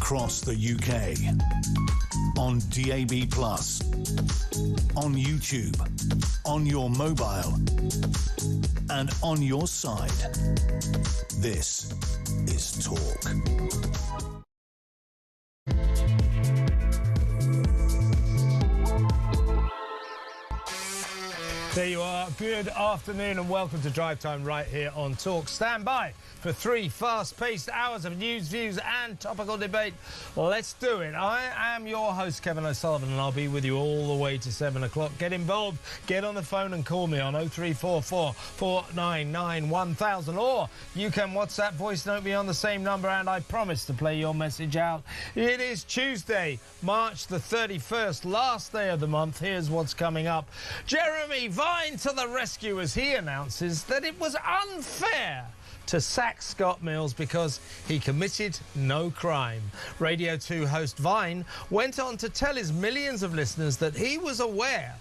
across the UK. On DAB+, on YouTube, on your mobile, and on your side. This is Talk. There you are. Good afternoon and welcome to Drive Time right here on Talk. Stand by for 3 fast-paced hours of news, views and topical debate. Let's do it. I am your host, Kevin O'Sullivan, and I'll be with you all the way to 7 o'clock. Get involved, get on the phone and call me on 0344 499 1000, or you can WhatsApp voice note me on the same number, and I promise to play your message out. It is Tuesday, March the 31st, last day of the month. Here's what's coming up. Jeremy Vine to the rescue as he announces that it was unfair to sack Scott Mills because he committed no crime. Radio 2 host Vine went on to tell his millions of listeners that he was aware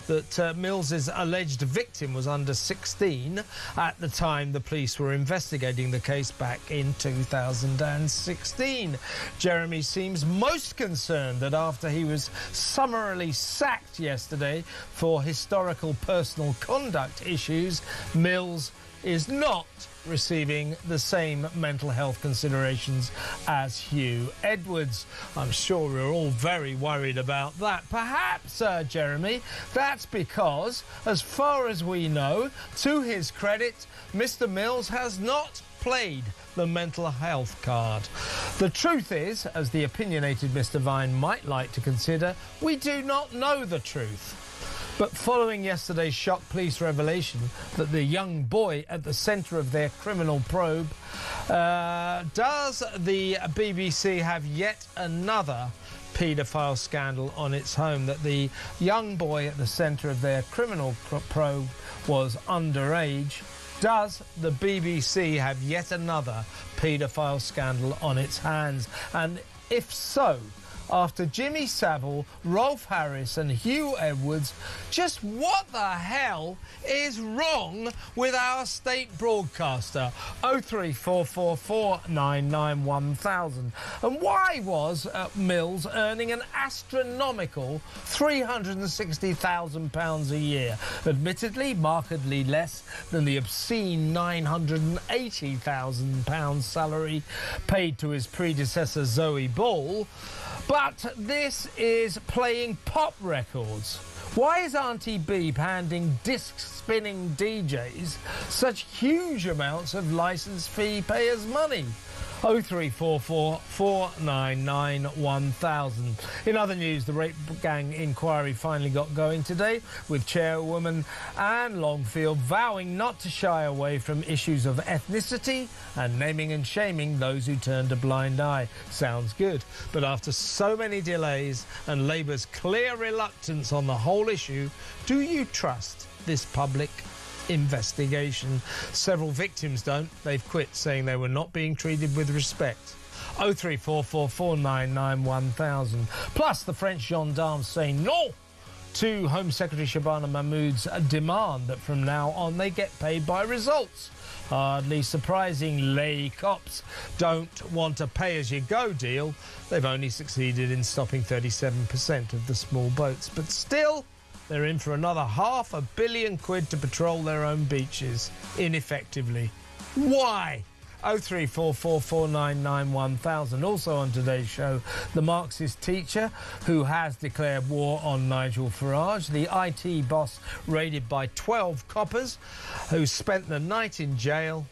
that Mills's alleged victim was under 16 at the time the police were investigating the case back in 2016. Jeremy seems most concerned that after he was summarily sacked yesterday for historical personal conduct issues, Mills is not receiving the same mental health considerations as Hugh Edwards. I'm sure we're all very worried about that. Perhaps, Jeremy, that's because, as far as we know, to his credit, Mr. Mills has not played the mental health card. The truth is, as the opinionated Mr. Vine might like to consider, we do not know the truth. But following yesterday's shock police revelation that the young boy at the centre of their criminal probe, does the BBC have yet another paedophile scandal on its home? That the young boy at the centre of their criminal probe was underage? Does the BBC have yet another paedophile scandal on its hands? And if so, after Jimmy Savile, Rolf Harris and Hugh Edwards, just what the hell is wrong with our state broadcaster? 0344 499 1000. And why was Mills earning an astronomical £360,000 a year? Admittedly, markedly less than the obscene £980,000 salary paid to his predecessor Zoe Ball. But this is playing pop records. Why is Auntie Beeb handing disc-spinning DJs such huge amounts of licence fee payers' money? 0344 499 1000. In other news, the rape gang inquiry finally got going today, with Chairwoman Anne Longfield vowing not to shy away from issues of ethnicity and naming and shaming those who turned a blind eye. Sounds good. But after so many delays and Labour's clear reluctance on the whole issue, do you trust this public investigation? Several victims don't. They've quit, saying they were not being treated with respect. 0344 499 1000. Plus, the French gendarmes say no to Home Secretary Shabana Mahmood's demand that from now on they get paid by results. Hardly surprising, lay cops don't want a pay-as-you-go deal. They've only succeeded in stopping 37% of the small boats, but still, they're in for another £500 million to patrol their own beaches, ineffectively. Why? 0344 499 1000. Also on today's show, the Marxist teacher who has declared war on Nigel Farage, the IT boss raided by 12 coppers who spent the night in jail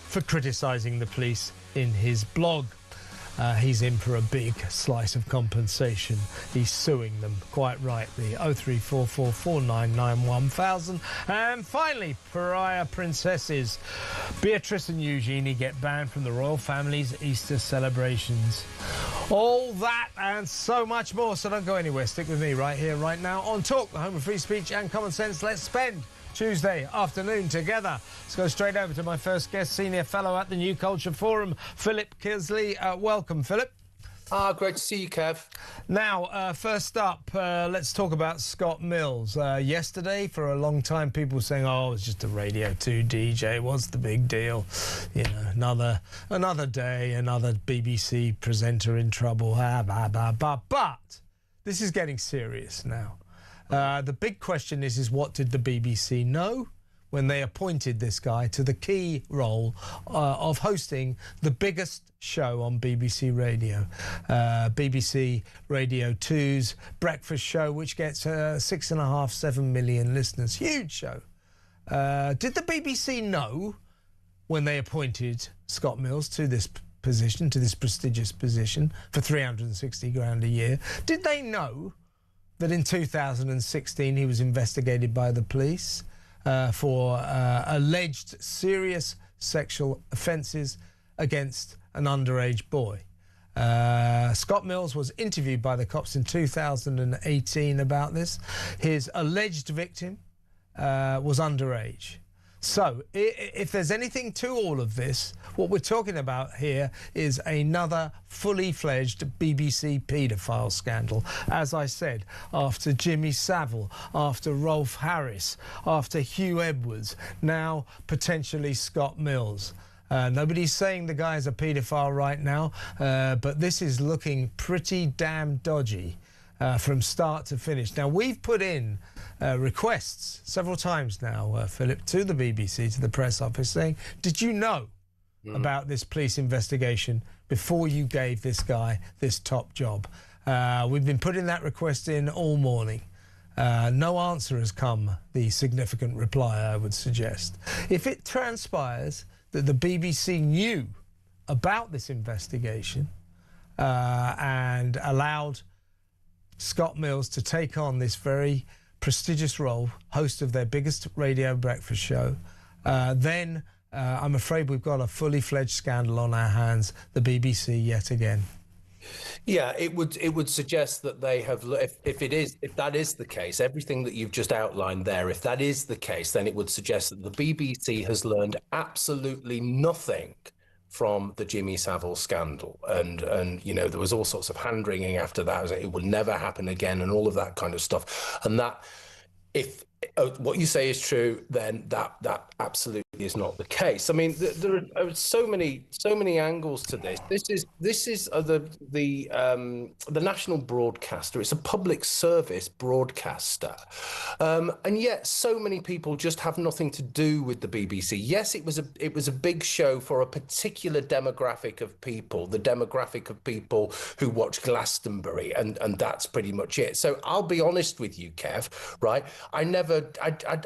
for criticising the police in his blog. He's in for a big slice of compensation. He's suing them, quite rightly. 0344 499 1000. And finally, pariah princesses Beatrice and Eugenie get banned from the royal family's Easter celebrations. All that and so much more. So don't go anywhere. Stick with me right here, right now on Talk, the home of free speech and common sense. Let's spend Tuesday afternoon together. Let's go straight over to my first guest, Senior Fellow at the New Culture Forum, Philip Kinsley. Welcome, Philip. Great to see you, Kev. Now, first up, let's talk about Scott Mills. Yesterday, for a long time, people were saying, "Oh, it's just a Radio 2 DJ. What's the big deal? You know, another day, another BBC presenter in trouble." But this is getting serious now. The big question is what did the BBC know when they appointed this guy to the key role of hosting the biggest show on BBC Radio, BBC Radio 2's breakfast show, which gets 6.5, 7 million listeners. Huge show. Did the BBC know when they appointed Scott Mills to this position, to this prestigious position for 360 grand a year? Did they know that in 2016 he was investigated by the police for alleged serious sexual offences against an underage boy? Scott Mills was interviewed by the cops in 2018 about this. His alleged victim was underage. So, if there's anything to all of this, what we're talking about here is another fully-fledged BBC paedophile scandal. As I said, after Jimmy Savile, after Rolf Harris, after Hugh Edwards, now potentially Scott Mills. Nobody's saying the guy's a paedophile right now, but this is looking pretty damn dodgy from start to finish. Now, we've put in requests several times now, Philip, to the BBC, to the press office, saying, did you know about this police investigation before you gave this guy this top job? We've been putting that request in all morning. No answer has come, the significant reply, I would suggest. If it transpires that the BBC knew about this investigation and allowed Scott Mills to take on this very prestigious role, host of their biggest radio breakfast show, then I'm afraid we've got a fully fledged scandal on our hands, the BBC yet again. Yeah, it would suggest that they have, if that is the case, everything that you've just outlined there, if that is the case, then it would suggest that the BBC has learned absolutely nothing from the Jimmy Savile scandal, and you know, there was all sorts of hand wringing after that. It will never happen again, and all of that kind of stuff. And that, if what you say is true, then that absolutely is not the case. I mean, there are so many angles to this. This is the national broadcaster. It's a public service broadcaster, and yet so many people just have nothing to do with the BBC. Yes, it was a big show for a particular demographic of people, the demographic of people who watch Glastonbury, and that's pretty much it. So I'll be honest with you, Kev. Right, I'd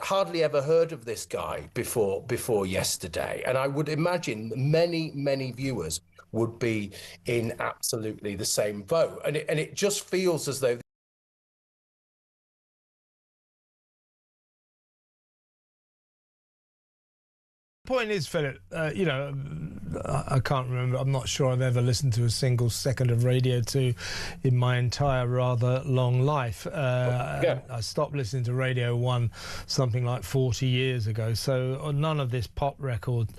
hardly ever heard of this guy before yesterday, and I would imagine many viewers would be in absolutely the same boat, and it just feels as though point is, Philip, you know, I can't remember, I'm not sure I've ever listened to a single second of Radio 2 in my entire rather long life. I stopped listening to Radio 1 something like 40 years ago, so none of this pop record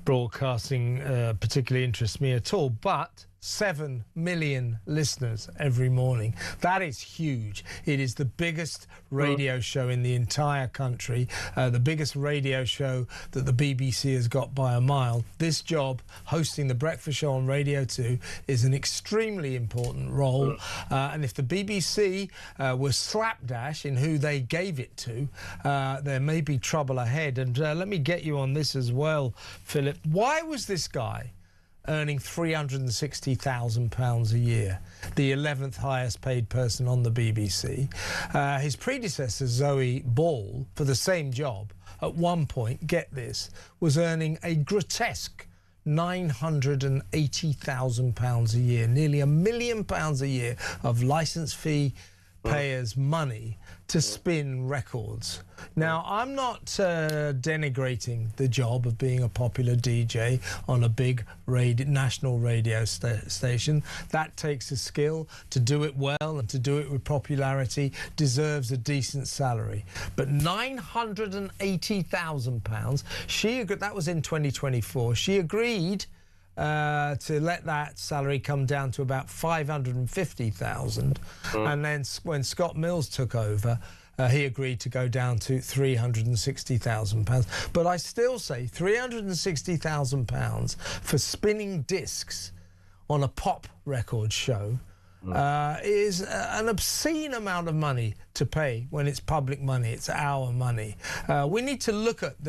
broadcasting particularly interests me at all, but 7 million listeners every morning. That is huge. It is the biggest radio show in the entire country, the biggest radio show that the BBC has got by a mile. This job, hosting the breakfast show on Radio 2, is an extremely important role. And if the BBC was slapdash in who they gave it to, there may be trouble ahead. And let me get you on this as well, Philip. Why was this guy earning £360,000 a year, the 11th highest paid person on the BBC? His predecessor, Zoe Ball, for the same job, at one point, get this, was earning a grotesque £980,000 a year, nearly £1 million a year of licence fee payers' money to spin records. Now, I'm not denigrating the job of being a popular DJ on a big national radio station. That takes a skill. To do it well and to do it with popularity deserves a decent salary. But £980,000, that was in 2024. She agreed to let that salary come down to about 550,000, and then when Scott Mills took over, he agreed to go down to £360,000. But I still say £360,000 for spinning discs on a pop record show is an obscene amount of money to pay when it's public money. It's our money. We need to look at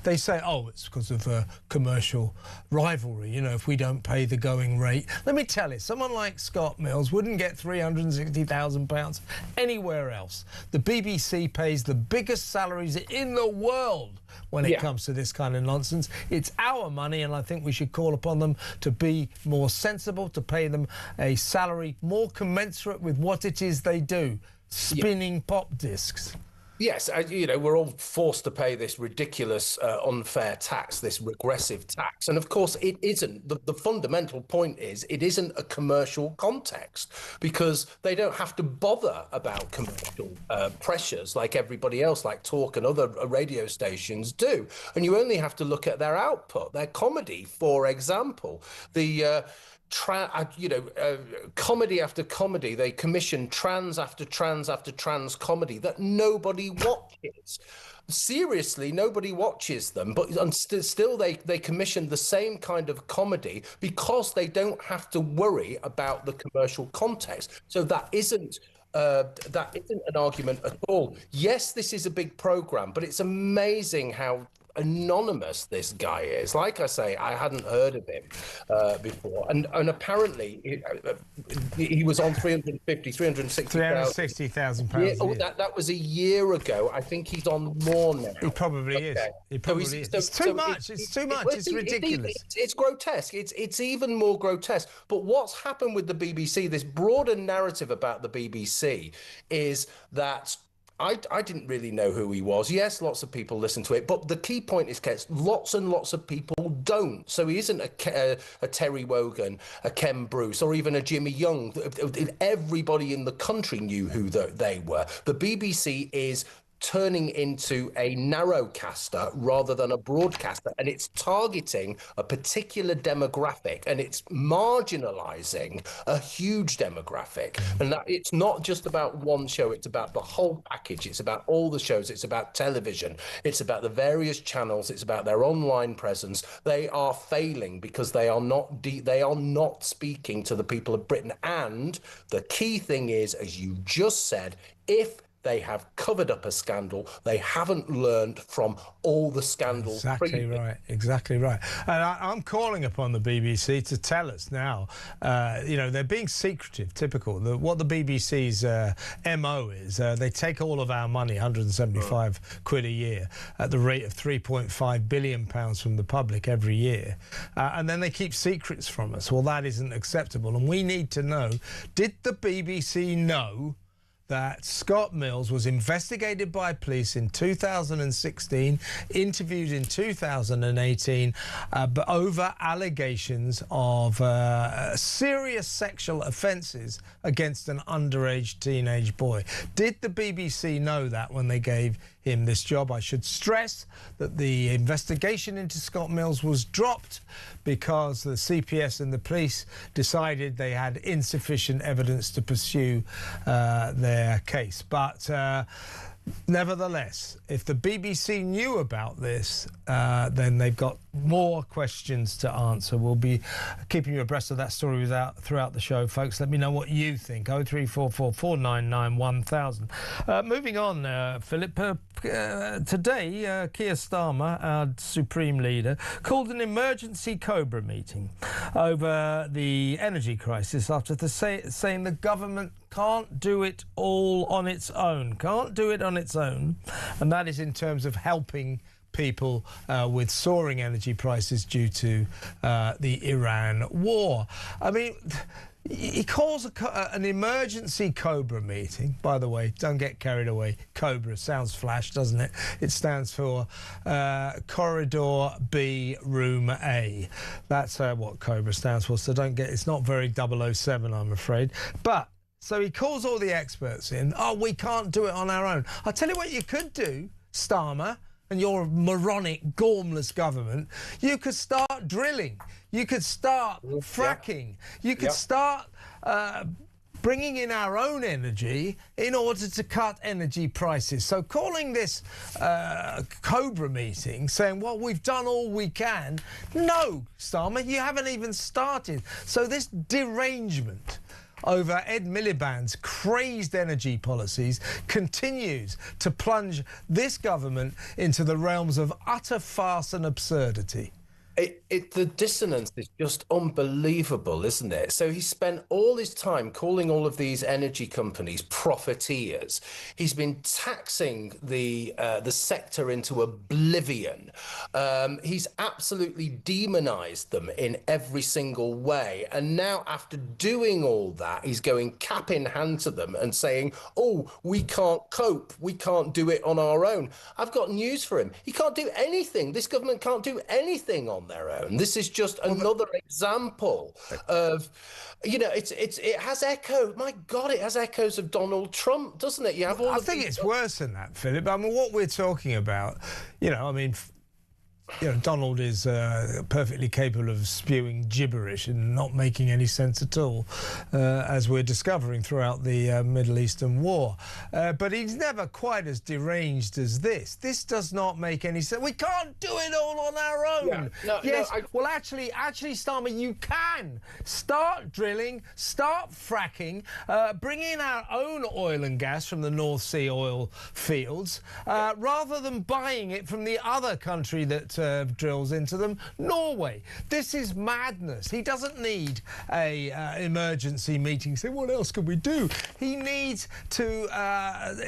they say, oh, it's because of commercial rivalry, you know, if we don't pay the going rate. Let me tell you, someone like Scott Mills wouldn't get £360,000 anywhere else. The BBC pays the biggest salaries in the world when it comes to this kind of nonsense. It's our money, and I think we should call upon them to be more sensible, to pay them a salary more commensurate with what it is they do, spinning pop discs. Yes, you know, we're all forced to pay this ridiculous, unfair tax, this regressive tax. And of course, it isn't. The fundamental point is it isn't a commercial context, because they don't have to bother about commercial pressures like everybody else, like Talk and other radio stations do. And you only have to look at their output, their comedy, for example. Comedy after comedy, they commission trans after trans after trans comedy that nobody watches. Seriously, nobody watches them, but still they commission the same kind of comedy because they don't have to worry about the commercial context. So that isn't an argument at all. Yes, this is a big program, but it's amazing how anonymous this guy is. Like I say, I hadn't heard of him before, and apparently he was on 360,000 pounds. Yeah, that was a year ago. I think he's on more now. He probably is. He probably is. It's too much. It's too much. It's ridiculous. It's grotesque. It's even more grotesque. But what's happened with the BBC, this broader narrative about the BBC, is that I didn't really know who he was. Yes, lots of people listen to it, but the key point is, lots and lots of people don't. So he isn't a Terry Wogan, a Ken Bruce, or even a Jimmy Young. Everybody in the country knew who they were. The BBC is turning into a narrowcaster rather than a broadcaster, and it's targeting a particular demographic, and it's marginalizing a huge demographic. And that it's not just about one show, it's about the whole package. It's about all the shows, it's about television, it's about the various channels, it's about their online presence. They are failing because they are not speaking to the people of Britain. And the key thing is, as you just said, if they have covered up a scandal, they haven't learned from all the scandals. Exactly right. Exactly right. And I'm calling upon the BBC to tell us now. You know, they're being secretive, typical. What the BBC's MO is, they take all of our money, 175 quid a year, at the rate of £3.5 billion from the public every year. And then they keep secrets from us. Well, that isn't acceptable. And we need to know, did the BBC know that Scott Mills was investigated by police in 2016, interviewed in 2018, but over allegations of serious sexual offences against an underage teenage boy? Did the BBC know that when they gave him this job? I should stress that the investigation into Scott Mills was dropped because the CPS and the police decided they had insufficient evidence to pursue their case. But nevertheless, if the BBC knew about this, then they've got more questions to answer. We'll be keeping you abreast of that story throughout the show, folks. Let me know what you think. 0344 499 1000. Moving on, Philip. Today, Keir Starmer, our Supreme Leader, called an emergency Cobra meeting over the energy crisis after saying the government can't do it all on its own. Can't do it on its own. And that is in terms of helping people with soaring energy prices due to the Iran war. I mean, he calls an emergency Cobra meeting. By the way, don't get carried away. Cobra sounds flash, doesn't it? It stands for Corridor B, Room A. That's what Cobra stands for. So don't get. It's not very 007, I'm afraid. But so he calls all the experts in. Oh, we can't do it on our own. I'll tell you what you could do, Starmer and your moronic, gormless government, you could start drilling. You could start fracking. You could start bringing in our own energy in order to cut energy prices. So calling this Cobra meeting, saying, well, we've done all we can. No, Starmer, you haven't even started. So this derangement over Ed Miliband's crazed energy policies continues to plunge this government into the realms of utter farce and absurdity. The dissonance is just unbelievable, isn't it? So he spent all his time calling all of these energy companies profiteers. He's been taxing the sector into oblivion. He's absolutely demonized them in every single way. And now, after doing all that, he's going cap in hand to them and saying, oh, we can't cope. We can't do it on our own. I've got news for him. He can't do anything. This government can't do anything on their own. This is just another example of, you know, it has echo. My God, it has echoes of Donald Trump, doesn't it? You have all. I think it's worse than that, Philip. I mean, what we're talking about, you know, I mean, you know, Donald is perfectly capable of spewing gibberish and not making any sense at all, as we're discovering throughout the Middle Eastern war. But he's never quite as deranged as this. This does not make any sense. We can't do it all on our own. Yeah. Well, actually, Starmer, you can. Start drilling, start fracking, bring in our own oil and gas from the North Sea oil fields, rather than buying it from the other country that drills into them, Norway. This is madness. He doesn't need a emergency meeting. Say, what else can we do? He needs to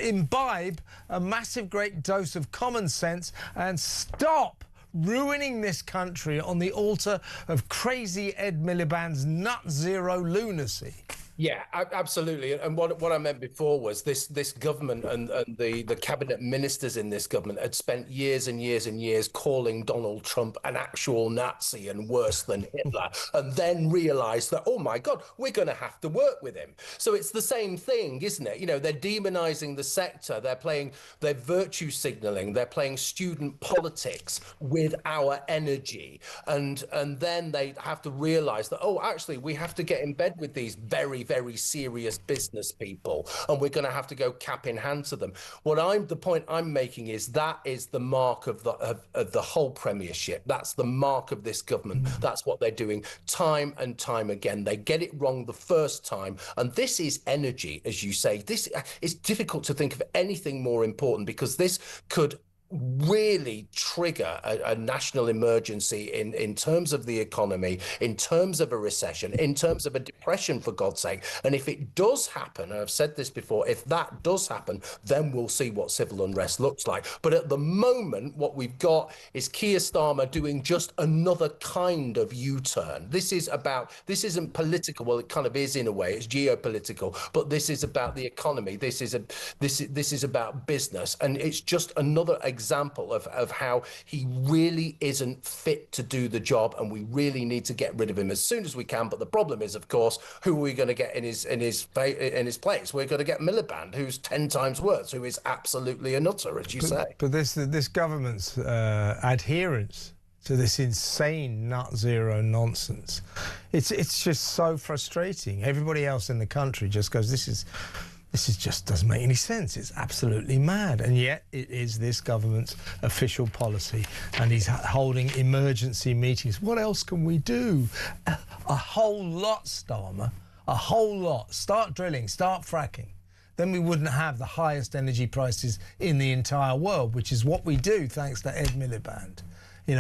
imbibe a massive great dose of common sense and stop ruining this country on the altar of crazy Ed Miliband's nut zero lunacy. Yeah, absolutely. And what I meant before was this government and the cabinet ministers in this government had spent years and years and years calling Donald Trump an actual Nazi and worse than Hitler, and then realized that, oh my God, we're going to have to work with him. So it's the same thing, isn't it? You know, they're demonizing the sector. They're virtue signaling. They're playing student politics with our energy. And then they have to realize that, oh, actually, we have to get in bed with these very, very serious business people, and we're going to have to go cap in hand to them. The point I'm making is that is the mark of the whole premiership. That's the mark of this government. That's what they're doing time and time again. They get it wrong the first time, and this is energy, as you say. This is difficult to think of anything more important, because this could really trigger a national emergency in terms of the economy, in terms of a recession, in terms of a depression, for God's sake. And if it does happen, and I've said this before, if that does happen, then we'll see what civil unrest looks like. But at the moment, what we've got is Keir Starmer doing just another kind of U-turn. This isn't political. Well, it kind of is in a way. It's geopolitical, but this is about the economy. This is about business, and it's just another example of how he really isn't fit to do the job, and we really need to get rid of him as soon as we can. But the problem is, of course, who are we going to get in his place? We're going to get Miliband, who's 10 times worse, who is absolutely a nutter, as you say. But this government's adherence to this insane nut zero nonsense, it's just so frustrating. Everybody else in the country just goes, this just doesn't make any sense. It's absolutely mad. And yet it is this government's official policy, and he's holding emergency meetings. What else can we do? A whole lot, Starmer. A whole lot. Start drilling, start fracking. Then we wouldn't have the highest energy prices in the entire world, which is what we do thanks to Ed Miliband. In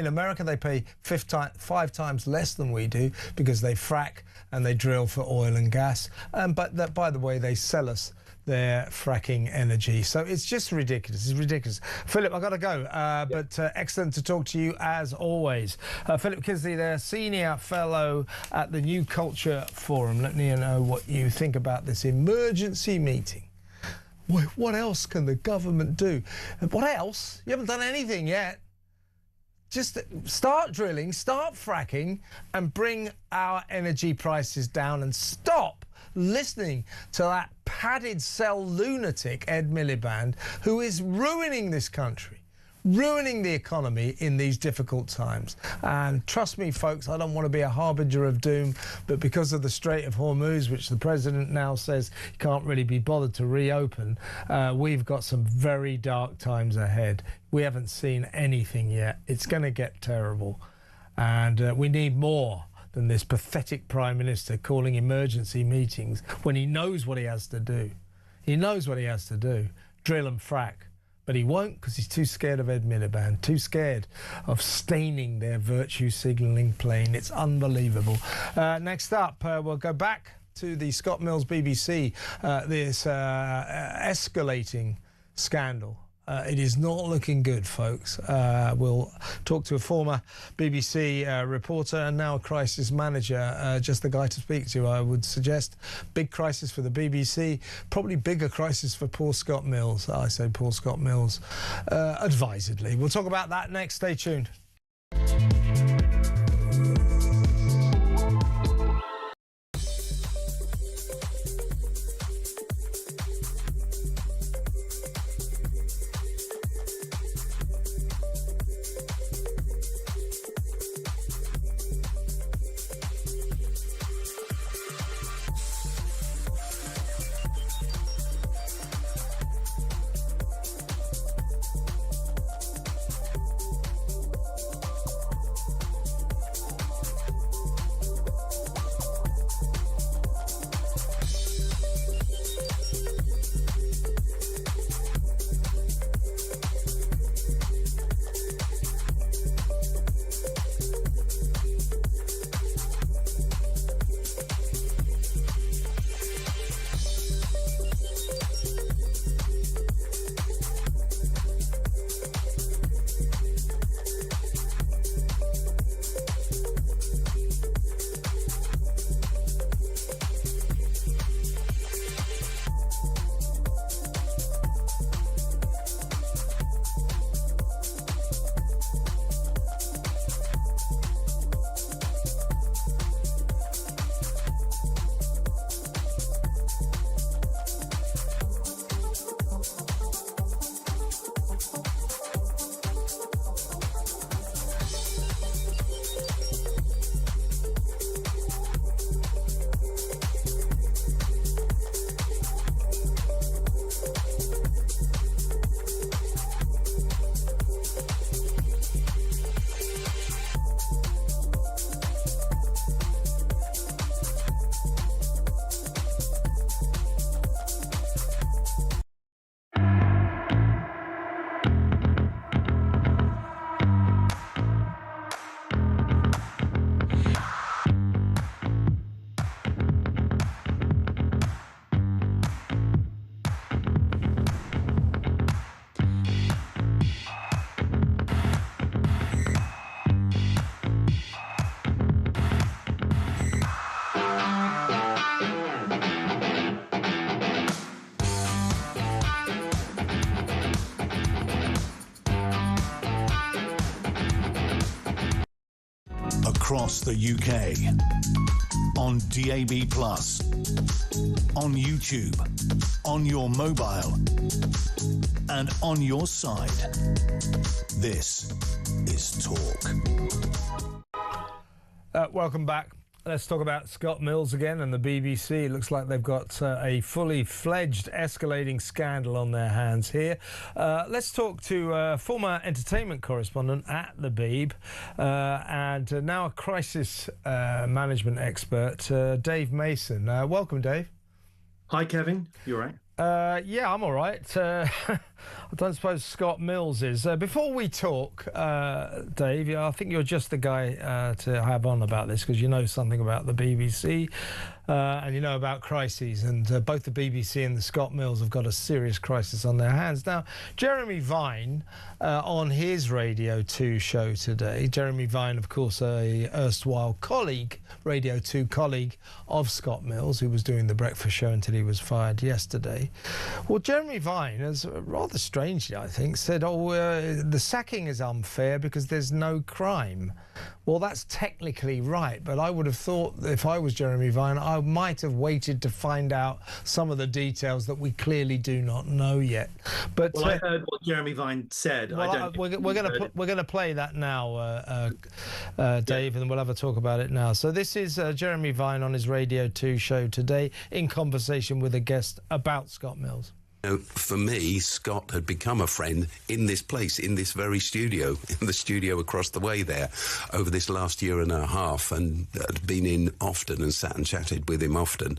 America, they pay 5 times less than we do because they frack and they drill for oil and gas. But by the way, they sell us their fracking energy. So it's just ridiculous. It's ridiculous. Philip, I've got to go. But excellent to talk to you as always. Philip Kinsley there, Senior Fellow at the New Culture Forum. Let me know what you think about this emergency meeting. What else can the government do? What else? You haven't done anything yet. Just start drilling, start fracking, and bring our energy prices down, and stop listening to that padded cell lunatic Ed Miliband, who is ruining this country. ruining the economy in these difficult times. And trust me, folks, I don't want to be a harbinger of doom, but because of the Strait of Hormuz, which the president now says he can't really be bothered to reopen, we've got some very dark times ahead. We haven't seen anything yet. It's going to get terrible. And we need more than this pathetic Prime Minister calling emergency meetings when he knows what he has to do. He knows what he has to do, drill and frack. But he won't because he's too scared of Ed Miliband, too scared of staining their virtue signalling plane. It's unbelievable. Next up, we'll go back to the Scott Mills BBC, this escalating scandal. It is not looking good, folks. We'll talk to a former BBC reporter and now a crisis manager, just the guy to speak to, I would suggest. Big crisis for the BBC, probably bigger crisis for poor Scott Mills. I say poor Scott Mills advisedly. We'll talk about that next. Stay tuned. Across the UK, on DAB+, on YouTube, on your mobile, and on your side. This is Talk. Welcome back. Let's talk about Scott Mills again and the BBC. It looks like they've got a fully fledged escalating scandal on their hands here. Let's talk to former entertainment correspondent at the Beeb and now a crisis management expert, Dave Mason. Welcome, Dave. Hi, Kevin. You all right? Yeah, I'm all right. I don't suppose Scott Mills is. Before we talk, Dave, I think you're just the guy to have on about this because you know something about the BBC and you know about crises. And both the BBC and the Scott Mills have got a serious crisis on their hands. Now, Jeremy Vine on his Radio 2 show today, Jeremy Vine, of course, a erstwhile colleague, Radio 2 colleague of Scott Mills, who was doing the breakfast show until he was fired yesterday. Well, Jeremy Vine has rather strangely, I think, said, the sacking is unfair because there's no crime. Well, that's technically right, but I would have thought that if I was Jeremy Vine, I might have waited to find out some of the details that we clearly do not know yet. But Well, I heard what Jeremy Vine said. well, we're going to play that now, Dave, and we'll have a talk about it now. So this is Jeremy Vine on his Radio 2 show today in conversation with a guest about Scott Mills. For me, Scott had become a friend in this place, in this very studio, in the studio across the way there, over this last year and a half, and had been in often and sat and chatted with him often.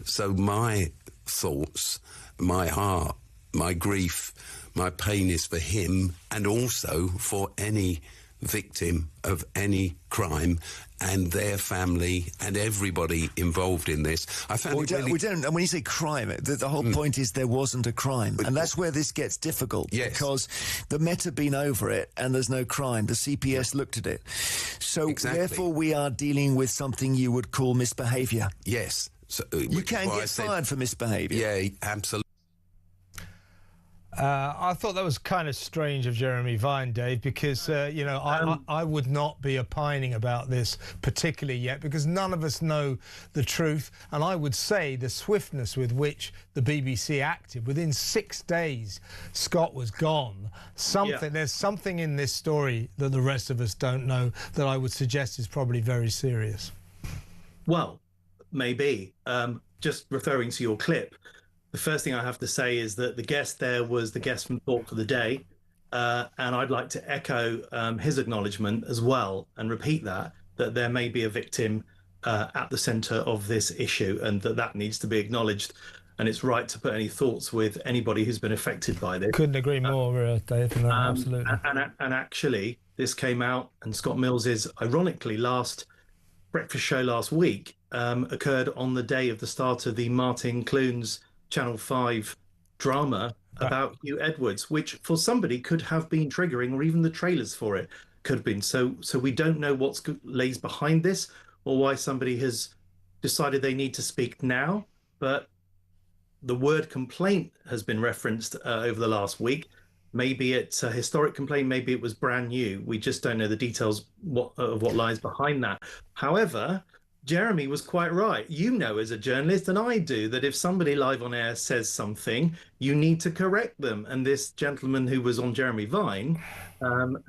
So my thoughts, my heart, my grief, my pain is for him, and also for any victim of any crime and their family and everybody involved in this. I found we don't. And when you say crime, the whole point is there wasn't a crime, and that's where this gets difficult. Yes. Because the Met have been over it, and there's no crime. The CPS looked at it, so therefore we are dealing with something you would call misbehaviour. Yes, so, you can get fired for misbehaviour. Yeah, absolutely. I thought that was kind of strange of Jeremy Vine, Dave, because, I would not be opining about this particularly yet because none of us know the truth. And I would say the swiftness with which the BBC acted, within 6 days, Scott was gone. There's something in this story that the rest of us don't know that I would suggest is probably very serious. Well, maybe. Just referring to your clip, the first thing I have to say is that the guest there was the guest from Talk of the Day, and I'd like to echo his acknowledgement as well and repeat that there may be a victim at the centre of this issue, and that needs to be acknowledged. And it's right to put any thoughts with anybody who's been affected by this. Couldn't agree more, Dave. No, absolutely. And actually, this came out, and Scott Mills's, ironically, last breakfast show last week occurred on the day of the start of the Martin Clunes Channel 5 drama about Hugh Edwards, which for somebody could have been triggering, or even the trailers for it could have been. So we don't know what lays behind this or why somebody has decided they need to speak now. But the word complaint has been referenced over the last week. Maybe it's a historic complaint, maybe it was brand new. We just don't know the details of what lies behind that. However, Jeremy was quite right. You know, as a journalist, and I do, that if somebody live on air says something, you need to correct them. And this gentleman who was on Jeremy Vine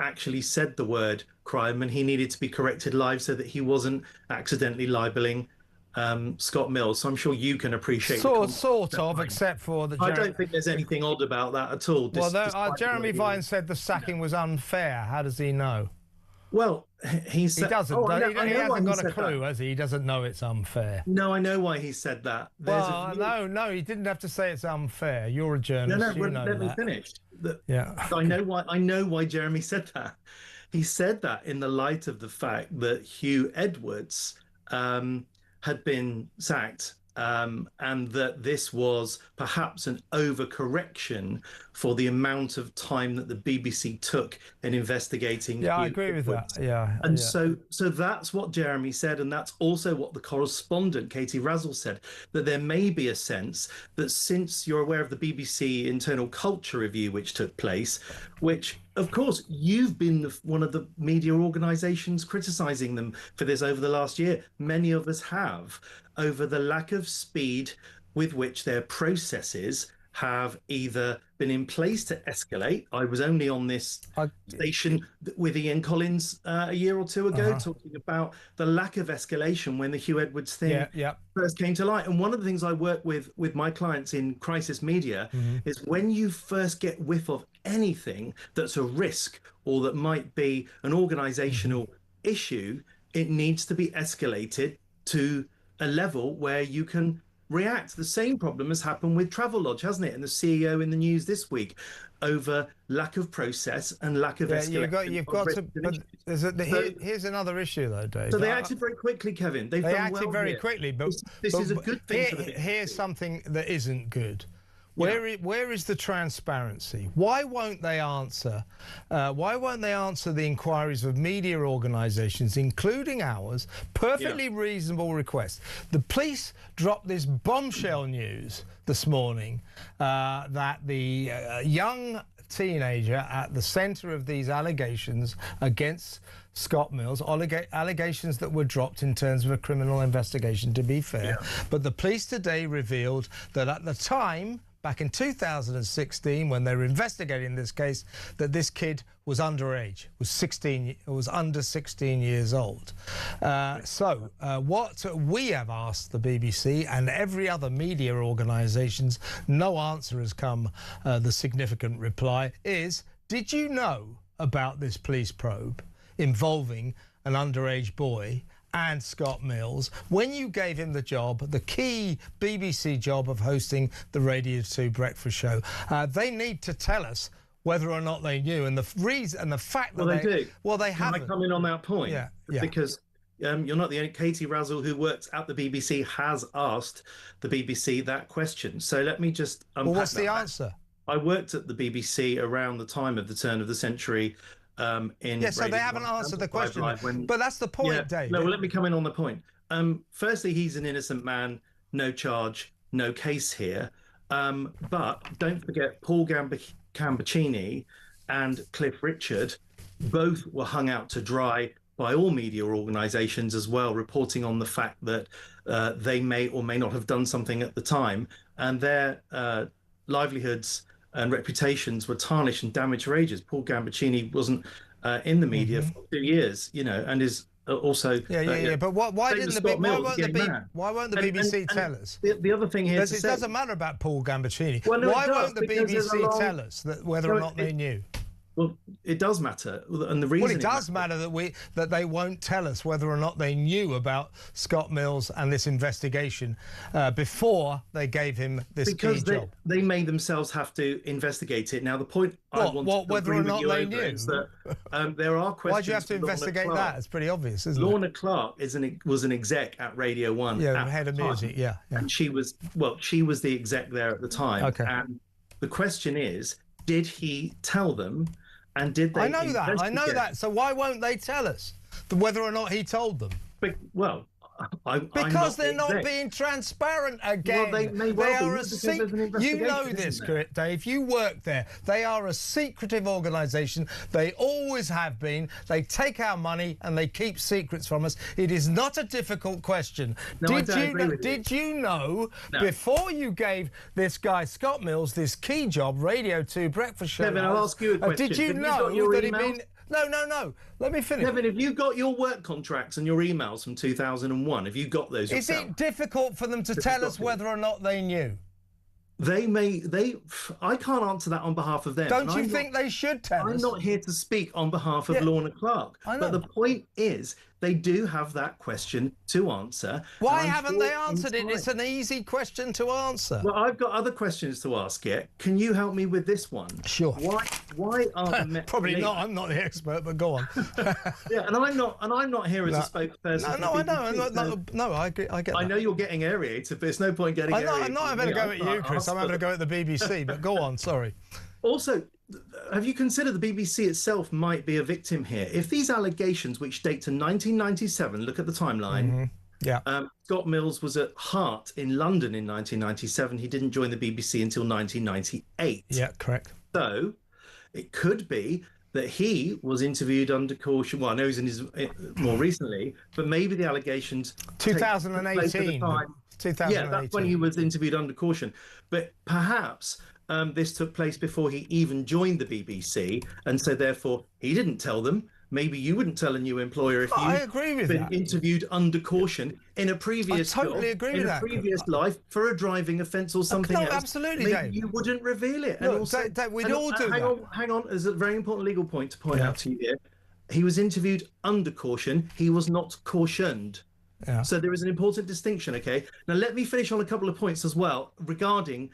actually said the word crime, and he needed to be corrected live so that he wasn't accidentally libeling Scott Mills. So I'm sure you can appreciate sort of, except for the. I don't think there's anything odd about that at all. Jeremy Vine said the sacking was unfair. How does he know? Well, he doesn't. He hasn't got a clue, has he? He doesn't know it's unfair. No, I know why he said that. No, he didn't have to say it's unfair. You're a journalist. Let me finish. Yeah. I know why Jeremy said that. He said that in the light of the fact that Hugh Edwards had been sacked, and that this was perhaps an overcorrection for the amount of time that the BBC took in investigating. Yeah, I agree with that. Yeah. And so that's what Jeremy said, and that's also what the correspondent Katie Razzle said, that there may be a sense that since you're aware of the BBC internal culture review which took place, which of course you've been one of the media organisations criticising them for this over the last year. Many of us have, over the lack of speed with which their processes have either been in place to escalate. I was only on this station with Ian Collins a year or two ago talking about the lack of escalation when the Hugh Edwards thing first came to light. And one of the things I work with my clients in crisis media is when you first get whiff of anything that's a risk or that might be an organizational issue, it needs to be escalated to a level where you can react. The same problem has happened with Travelodge, hasn't it? And the CEO in the news this week over lack of process and lack of escalation. You've got to. But here's another issue, though, Dave. So they acted very quickly, Kevin. They acted very quickly, but this is a good thing. Here's something that isn't good. Where is the transparency? Why won't they answer? Why won't they answer the inquiries of media organisations, including ours? Perfectly reasonable request. The police dropped this bombshell news this morning that the young teenager at the centre of these allegations against Scott Mills, allegations that were dropped in terms of a criminal investigation, to be fair. Yeah. But the police today revealed that at the time, back in 2016, when they were investigating this case, that this kid was underage, was under 16 years old. What we have asked the BBC and every other media organisations, no answer has come. The significant reply is, did you know about this police probe involving an underage boy and Scott Mills when you gave him the job, the key BBC job of hosting the Radio 2 breakfast show? They need to tell us whether or not they knew, and the reason and the fact that they do. Well, they haven't. Can I come in on that point? Yeah. Because you're not the only. Katie Razzle, who works at the BBC, has asked the BBC that question. So let me just unpack Well, what's the answer? I worked at the BBC around the time of the turn of the century. So they haven't answered the question. But that's the point, Dave. No, well, let me come in on the point. Firstly, he's an innocent man, no charge, no case here. But don't forget, Paul Gambaccini and Cliff Richard both were hung out to dry by all media organisations as well, reporting on the fact that they may or may not have done something at the time, and their livelihoods and reputations were tarnished and damaged for ages. Paul Gambaccini wasn't in the media for 2 years, and is also... But why won't the BBC tell us? The other thing here... It doesn't matter about Paul Gambaccini. Well, no, why won't the BBC tell us whether or not they knew? Well, it does matter, and the reason. Well, it does matter that they won't tell us whether or not they knew about Scott Mills and this investigation before they gave him this key job. They made themselves have to investigate it. Now, the point I want to whether or not they knew is that there are questions. Why do you have to investigate that? It's pretty obvious, isn't it? Lorna Clark was an exec at Radio 1. Yeah, head of music. Yeah, and she was the exec there at the time. Okay. And the question is, did he tell them? And did they? I know that. So why won't they tell us whether or not he told them? Because they're not being transparent again. Well, they may well are a secret. You know this, Dave. You work there. They are a secretive organisation. They always have been. They take our money and they keep secrets from us. It is not a difficult question. Did you know before you gave this guy Scott Mills this key job, Radio 2 breakfast show? Kevin, I'll ask you a question. Did you know that he'd been? No. Let me finish. Kevin, have you got your work contracts and your emails from 2001? Have you got those yourself? Is it difficult for them to tell us whether or not they knew? I can't answer that on behalf of them. Don't you think they should tell us? I'm not here to speak on behalf of Lorna Clark. I know. But the point is, they do have that question to answer. Why haven't they answered it? It's an easy question to answer. Well, I've got other questions to ask yet. Can you help me with this one? Sure. Why are the Met Probably not. I'm not the expert, but go on. Yeah, and I'm not here as a spokesperson. No, I know. I get that. I know you're getting aerated, but there's no point getting aerated. I'm not having a go at you, Chris. I'm having a go at the BBC, but go on. Sorry. Also, have you considered the BBC itself might be a victim here? If these allegations, which date to 1997, look at the timeline. Scott Mills was at Heart in London in 1997. He didn't join the BBC until 1998. Yeah, correct. So it could be that he was interviewed under caution. Well, I know he's in his more recently, but maybe the allegations 2018. 2018. Yeah, that's when he was interviewed under caution. But perhaps this took place before he even joined the BBC, and so therefore he didn't tell them. Maybe you wouldn't tell a new employer if you've been interviewed under caution in a previous previous life for a driving offence or something else. Absolutely, maybe Dave. You wouldn't reveal it. No, we'd all do that. Hang on. There's a very important legal point to point out to you here. He was interviewed under caution. He was not cautioned. Yeah. So there is an important distinction, okay? Now, let me finish on a couple of points as well regarding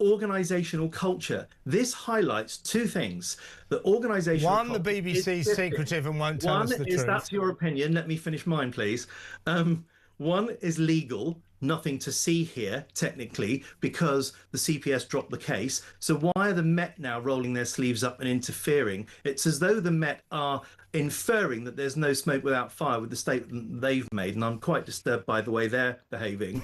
organisational culture. This highlights two things. The organisational One, the BBC's secretive and won't tell us the truth. One is, that's your opinion. Let me finish mine, please. One is legal. Nothing to see here, technically, because the CPS dropped the case. So why are the Met now rolling their sleeves up and interfering? It's as though the Met are inferring that there's no smoke without fire with the statement they've made, and I'm quite disturbed by the way they're behaving.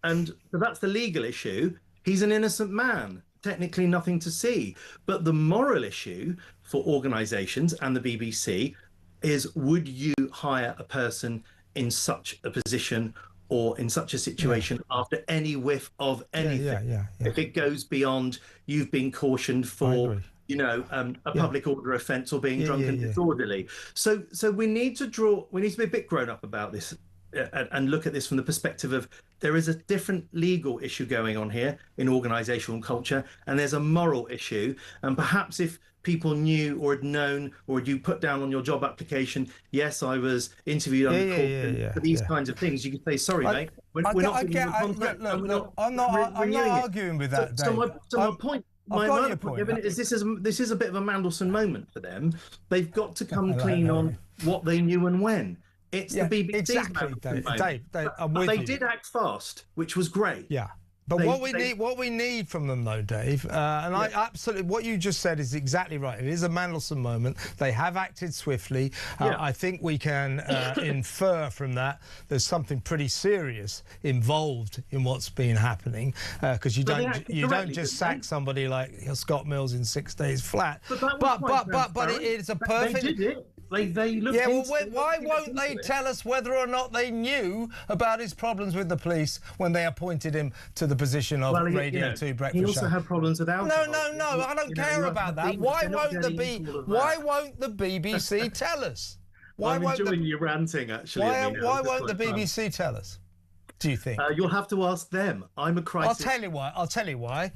And so that's the legal issue. He's an innocent man. technically nothing to see. But the moral issue for organisations and the BBC is, would you hire a person in such a position or in such a situation after any whiff of anything? If it goes beyond, you've been cautioned for, a public order offence or being drunk and disorderly. So we need to be a bit grown up about this and look at this from the perspective of, there is a different legal issue going on here in organisational culture, and there's a moral issue. And perhaps if people knew or had known, or you put down on your job application, yes, I was interviewed for these kinds of things, you could say, sorry, mate, we're not giving you a contract. I'm not arguing with that, Dave. My point is this is a bit of a Mandelson moment for them. They've got to come clean on what they knew and when. It's the BBC's Dave, they did act fast, which was great. Yeah. But what we need from them, though, Dave, I absolutely, what you just said is exactly right. It is a Mandelson moment. They have acted swiftly. I think we can infer from that there's something pretty serious involved in what's been happening, because you don't just sack somebody like Scott Mills in 6 days flat. But it is a perfect. They did it. They looked why won't they tell us whether or not they knew about his problems with the police when they appointed him to the position of Radio 2 breakfast show? He also had problems with alcohol. No, I don't care about that. Why won't the BBC tell us? I'm enjoying you ranting, actually. Why won't the BBC tell us? Do you think? You'll have to ask them. I'm a crisis. I'll tell you why.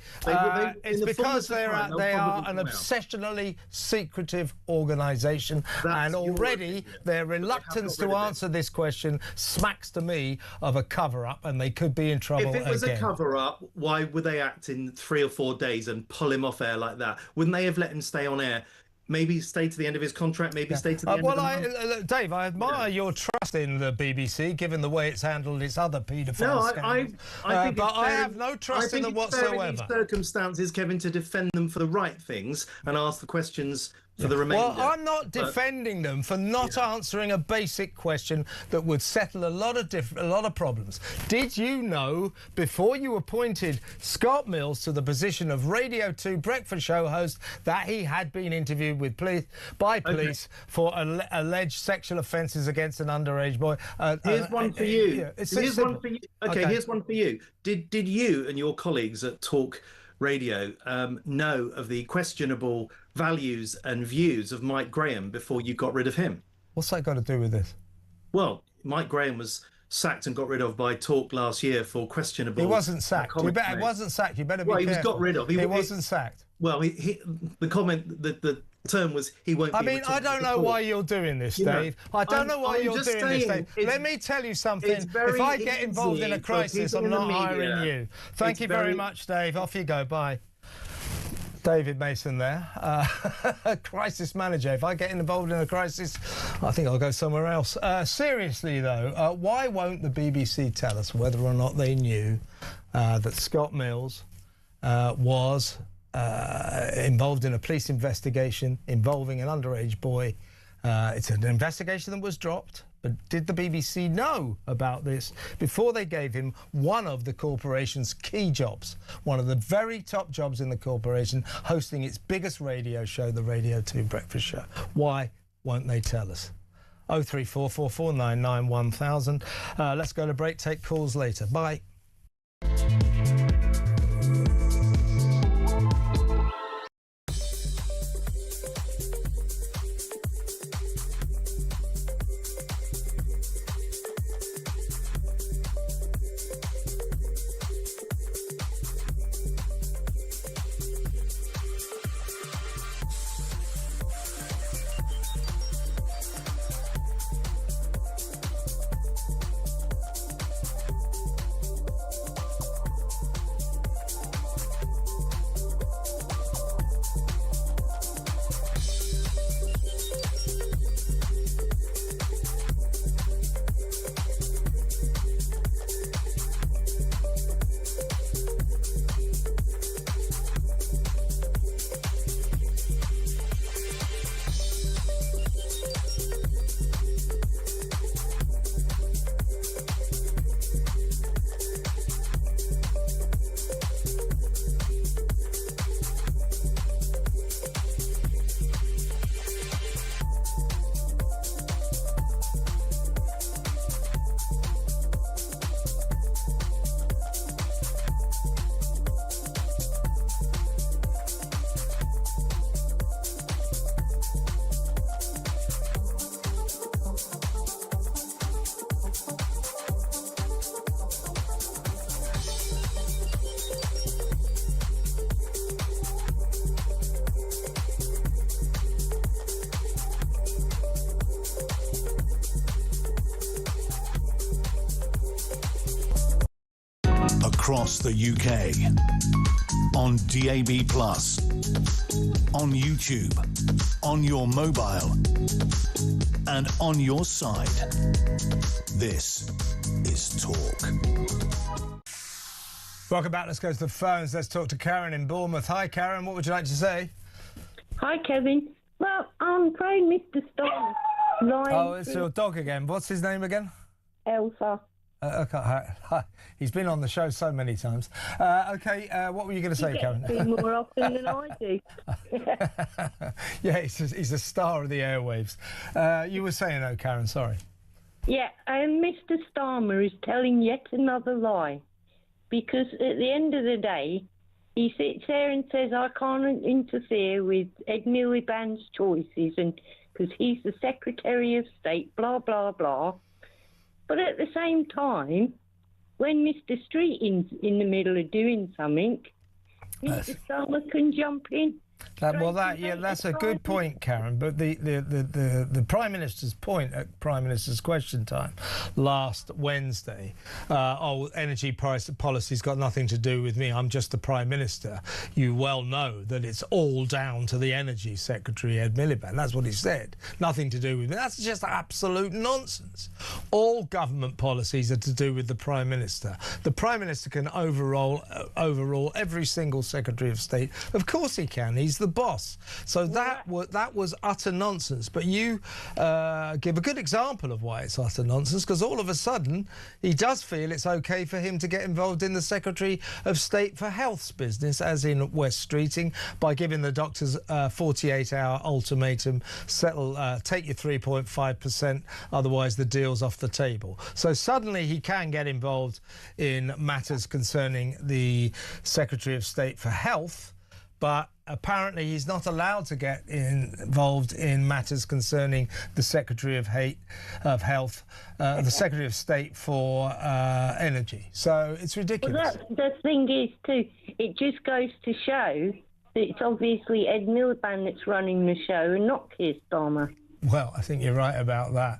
It's because they are an obsessionally secretive organisation, and already their reluctance to answer this question smacks to me of a cover-up, and they could be in trouble again. If it was a cover-up, why would they act in 3 or 4 days and pull him off air like that? Wouldn't they have let him stay on air? Maybe stay to the end of his contract, maybe stay to the end of the month. Dave, I admire your trust in the BBC, given the way it's handled its other paedophile scandals. I have no trust in them whatsoever. I think it's fair in these circumstances, Kevin, to defend them for the right things and ask the questions for the remainder. Well, I'm not defending them for not answering a basic question that would settle a lot of problems. Did you know, before you appointed Scott Mills to the position of Radio 2 breakfast show host, that he had been interviewed by police for alleged sexual offences against an underage boy? Here's one for you. Here's one for you. Did you and your colleagues at Talk Radio know of the questionable values and views of Mike Graham before you got rid of him? What's that got to do with this? Well, Mike Graham was sacked and got rid of by Talk last year for questionable. He wasn't sacked. He wasn't sacked. You better be careful. He was got rid of. He wasn't sacked. Well, the comment, the term was he won't. I don't know why you're doing this, Dave. I don't know why you're doing this, Dave. Let me tell you something. If I get involved in a crisis, I'm not hiring you. Thank you very much, Dave. Off you go. Bye. David Mason there, crisis manager. If I get involved in a crisis, I think I'll go somewhere else. Seriously, though, why won't the BBC tell us whether or not they knew that Scott Mills was involved in a police investigation involving an underage boy? It's an investigation that was dropped. But did the BBC know about this before they gave him one of the corporation's key jobs, one of the very top jobs in the corporation, hosting its biggest radio show, the Radio 2 Breakfast Show? Why won't they tell us? 0344499 1000. Let's go to break, take calls later. Bye. across the UK. On DAB+, on YouTube, on your mobile, and on your side. This is Talk. Welcome back. Let's go to the phones. Let's talk to Karen in Bournemouth. Hi, Karen. What would you like to say? Hi, Kevin. Well, I'm afraid Mr. Storm lying. Oh, it's your dog again. What's his name again? Elsa. Okay. He's been on the show so many times. What were you going to say, Karen? He gets me more often than I do. Yeah, he's a star of the airwaves. You were saying, oh, Karen, sorry. Yeah, and Mr. Starmer is telling yet another lie. Because at the end of the day, he sits there and says, I can't interfere with Ed Miliband's choices and because he's the Secretary of State, blah, blah, blah. But at the same time, when Mr. Street is in the middle of doing something, Mr. Starmer can jump in. That's a good point, Karen. But the Prime Minister's point at Prime Minister's Question Time last Wednesday, energy price policy's got nothing to do with me. I'm just the Prime Minister. You well know that it's all down to the Energy Secretary, Ed Miliband. That's what he said. Nothing to do with me. That's just absolute nonsense. All government policies are to do with the Prime Minister. The Prime Minister can overrule every single Secretary of State. Of course he can. He's the boss. So that was utter nonsense. But you give a good example of why it's utter nonsense, because all of a sudden he does feel it's okay for him to get involved in the Secretary of State for Health's business, as in West Streeting, by giving the doctors a 48-hour ultimatum, take your 3.5%, otherwise the deal's off the table. So suddenly he can get involved in matters concerning the Secretary of State for Health, but apparently he's not allowed to get involved in matters concerning the Secretary of Health, the Secretary of State for Energy. So it's ridiculous. Well, the thing is, too, it just goes to show that it's obviously Ed Miliband that's running the show and not Keir Starmer. Well, I think you're right about that.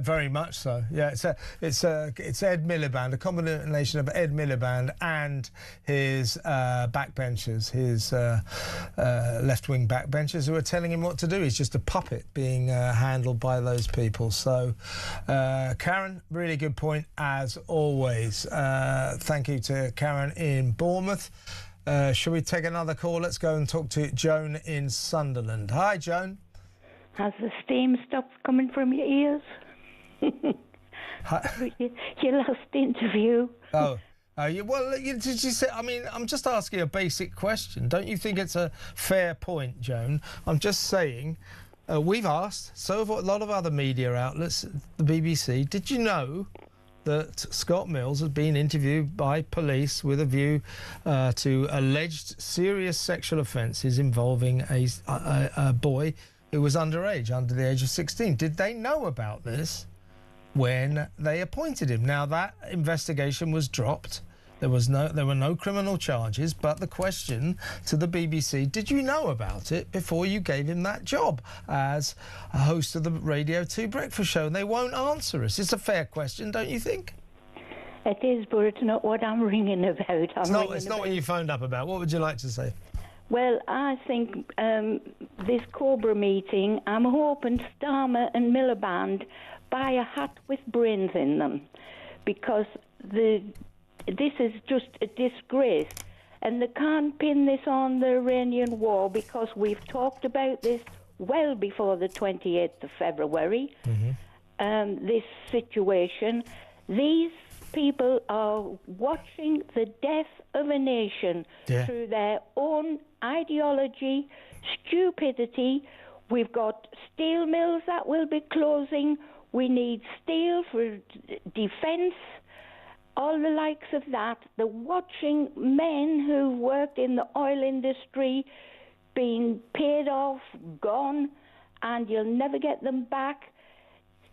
Very much so. Yeah, it's Ed Miliband, a combination of Ed Miliband and his backbenchers, his left-wing backbenchers, who are telling him what to do. He's just a puppet being handled by those people. So, Karen, really good point as always. Thank you to Karen in Bournemouth. Shall we take another call? Let's go and talk to Joan in Sunderland. Hi, Joan. Has the steam stopped coming from your ears? Your last interview. Did you say? I mean, I'm just asking a basic question. Don't you think it's a fair point, Joan? I'm just saying, we've asked, so have a lot of other media outlets, the BBC. Did you know that Scott Mills has been interviewed by police with a view to alleged serious sexual offences involving a boy who was underage, under the age of 16. Did they know about this when they appointed him? Now, that investigation was dropped. There were no criminal charges, but the question to the BBC, did you know about it before you gave him that job as a host of the Radio 2 breakfast show? And they won't answer us. It's a fair question, don't you think? It is, but it's not what I'm ringing about. It's not what you phoned up about. What would you like to say? Well, I think this Cobra meeting, I'm hoping Starmer and Miliband buy a hat with brains in them, because this is just a disgrace. And they can't pin this on the Iranian war, because we've talked about this well before the 28th of February, this situation. These people are watching the death of a nation through their own ideology, stupidity. We've got steel mills that will be closing. We need steel for defence, all the likes of that. They're watching men who worked in the oil industry being paid off, gone, and you'll never get them back.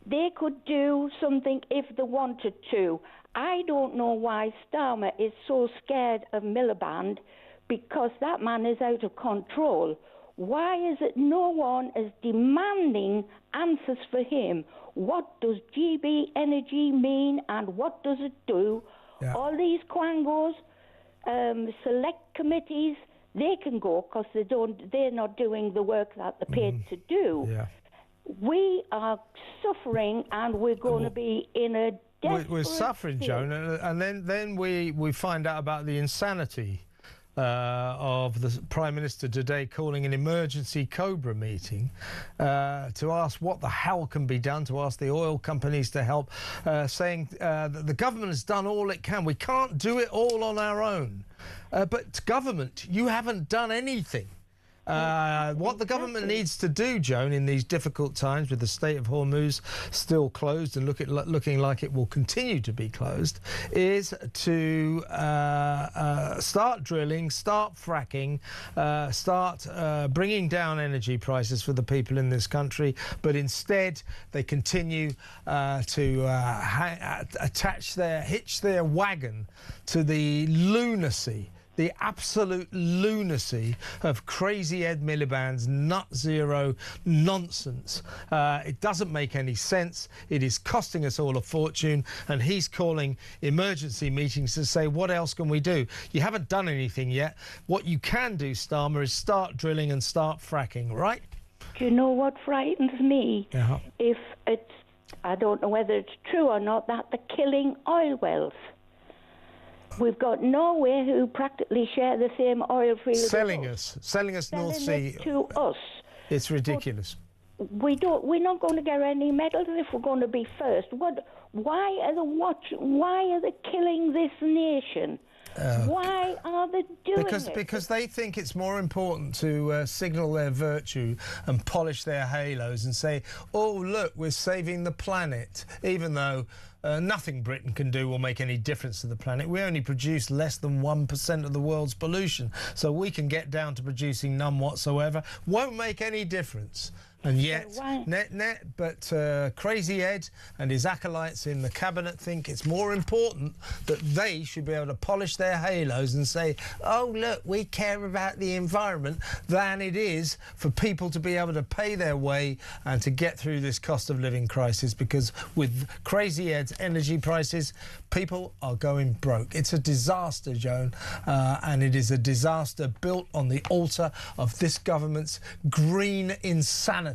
They could do something if they wanted to. I don't know why Starmer is so scared of Miliband, because that man is out of control. Why is it no one is demanding answers for him? What does GB Energy mean and what does it do? Yeah. All these quangos select committees, they can go because they're not doing the work that they're paid to do. Yeah. We are suffering, and we're going to be in a desperate We're suffering, state. Joan, and then we find out about the insanity of the Prime Minister today calling an emergency Cobra meeting to ask what the hell can be done, to ask the oil companies to help, saying that the government has done all it can. We can't do it all on our own. But government, you haven't done anything. What the government needs to do, Joan, in these difficult times with the Strait of Hormuz still closed and looking like it will continue to be closed, is to start drilling, start fracking, start bringing down energy prices for the people in this country. But instead, they continue to hitch their wagon to the lunacy, the absolute lunacy of crazy Ed Miliband's nut zero nonsense. It doesn't make any sense. It is costing us all a fortune, and he's calling emergency meetings to say, what else can we do? You haven't done anything yet. What you can do, Starmer, is start drilling and start fracking, right? Do you know what frightens me? Yeah. If it's, I don't know whether it's true or not, that they're killing oil wells. We've got Norway, who practically share the same oil field. Selling us North Sea to us. It's ridiculous. We're not going to get any medals if we're going to be first. Why are they killing this nation? Why are they doing it? Because they think it's more important to signal their virtue and polish their halos and say, oh, look, we're saving the planet, even though nothing Britain can do will make any difference to the planet. We only produce less than 1% of the world's pollution, so we can get down to producing none whatsoever. Won't make any difference. And yet, Crazy Ed and his acolytes in the cabinet think it's more important that they should be able to polish their halos and say, oh, look, we care about the environment, than it is for people to be able to pay their way and to get through this cost of living crisis, because with Crazy Ed's energy prices, people are going broke. It's a disaster, Joan, and it is a disaster built on the altar of this government's green insanity.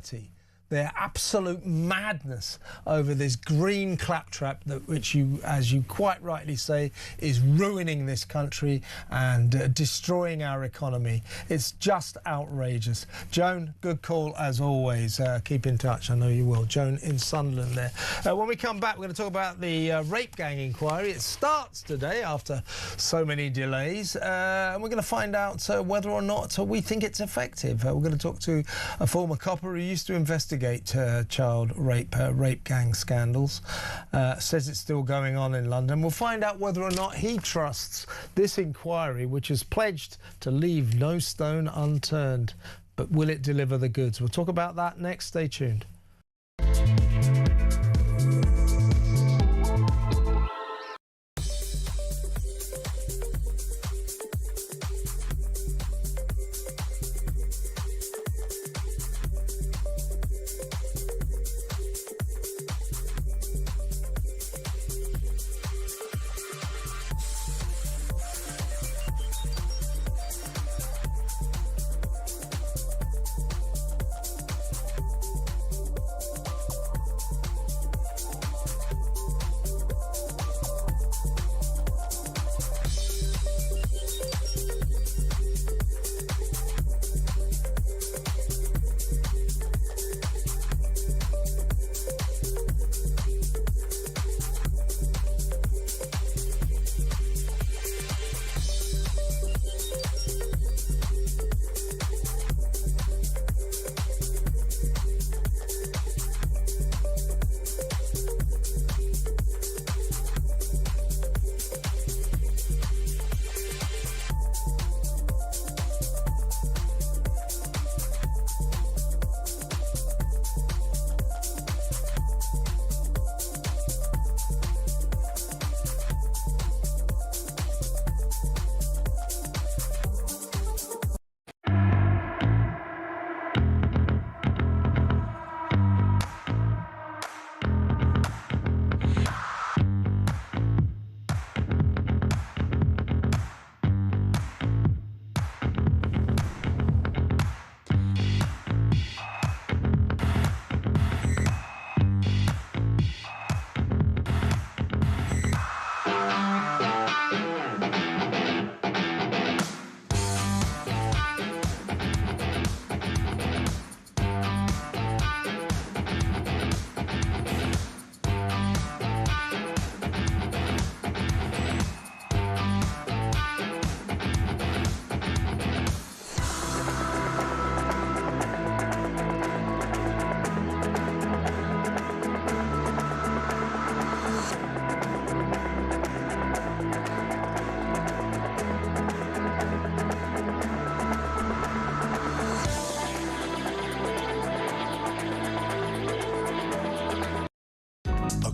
Their absolute madness over this green claptrap which you, as you quite rightly say, is ruining this country and destroying our economy. It's just outrageous. Joan, good call as always. Keep in touch. I know you will. Joan in Sunderland there. When we come back, we're going to talk about the rape gang inquiry. It starts today after so many delays, and we're going to find out whether or not we think it's effective. We're going to talk to a former copper who used to investigate child rape gang scandals. Says it's still going on in London. We'll find out whether or not he trusts this inquiry, which has pledged to leave no stone unturned. But will it deliver the goods? We'll talk about that next. Stay tuned.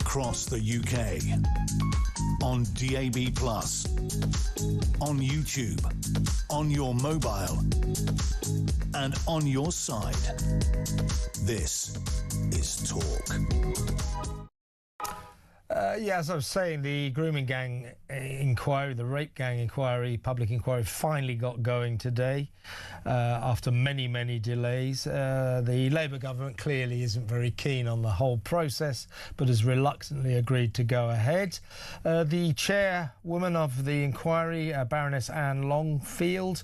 across the UK. On DAB+, on YouTube, on your mobile, and on your side. This is Talk. Yeah, as I was saying, the grooming gang inquiry, the rape gang inquiry, public inquiry finally got going today after many, many delays. The Labour government clearly isn't very keen on the whole process, but has reluctantly agreed to go ahead. The chairwoman of the inquiry, Baroness Anne Longfield,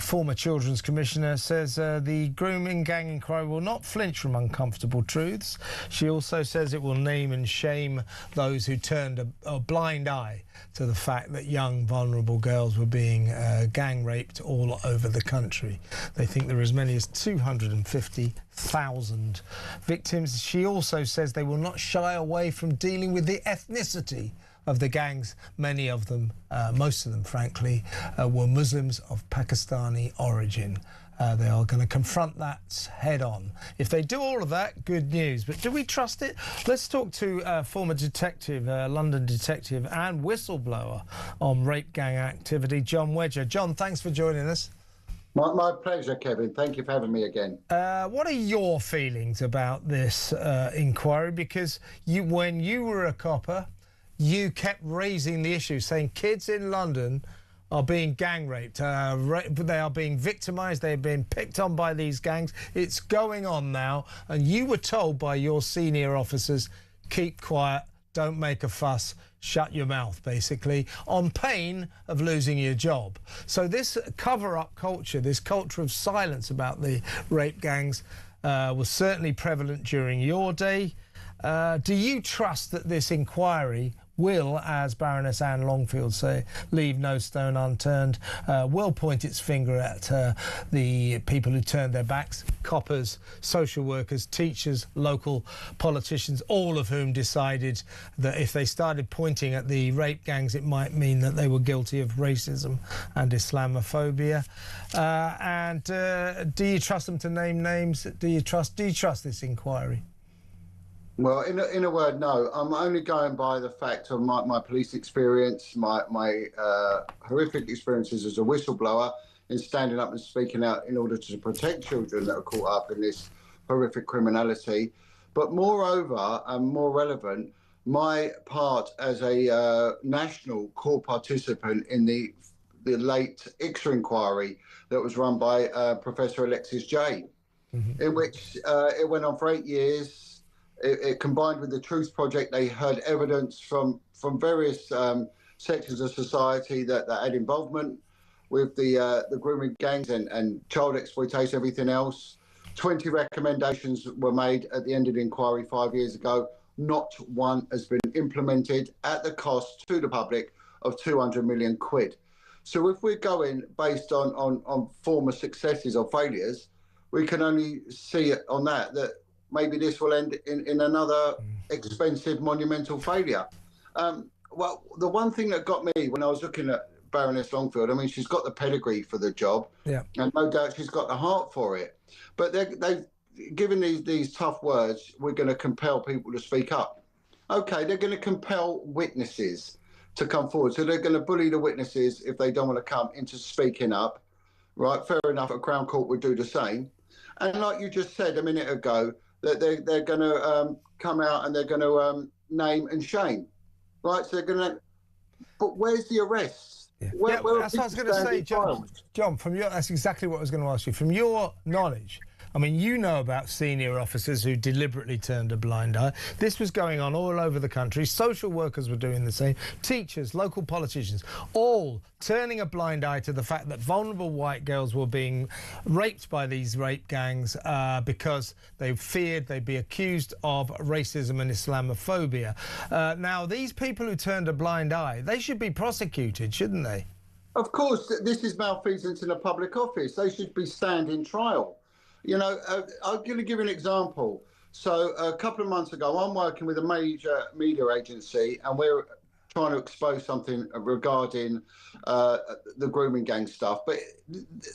former Children's Commissioner, says the grooming gang inquiry will not flinch from uncomfortable truths. She also says it will name and shame those who turned a blind eye to the fact that young, vulnerable girls were being gang raped all over the country. They think there are as many as 250,000 victims. She also says they will not shy away from dealing with the ethnicity of the gangs. Many of them, most of them, frankly, were Muslims of Pakistani origin. They are going to confront that head on. If they do all of that, good news. But do we trust it? Let's talk to former detective, London detective and whistleblower on rape gang activity, John Wedger. John, thanks for joining us. My pleasure, Kevin. Thank you for having me again. What are your feelings about this inquiry? Because when you were a copper, you kept raising the issue, saying kids in London are being gang raped. They are being victimised. They're being picked on by these gangs. It's going on now. And you were told by your senior officers, keep quiet, don't make a fuss, shut your mouth, basically, on pain of losing your job. So this cover-up culture, this culture of silence about the rape gangs was certainly prevalent during your day. Do you trust that this inquiry will, as Baroness Anne Longfield say, leave no stone unturned, will point its finger at the people who turned their backs, coppers, social workers, teachers, local politicians, all of whom decided that if they started pointing at the rape gangs, it might mean that they were guilty of racism and Islamophobia. Do you trust them to name names? Do you trust this inquiry? Well, in a word, no. I'm only going by the fact of my police experience, my horrific experiences as a whistleblower in standing up and speaking out in order to protect children that are caught up in this horrific criminality. But moreover, and more relevant, my part as a national core participant in the late ICSA inquiry that was run by Professor Alexis Jay, in which it went on for 8 years. It combined with the Truth Project. They heard evidence from various sections of society that had involvement with the grooming gangs and child exploitation, everything else. 20 recommendations were made at the end of the inquiry 5 years ago. Not one has been implemented at the cost to the public of 200 million quid. So if we're going based on former successes or failures, we can only see it on that maybe this will end in another expensive, monumental failure. Well, the one thing that got me when I was looking at Baroness Longfield, I mean, she's got the pedigree for the job, and no doubt she's got the heart for it. But they've given these tough words, we're going to compel people to speak up. Okay, they're going to compel witnesses to come forward. So they're going to bully the witnesses if they don't want to come into speaking up. Right, fair enough, a Crown Court would do the same. And like you just said a minute ago, that they're going to come out and they're going to name and shame, right? So they're going to. But where's the arrests? That's what I was going to say, John. John, that's exactly what I was going to ask you. From your knowledge, I mean, you know about senior officers who deliberately turned a blind eye. This was going on all over the country. Social workers were doing the same. Teachers, local politicians, all turning a blind eye to the fact that vulnerable white girls were being raped by these rape gangs because they feared they'd be accused of racism and Islamophobia. Now, these people who turned a blind eye, they should be prosecuted, shouldn't they? Of course, this is malfeasance in a public office. They should be standing trial. You know, I'm going to give you an example. So a couple of months ago, I'm working with a major media agency and we're trying to expose something regarding the grooming gang stuff. But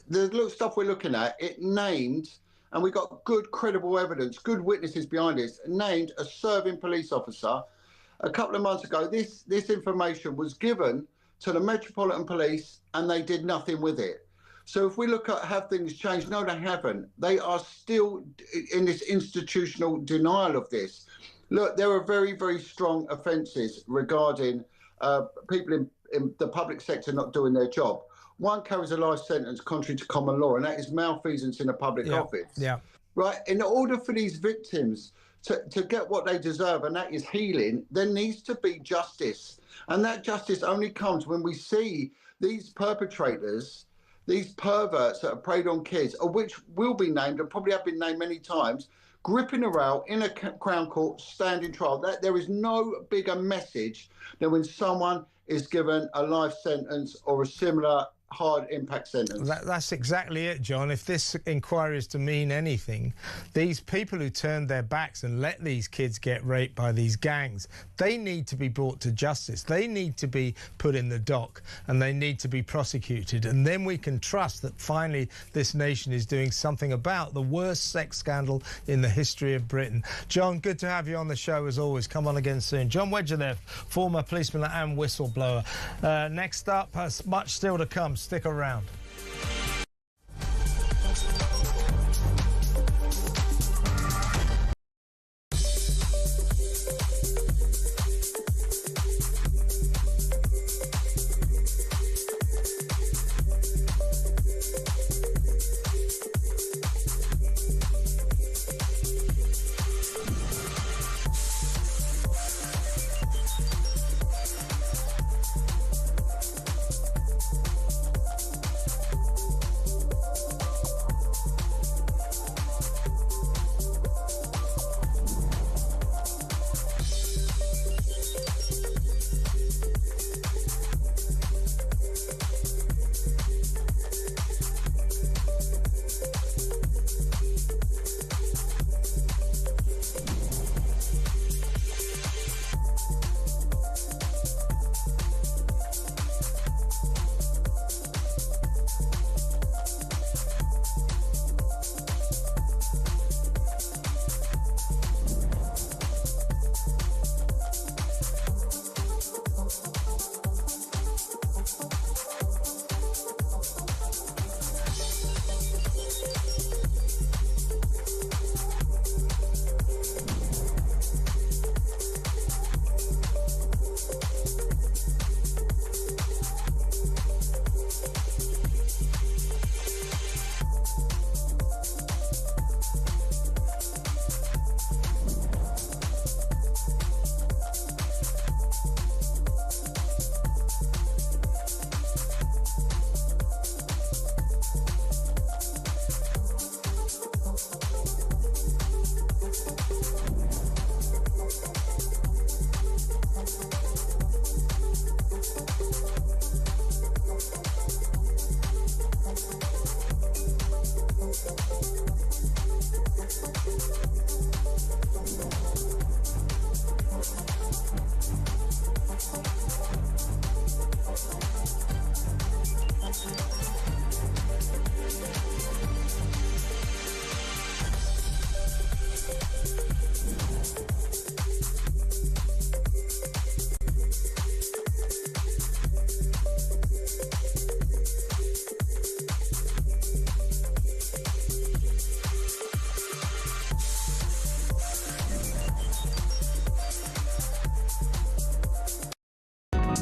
the stuff we're looking at, it named, and we got good, credible evidence, good witnesses behind it, named a serving police officer a couple of months ago, this information was given to the Metropolitan Police and they did nothing with it. So if we look at have things changed, no, they haven't. They are still in this institutional denial of this. Look, there are very, very strong offences regarding people in the public sector not doing their job. One carries a life sentence contrary to common law, and that is malfeasance in a public office. Yeah. Right. In order for these victims to get what they deserve, and that is healing, there needs to be justice. And that justice only comes when we see these perpetrators, these perverts that have preyed on kids, of which will be named and probably have been named many times, gripping a rail in a Crown Court, standing trial. That there is no bigger message than when someone is given a life sentence or a similar hard impact sentence. That's exactly it, John. If this inquiry is to mean anything, these people who turned their backs and let these kids get raped by these gangs, they need to be brought to justice. They need to be put in the dock and they need to be prosecuted. And then we can trust that finally this nation is doing something about the worst sex scandal in the history of Britain. John, good to have you on the show as always. Come on again soon. John Wedger there, former policeman and whistleblower. Next up, much still to come. Stick around.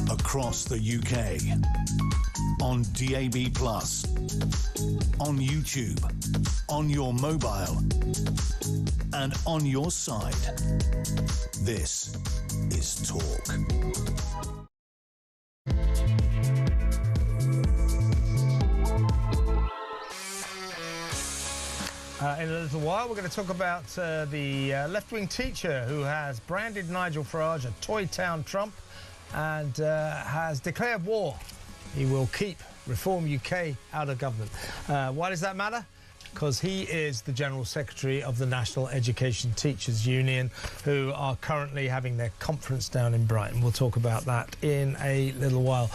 Across the UK, on DAB+, on YouTube, on your mobile, and on your side. This is Talk. In a little while, we're going to talk about the left-wing teacher who has branded Nigel Farage a Toy Town Trump and has declared war. He will keep Reform UK out of government. Why does that matter? Because he is the General Secretary of the National Education Teachers Union, who are currently having their conference down in Brighton. We'll talk about that in a little while.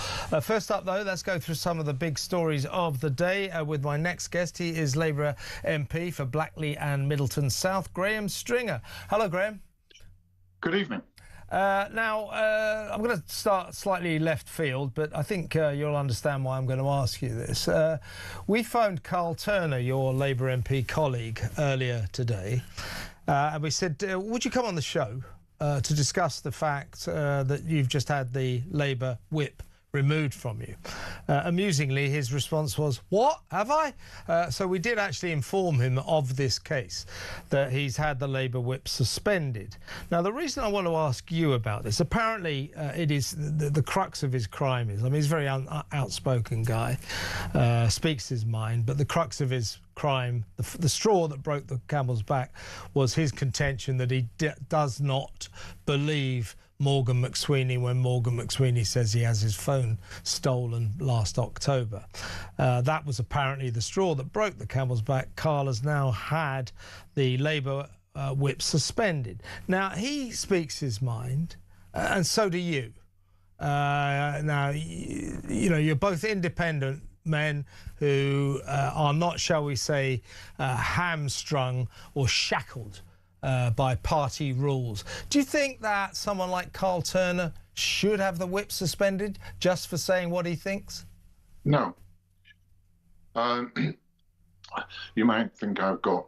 First up, though, let's go through some of the big stories of the day with my next guest. He is Labour MP for Blackley and Middleton South, Graham Stringer. Hello, Graham. Good evening. Now, I'm going to start slightly left field, but I think you'll understand why I'm going to ask you this. We phoned Carl Turner, your Labour MP colleague, earlier today, and we said, would you come on the show to discuss the fact that you've just had the Labour whip removed from you? Amusingly, his response was, what, have I? So we did actually inform him of this case, that he's had the Labour whip suspended. Now, the reason I want to ask you about this, apparently it is the crux of his crime is, I mean, he's a very outspoken guy, speaks his mind, but the crux of his crime, the straw that broke the camel's back, was his contention that he does not believe Morgan McSweeney when Morgan McSweeney says he has his phone stolen last October. That was apparently the straw that broke the camel's back. Carl has now had the Labour whip suspended. Now, he speaks his mind, and so do you. Now, you know, you're both independent men who are not, shall we say, hamstrung or shackled by party rules. Do you think that someone like Carl Turner should have the whip suspended just for saying what he thinks? No. You might think I've got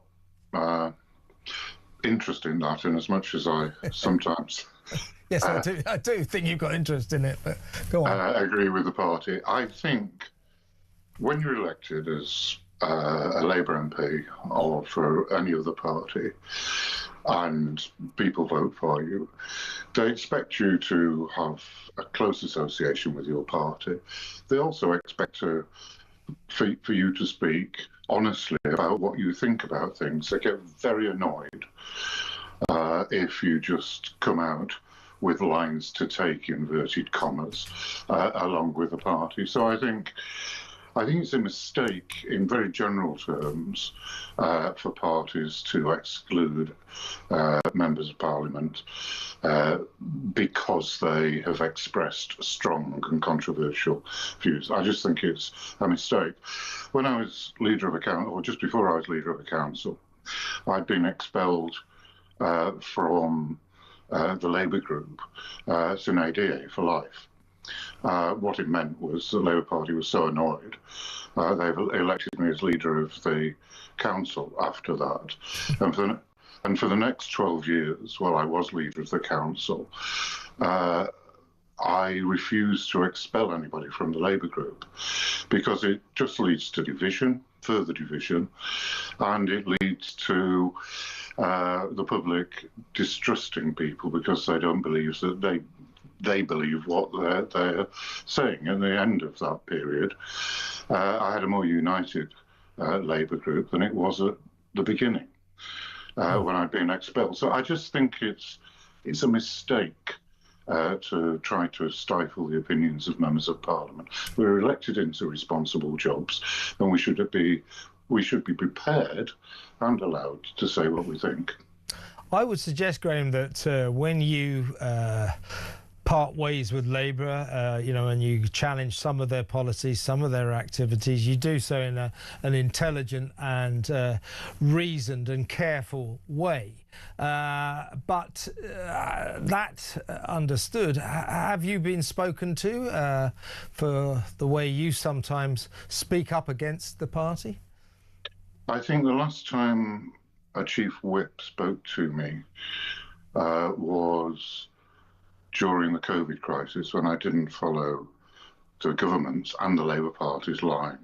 interest in that, in as much as I sometimes... Yes, I do think you've got interest in it, but go on. I agree with the party. I think when you're elected as a Labour MP or for any other party, and people vote for you, they expect you to have a close association with your party. They also expect for you to speak honestly about what you think about things. They get very annoyed if you just come out with lines to take, inverted commas, along with the party. So I think it's a mistake in very general terms for parties to exclude members of Parliament because they have expressed strong and controversial views. I just think it's a mistake. When I was leader of a council, or just before I was leader of a council, I'd been expelled from the Labour group as an ADA for life. What it meant was the Labour Party was so annoyed, they've elected me as leader of the council after that. And for the next 12 years, while I was leader of the council, I refused to expel anybody from the Labour group because it just leads to division, further division, and it leads to the public distrusting people because they don't believe that they believe what they're saying. At the end of that period, I had a more united Labour group than it was at the beginning when I'd been expelled. So I just think it's a mistake to try to stifle the opinions of members of Parliament. We're elected into responsible jobs, and we should be prepared and allowed to say what we think. I would suggest, Graham, that when you part ways with Labour, you know, and you challenge some of their policies, some of their activities, you do so in an intelligent and reasoned and careful way. But that understood, have you been spoken to for the way you sometimes speak up against the party? I think the last time a chief whip spoke to me was during the COVID crisis, when I didn't follow the government's and the Labour Party's line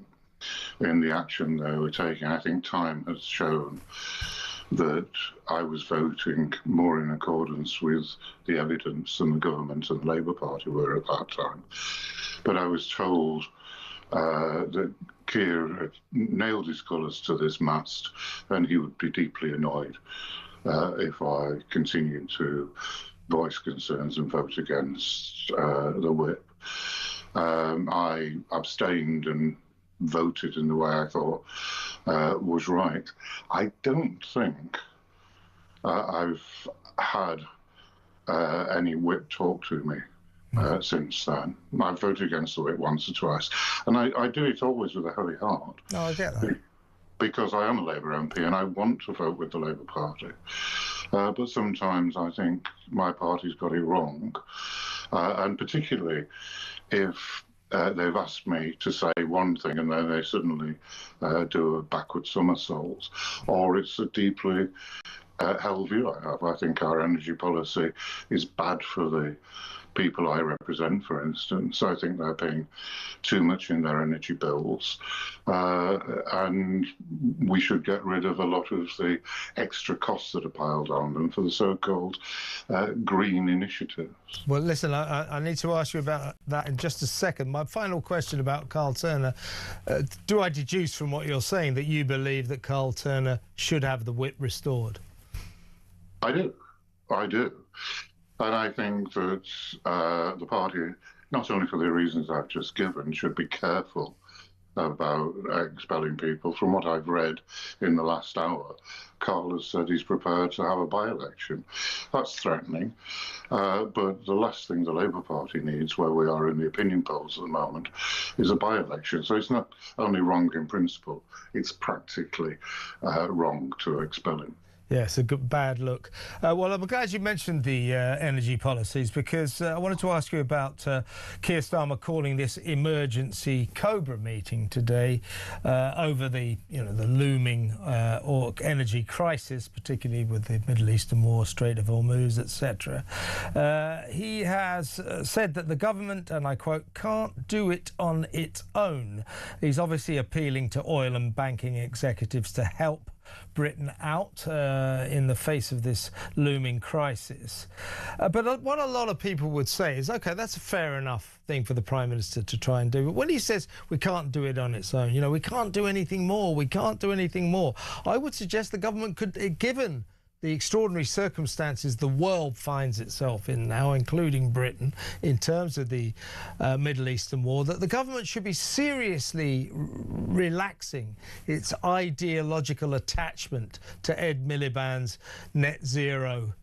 in the action they were taking. I think time has shown that I was voting more in accordance with the evidence than the government and the Labour Party were at that time. But I was told that Keir had nailed his colours to this mast and he would be deeply annoyed if I continued to voice concerns and vote against the whip. I abstained and voted in the way I thought was right. I don't think I've had any whip talk to me since then. I've voted against the whip once or twice, and I do it always with a heavy heart. No, I get that. Because I am a Labour MP and I want to vote with the Labour Party. But sometimes I think my party's got it wrong, and particularly if they've asked me to say one thing and then they suddenly do a backward somersault, or it's a deeply held view I have. I think our energy policy is bad for the people I represent, for instance. I think they're paying too much in their energy bills, and we should get rid of a lot of the extra costs that are piled on them for the so-called green initiatives. Well, listen, I need to ask you about that in just a second. My final question about Carl Turner, do I deduce from what you're saying that you believe that Carl Turner should have the whip restored? I do. And I think that the party, not only for the reasons I've just given, should be careful about expelling people. From what I've read in the last hour, Carl has said he's prepared to have a by-election. That's threatening. But the last thing the Labour Party needs, where we are in the opinion polls at the moment, is a by-election. So it's not only wrong in principle, it's practically wrong to expel him. Yes, a good bad look. Well, I'm glad you mentioned the energy policies, because I wanted to ask you about Keir Starmer calling this emergency Cobra meeting today over the looming energy crisis, particularly with the Middle Eastern war, Strait of Hormuz, etc. He has said that the government, and I quote, can't do it on its own. He's obviously appealing to oil and banking executives to help Britain out in the face of this looming crisis. But what a lot of people would say is, OK, that's a fair enough thing for the Prime Minister to try and do. But when he says we can't do it on its own, we can't do anything more, we can't do anything more, I would suggest the government could, given the extraordinary circumstances the world finds itself in now, including Britain, in terms of the Middle Eastern war, that the government should be seriously relaxing its ideological attachment to Ed Miliband's net zero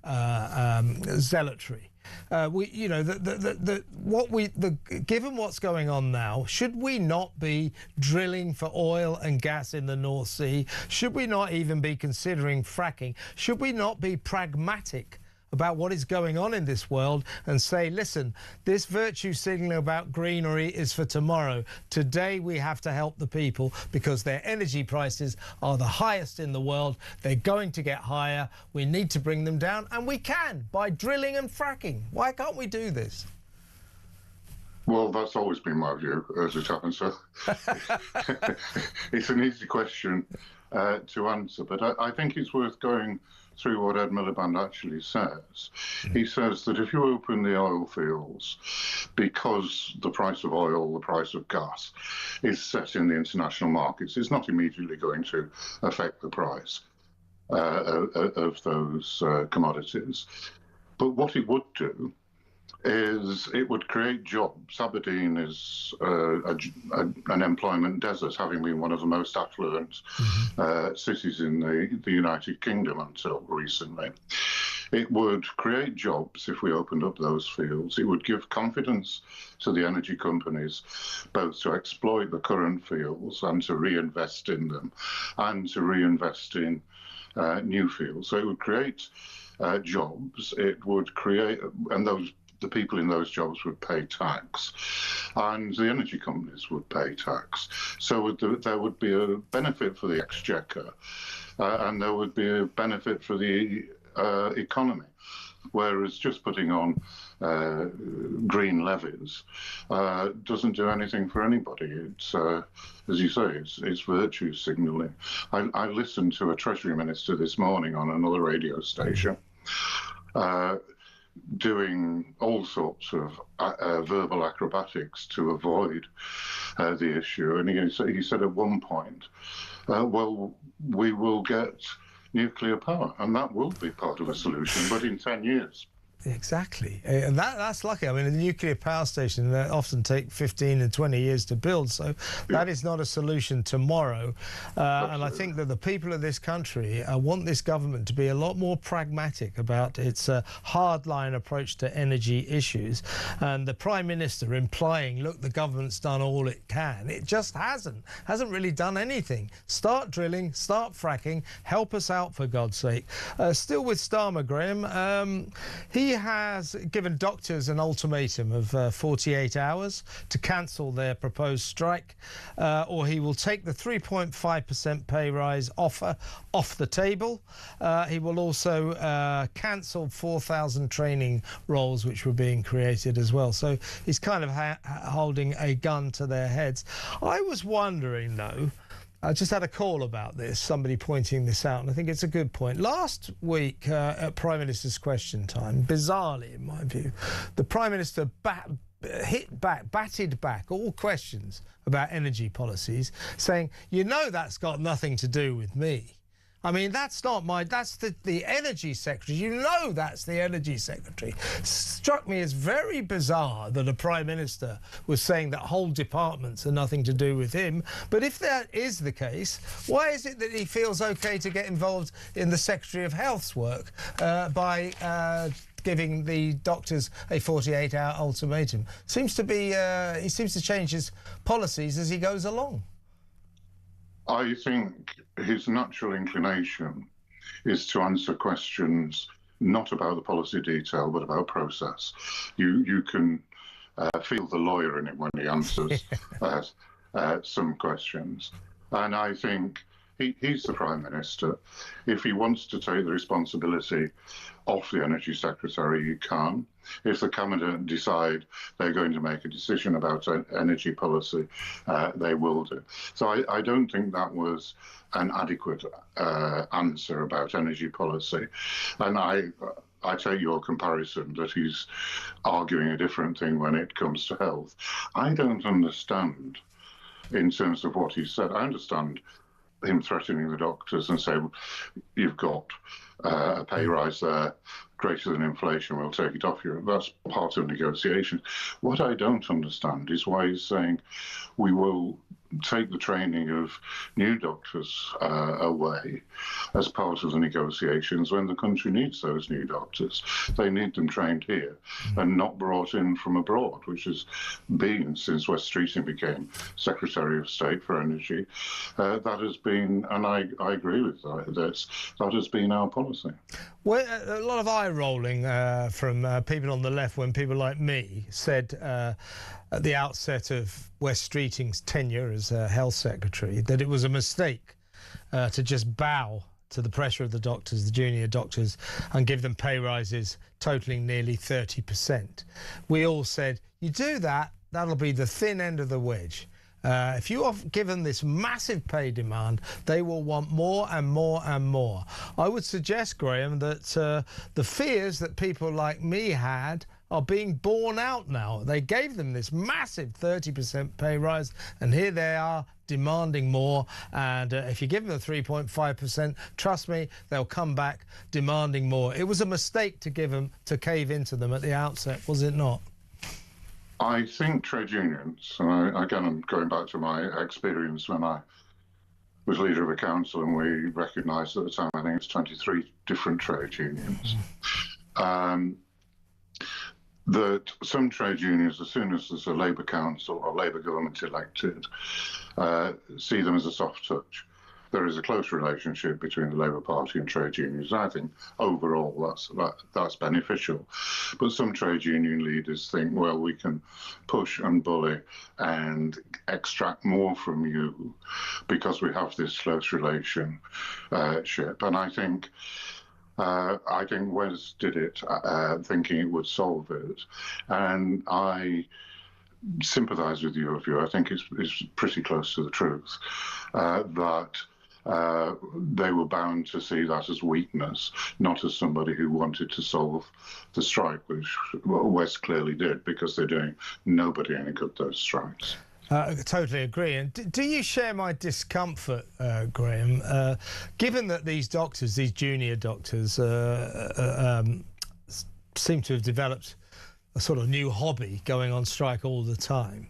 zealotry. Given what's going on now, should we not be drilling for oil and gas in the North Sea? Should we not even be considering fracking? Should we not be pragmatic about what is going on in this world and say, listen, this virtue signaling about greenery is for tomorrow. Today we have to help the people because their energy prices are the highest in the world. They're going to get higher. We need to bring them down, and we can by drilling and fracking. Why can't we do this? Well, that's always been my view, as it happens. So it's an easy question to answer, but I think it's worth going through what Ed Miliband actually says. He says that if you open the oil fields, because the price of oil, the price of gas, is set in the international markets, it's not immediately going to affect the price of those commodities. But what it would do is it would create jobs. Aberdeen is an employment desert, having been one of the most affluent cities in the United Kingdom until recently. It would create jobs if we opened up those fields. It would give confidence to the energy companies both to exploit the current fields and to reinvest in them and to reinvest in new fields. So it would create jobs. It would create, and the people in those jobs would pay tax, and the energy companies would pay tax. So there would be a benefit for the exchequer, and there would be a benefit for the economy. Whereas just putting on green levies doesn't do anything for anybody. It's, as you say, it's virtue signalling. I listened to a Treasury Minister this morning on another radio station doing all sorts of verbal acrobatics to avoid the issue. And he said at one point, well, we will get nuclear power, and that will be part of a solution, but in 10 years. Exactly, and that's lucky. I mean, the nuclear power station often take 15 and 20 years to build, so that is not a solution tomorrow. And I think that the people of this country want this government to be a lot more pragmatic about its hardline approach to energy issues. And the Prime Minister implying, look, the government's done all it can. It just hasn't really done anything. Start drilling, start fracking, help us out for God's sake. Still with Starmer, Graham, he has given doctors an ultimatum of 48 hours to cancel their proposed strike, or he will take the 3.5% pay rise offer off the table. He will also cancel 4,000 training roles which were being created as well. So he's kind of holding a gun to their heads. I was wondering, though, I just had a call about this, somebody pointing this out, and I think it's a good point. Last week at Prime Minister's Question Time, bizarrely in my view, the Prime Minister batted back all questions about energy policies, saying, you know, that's got nothing to do with me. I mean, that's the Energy Secretary. You know that's the Energy Secretary. Struck me as very bizarre that a Prime Minister was saying that whole departments are nothing to do with him. But if that is the case, why is it that he feels OK to get involved in the Secretary of Health's work by giving the doctors a 48-hour ultimatum? Seems to be he seems to change his policies as he goes along. I think his natural inclination is to answer questions not about the policy detail, but about process. You can feel the lawyer in it when he answers some questions. And I think he's the Prime Minister. If he wants to take the responsibility off the Energy Secretary, he can. If the Cabinet decide they're going to make a decision about energy policy, they will do. So I don't think that was an adequate answer about energy policy. And I take your comparison that he's arguing a different thing when it comes to health. I don't understand in terms of what he said. I understand him threatening the doctors and say, you've got a pay rise there greater than inflation, we'll take it off you. That's part of negotiations. What I don't understand is why he's saying we will take the training of new doctors away as part of the negotiations when the country needs those new doctors. They need them trained here and not brought in from abroad, which has been, since Wes Streeting became Secretary of State for Energy, that has been, and I agree with that has been our policy. Well, a lot of eye-rolling from people on the left when people like me said at the outset of Wes Streeting's tenure as Health Secretary that it was a mistake to just bow to the pressure of the doctors, the junior doctors, and give them pay rises totalling nearly 30%. We all said, you do that, that'll be the thin end of the wedge. If you are given this massive pay demand, they will want more and more and more. I would suggest, Graham, that the fears that people like me had are being borne out now. They gave them this massive 30% pay rise, and here they are demanding more. And if you give them the 3.5%, trust me, they'll come back demanding more. It was a mistake to cave into them at the outset, was it not? I think trade unions, and again, I'm going back to my experience when I was leader of a council, and we recognised at the time, I think it's 23 different trade unions, that some trade unions, as soon as there's a Labour council or Labour government elected, see them as a soft touch. There is a close relationship between the Labour Party and trade unions. I think overall that's beneficial. But some trade union leaders think, well, we can push and bully and extract more from you because we have this close relationship. And I think Wes did it thinking it would solve it. And I sympathise with your view. I think it's pretty close to the truth that they were bound to see that as weakness, not as somebody who wanted to solve the strike, which Wes clearly did, because they're doing nobody any good, those strikes. I totally agree. And do you share my discomfort, Graham, given that these doctors, these junior doctors, seem to have developed a sort of new hobby, going on strike all the time.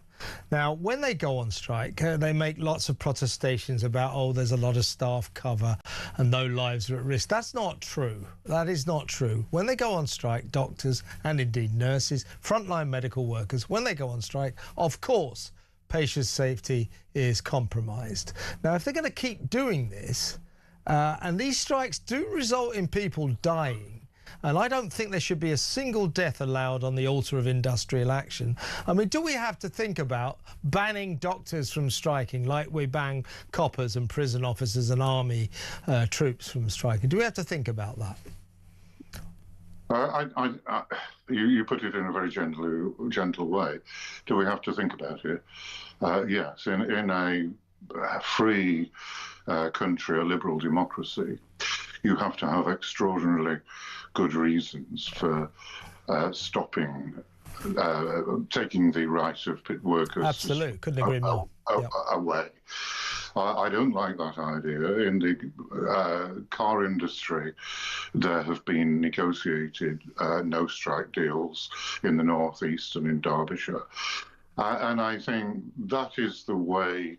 Now, when they go on strike, they make lots of protestations about, oh, there's a lot of staff cover and no lives are at risk. That's not true. That is not true. When they go on strike, doctors and indeed nurses, frontline medical workers, when they go on strike, of course, patient safety is compromised. Now, if they're going to keep doing this, and these strikes do result in people dying, and I don't think there should be a single death allowed on the altar of industrial action. I mean, do we have to think about banning doctors from striking like we ban coppers and prison officers and army troops from striking? Do we have to think about that? You put it in a very gentle way. Do we have to think about it? Yes, in a free country, a liberal democracy, you have to have extraordinarily good reasons for stopping, taking the rights of workers. Absolutely, couldn't agree more. Away. I don't like that idea. In the car industry, there have been negotiated no-strike deals in the northeast and in Derbyshire. And I think that is the way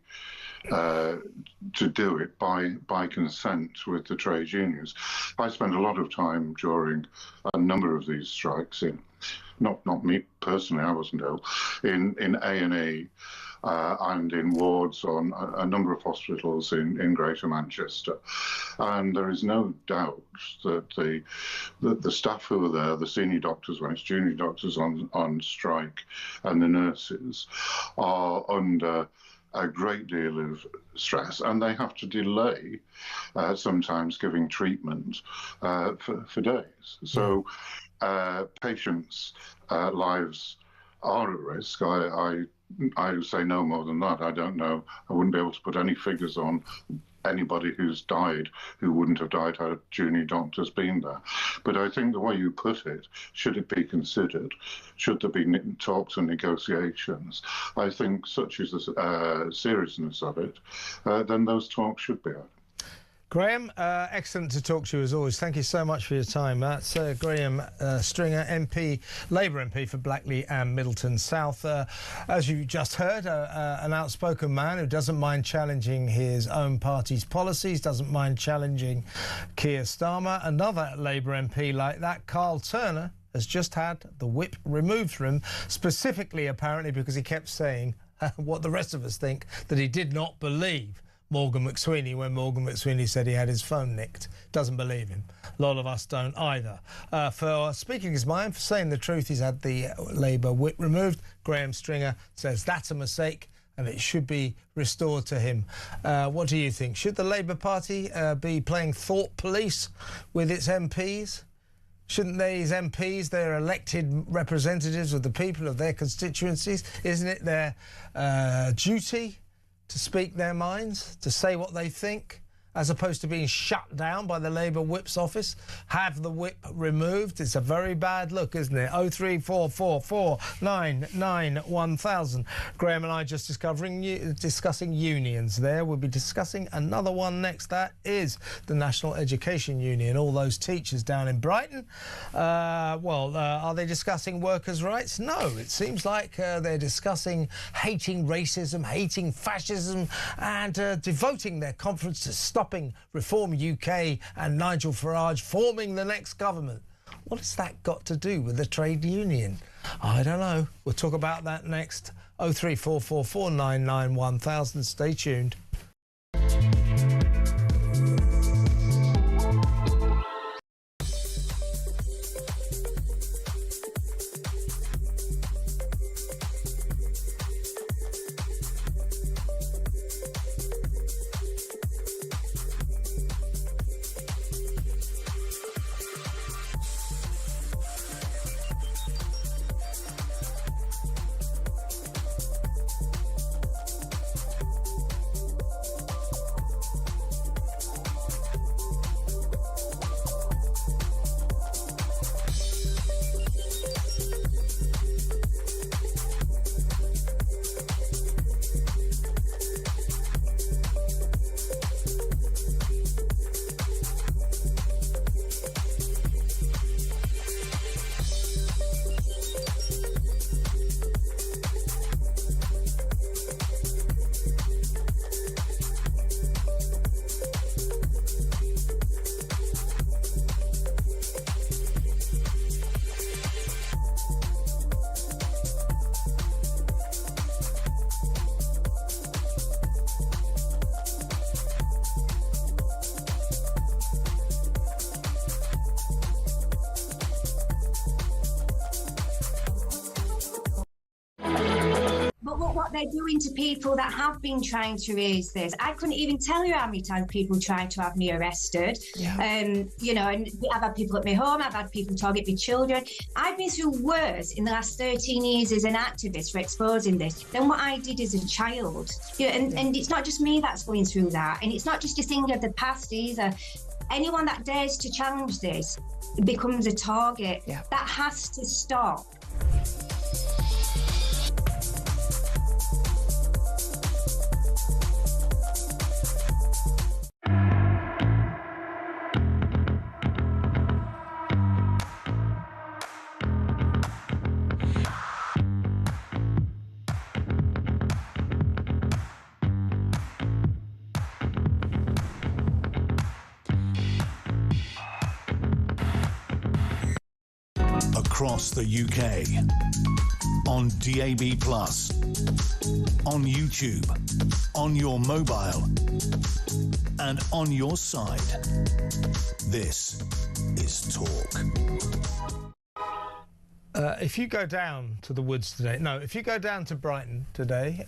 to do it, by consent with the trade unions. I spent a lot of time during a number of these strikes not me personally, I wasn't ill, in A&E and in wards on a number of hospitals in Greater Manchester. And there is no doubt that the staff who are there, the senior doctors, when it's junior doctors on strike, and the nurses are under a great deal of stress, and they have to delay sometimes giving treatment for days. So patients' lives are at risk. I would say no more than that. I don't know. I wouldn't be able to put any figures on anybody who's died who wouldn't have died had junior doctors been there. But I think the way you put it, should it be considered, should there be talks and negotiations, I think such is the seriousness of it, then those talks should be had. Graham, excellent to talk to you as always. Thank you so much for your time. That's Graham Stringer, MP, Labour MP for Blackley and Middleton South. As you just heard, an outspoken man who doesn't mind challenging his own party's policies, doesn't mind challenging Keir Starmer. Another Labour MP like that, Carl Turner, has just had the whip removed from him, specifically apparently because he kept saying what the rest of us think, that he did not believe Morgan McSweeney when Morgan McSweeney said he had his phone nicked. Doesn't believe him. A lot of us don't either. For speaking his mind, for saying the truth, he's had the Labour whip removed. Graham Stringer says that's a mistake and it should be restored to him. What do you think? Should the Labour Party be playing thought police with its MPs? Shouldn't these MPs, they're elected representatives of the people of their constituencies? Isn't it their duty to speak their minds, to say what they think, as opposed to being shut down by the Labour Whip's office? Have the whip removed. It's a very bad look, isn't it? 03444991000. Graham and I just discussing unions there. We'll be discussing another one next. That is the National Education Union. All those teachers down in Brighton. Are they discussing workers' rights? No, it seems like they're discussing hating racism, hating fascism, and devoting their conference to stopping Reform UK and Nigel Farage forming the next government. What has that got to do with the trade union? I don't know. We'll talk about that next. 03444991000. Stay tuned. But what they're doing to people that have been trying to raise this, I couldn't even tell you how many times people tried to have me arrested. You know, and I've had people at my home, I've had people target my children. I've been through worse in the last 13 years as an activist for exposing this than what I did as a child. And it's not just me that's going through that. And it's not just a thing of the past either. Anyone that dares to challenge this becomes a target. That has to stop. Across the UK, on DAB+, on YouTube, on your mobile, and on your side. This is Talk. If you go down to the woods today, if you go down to Brighton today,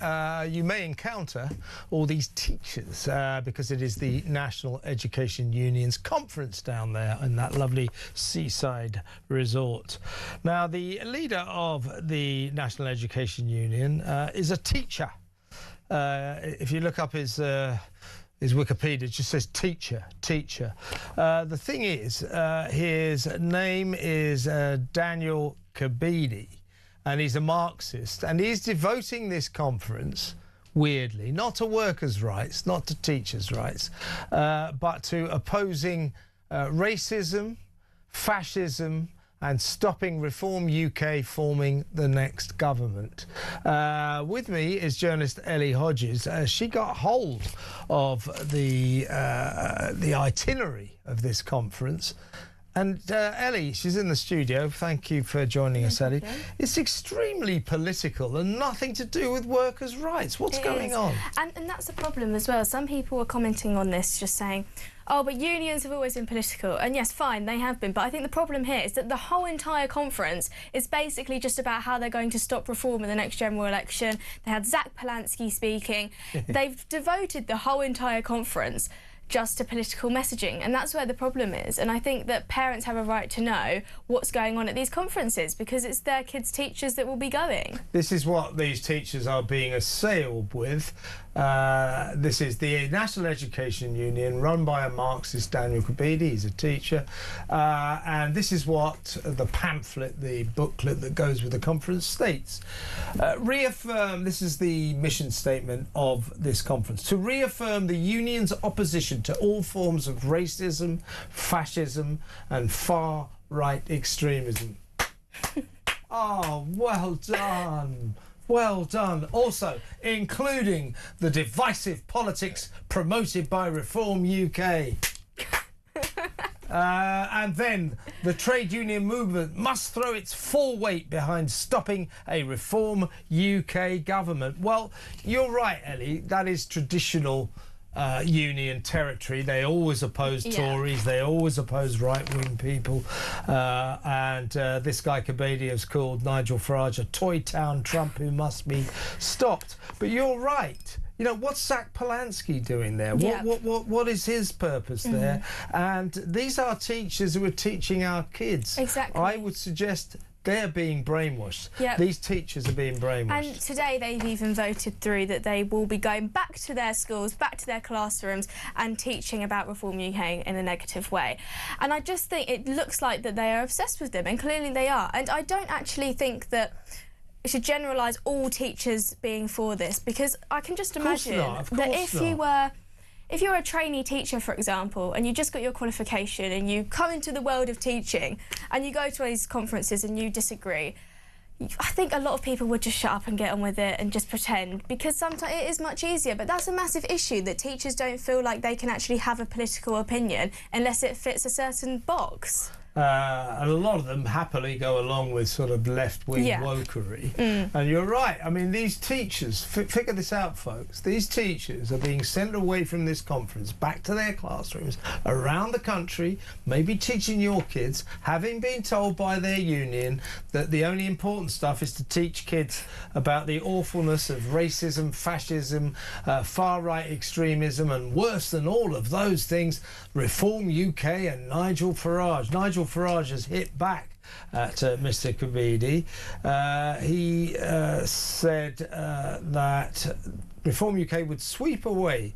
you may encounter all these teachers because it is the National Education Union's conference down there in that lovely seaside resort. Now, the leader of the National Education Union is a teacher. If you look up his Wikipedia, it just says teacher. The thing is, his name is Daniel Kabidi, and he's a Marxist, and he's devoting this conference, weirdly, not to workers' rights, not to teachers' rights, but to opposing racism, fascism, and stopping Reform UK forming the next government. With me is journalist Ellie Hodges. She got hold of the itinerary of this conference. And Ellie, she's in the studio. Thank you for joining us, Ellie. It's extremely political and nothing to do with workers' rights. What's going on? And that's a problem as well. Some people are commenting on this, just saying, oh, but unions have always been political. And yes, fine, they have been. But I think the problem here is that the whole entire conference is basically just about how they're going to stop reform in the next general election. They had Zach Polanski speaking. They've devoted the whole entire conference just to political messaging, and that's where the problem is. And I think that parents have a right to know what's going on at these conferences because it's their kids' teachers that will be going. This is what these teachers are being assailed with. This is the National Education Union run by a Marxist, Daniel Kabidi. He's a teacher, and this is what the pamphlet, the booklet that goes with the conference states. Reaffirm, this is the mission statement of this conference, to reaffirm the union's opposition to all forms of racism, fascism and far-right extremism. Oh, well done. Well done. Also, including the divisive politics promoted by Reform UK. And then the trade union movement must throw its full weight behind stopping a Reform UK government. Well, you're right, Ellie. That is traditional union territory. They always oppose Tories, they always oppose right-wing people, and this guy Kabidi has called Nigel Farage a toy town Trump who must be stopped. But you're right. You know, what's Zach Polanski doing there? What is his purpose there? And these are teachers who are teaching our kids. Exactly. I would suggest they're being brainwashed. These teachers are being brainwashed. And today they've even voted through that they will be going back to their schools, back to their classrooms and teaching about Reform UK in a negative way. And I just think it looks like that they are obsessed with them, and clearly they are. And I don't actually think that we should generalise all teachers being for this, because I can just imagine that if you're a trainee teacher, for example, and you just got your qualification and you come into the world of teaching and you go to these conferences and you disagree, I think a lot of people would just shut up and get on with it and just pretend, because sometimes it is much easier. But that's a massive issue, that teachers don't feel like they can actually have a political opinion unless it fits a certain box. And a lot of them happily go along with sort of left-wing wokery. And you're right. I mean, these teachers, figure this out, folks. These teachers are being sent away from this conference back to their classrooms around the country, maybe teaching your kids, having been told by their union that the only important stuff is to teach kids about the awfulness of racism, fascism, far-right extremism, and worse than all of those things, Reform UK and Nigel Farage. Nigel Farage has hit back at Mr. Kebede. He said that Reform UK would sweep away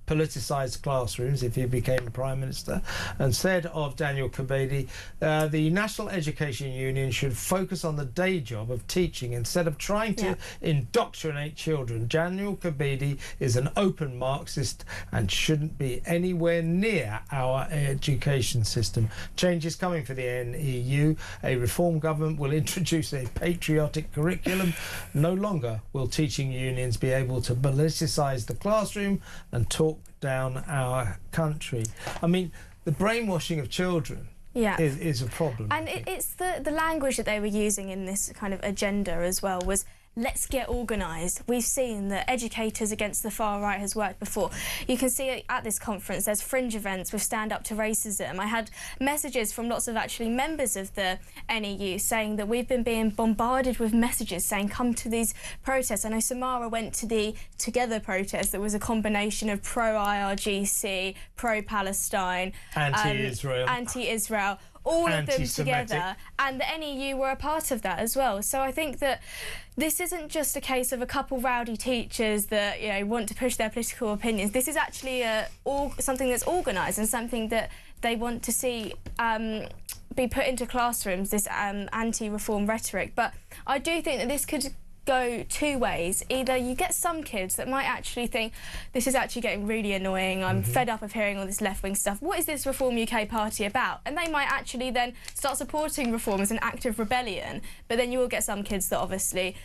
politicised classrooms if he became Prime Minister, and said of Daniel Kebede, the National Education Union should focus on the day job of teaching instead of trying to indoctrinate children. Daniel Kebede is an open Marxist and shouldn't be anywhere near our education system. Change is coming for the NEU. A reform government will introduce a patriotic curriculum. No longer will teaching unions be able to politicise the classroom and talk down our country. I mean, the brainwashing of children is a problem. And it's the language that they were using in this kind of agenda as well was, let's get organised. We've seen that Educators Against the Far Right has worked before. You can see at this conference there's fringe events with Stand Up to Racism. I had messages from lots of actually members of the NEU saying that we've been being bombarded with messages saying come to these protests. I know Samara went to the Together protest that was a combination of pro-IRGC, pro-Palestine, anti-Israel, all of them together, and the NEU were a part of that as well. So I think that this isn't just a case of a couple rowdy teachers that want to push their political opinions. This is actually something that's organised and something that they want to see be put into classrooms, this anti-reform rhetoric. But I do think that this could go two ways. Either you get some kids that might actually think, this is actually getting really annoying, I'm fed up of hearing all this left-wing stuff, what is this Reform UK party about? And they might actually then start supporting reform as an act of rebellion. But then you will get some kids that obviously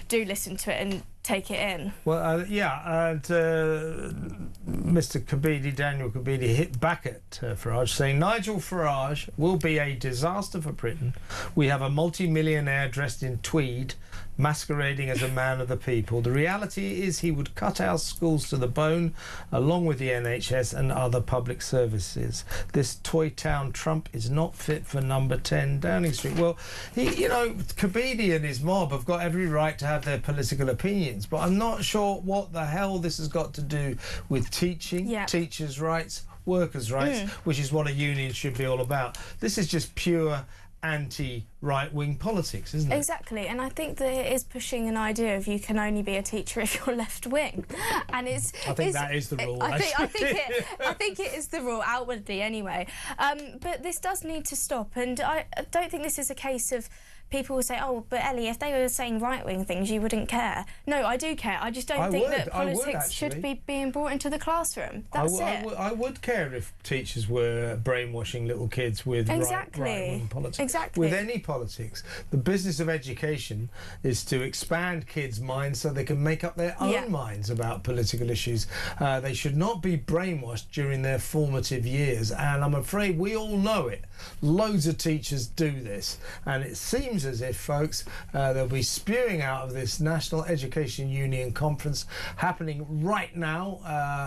do listen to it and take it in. Well, and Mr. Kebede, Daniel Kebede, hit back at Farage, saying Nigel Farage will be a disaster for Britain. We have a multi-millionaire dressed in tweed, masquerading as a man of the people. The reality is he would cut our schools to the bone, along with the NHS and other public services. This toy town Trump is not fit for number 10 Downing Street. Well, Kebede and his mob have got every right to have their political opinions, but I'm not sure what the hell this has got to do with teaching, teachers' rights, workers' rights, which is what a union should be all about. This is just pure anti-right-wing politics, isn't it? Exactly, and I think that it is pushing an idea of you can only be a teacher if you're left-wing, and I think that is the rule. I think it is the rule outwardly anyway. But this does need to stop, and I don't think this is a case of people will say, oh, but Ellie, if they were saying right-wing things, you wouldn't care. No, I do care. I just don't think that politics should be being brought into the classroom. That's it. I would care if teachers were brainwashing little kids with right-wing politics. Exactly. With any politics. The business of education is to expand kids' minds so they can make up their own minds about political issues. They should not be brainwashed during their formative years, and I'm afraid we all know it. Loads of teachers do this, and it seems as if, folks, they'll be spewing out of this National Education Union conference happening right now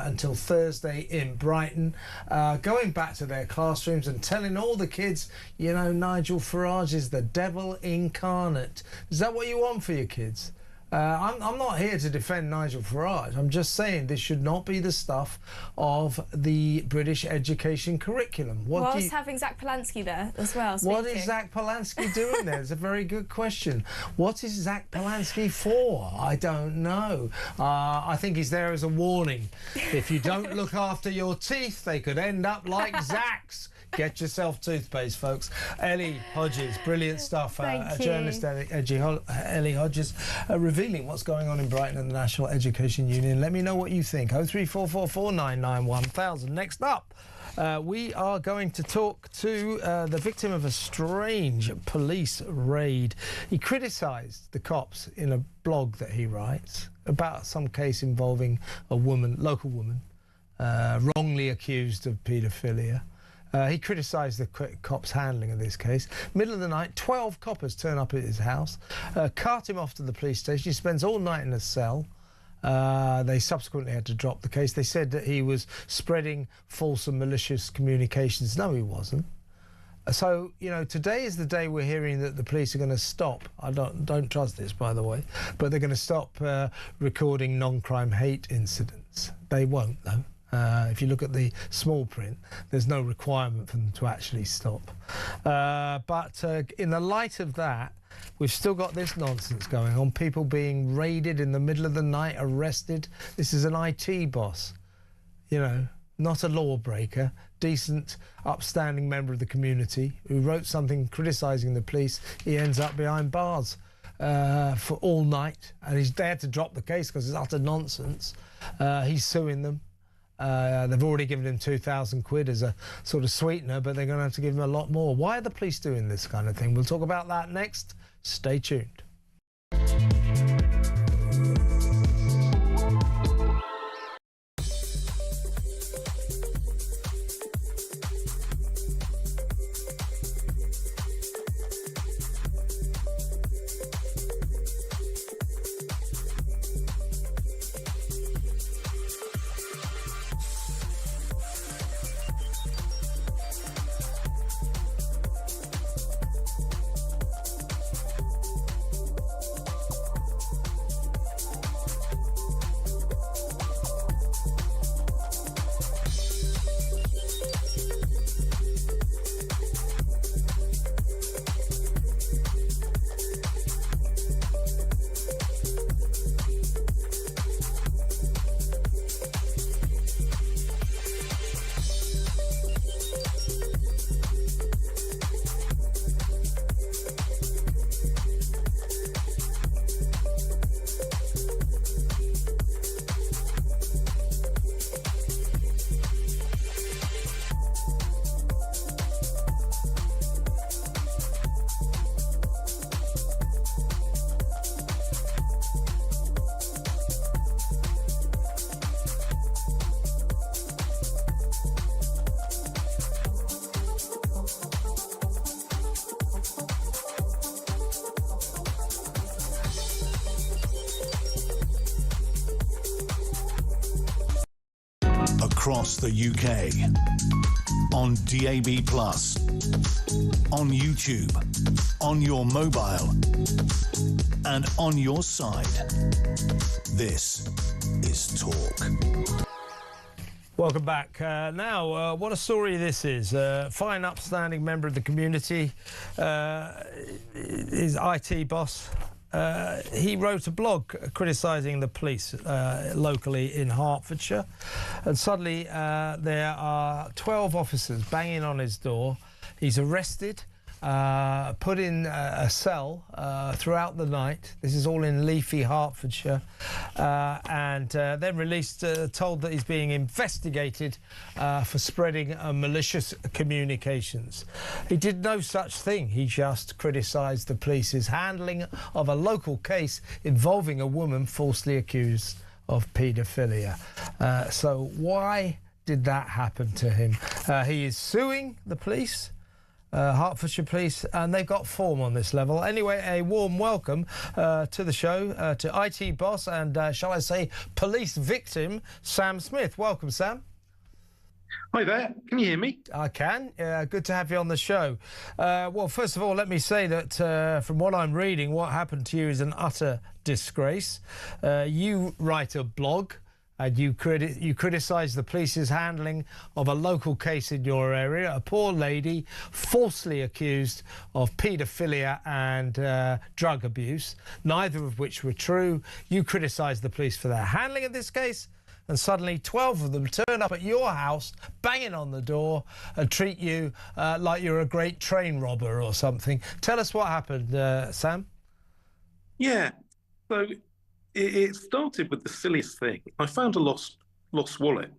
until Thursday in Brighton, going back to their classrooms and telling all the kids, Nigel Farage is the devil incarnate. Is that what you want for your kids? I'm not here to defend Nigel Farage. I'm just saying this should not be the stuff of the British education curriculum. Whilst having Zach Polanski there as well. What is Zach Polanski doing there? It's a very good question. What is Zach Polanski for? I don't know. I think he's there as a warning. If you don't look after your teeth, they could end up like Zach's. Get yourself toothpaste, folks. Ellie Hodges, brilliant stuff. Journalist Ellie Hodges, revealing what's going on in Brighton and the National Education Union. Let me know what you think. 03444991000. Next up, we are going to talk to the victim of a strange police raid. He criticised the cops in a blog that he writes about some case involving a woman, local woman, wrongly accused of paedophilia. He criticised the cops' handling of this case. Middle of the night, 12 coppers turn up at his house, cart him off to the police station. He spends all night in a cell. They subsequently had to drop the case. They said that he was spreading false and malicious communications. No, he wasn't. So, you know, today is the day we're hearing that the police are going to stop. I don't trust this, by the way, but they're going to stop recording non-crime hate incidents. They won't, though. If you look at the small print, there's no requirement for them to actually stop. But in the light of that, we've still got this nonsense going on. People being raided in the middle of the night, arrested. This is an IT boss, you know, not a lawbreaker, decent, upstanding member of the community who wrote something criticising the police. He ends up behind bars for all night, and they had to drop the case because it's utter nonsense. He's suing them. They've already given him 2,000 quid as a sort of sweetener, but they're going to have to give him a lot more. Why are the police doing this kind of thing? We'll talk about that next. Stay tuned. Across the UK, on DAB+, on YouTube, on your mobile, and on your side. This is Talk. Welcome back. Now, what a story this is. Fine, upstanding member of the community, his IT boss. He wrote a blog criticising the police locally in Hertfordshire, and suddenly there are 12 officers banging on his door. He's arrested, put in a cell throughout the night. This is all in leafy Hertfordshire, and then released, told that he's being investigated for spreading malicious communications. He did no such thing. He just criticised the police's handling of a local case involving a woman falsely accused of paedophilia. So why did that happen to him? He is suing the police, Hertfordshire Police, and they've got form on this level. Anyway, a warm welcome to the show to IT boss and, shall I say, police victim, Sam Smith. Welcome, Sam. Hi there. Can you hear me? I can. Good to have you on the show. Well, first of all, let me say that from what I'm reading, what happened to you is an utter disgrace. You write a blog and you criticise the police's handling of a local case in your area, a poor lady falsely accused of paedophilia and drug abuse, neither of which were true. You criticised the police for their handling of this case, and suddenly 12 of them turn up at your house, banging on the door, and treat you like you're a great train robber or something. Tell us what happened, Sam. Yeah, so it started with the silliest thing. I found a lost wallet,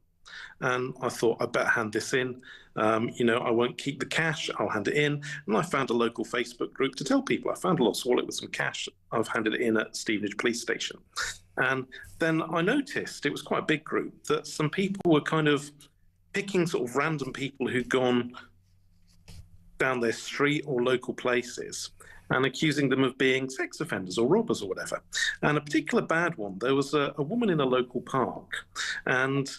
and I thought I better hand this in. You know, I won't keep the cash, I'll hand it in. And I found a local Facebook group to tell people I found a lost wallet with some cash. I've handed it in at Stevenage Police Station. And then I noticed, it was quite a big group, that some people were kind of picking sort of random people who'd gone down their street or local places and accusing them of being sex offenders or robbers or whatever. And a particular bad one, there was a woman in a local park, and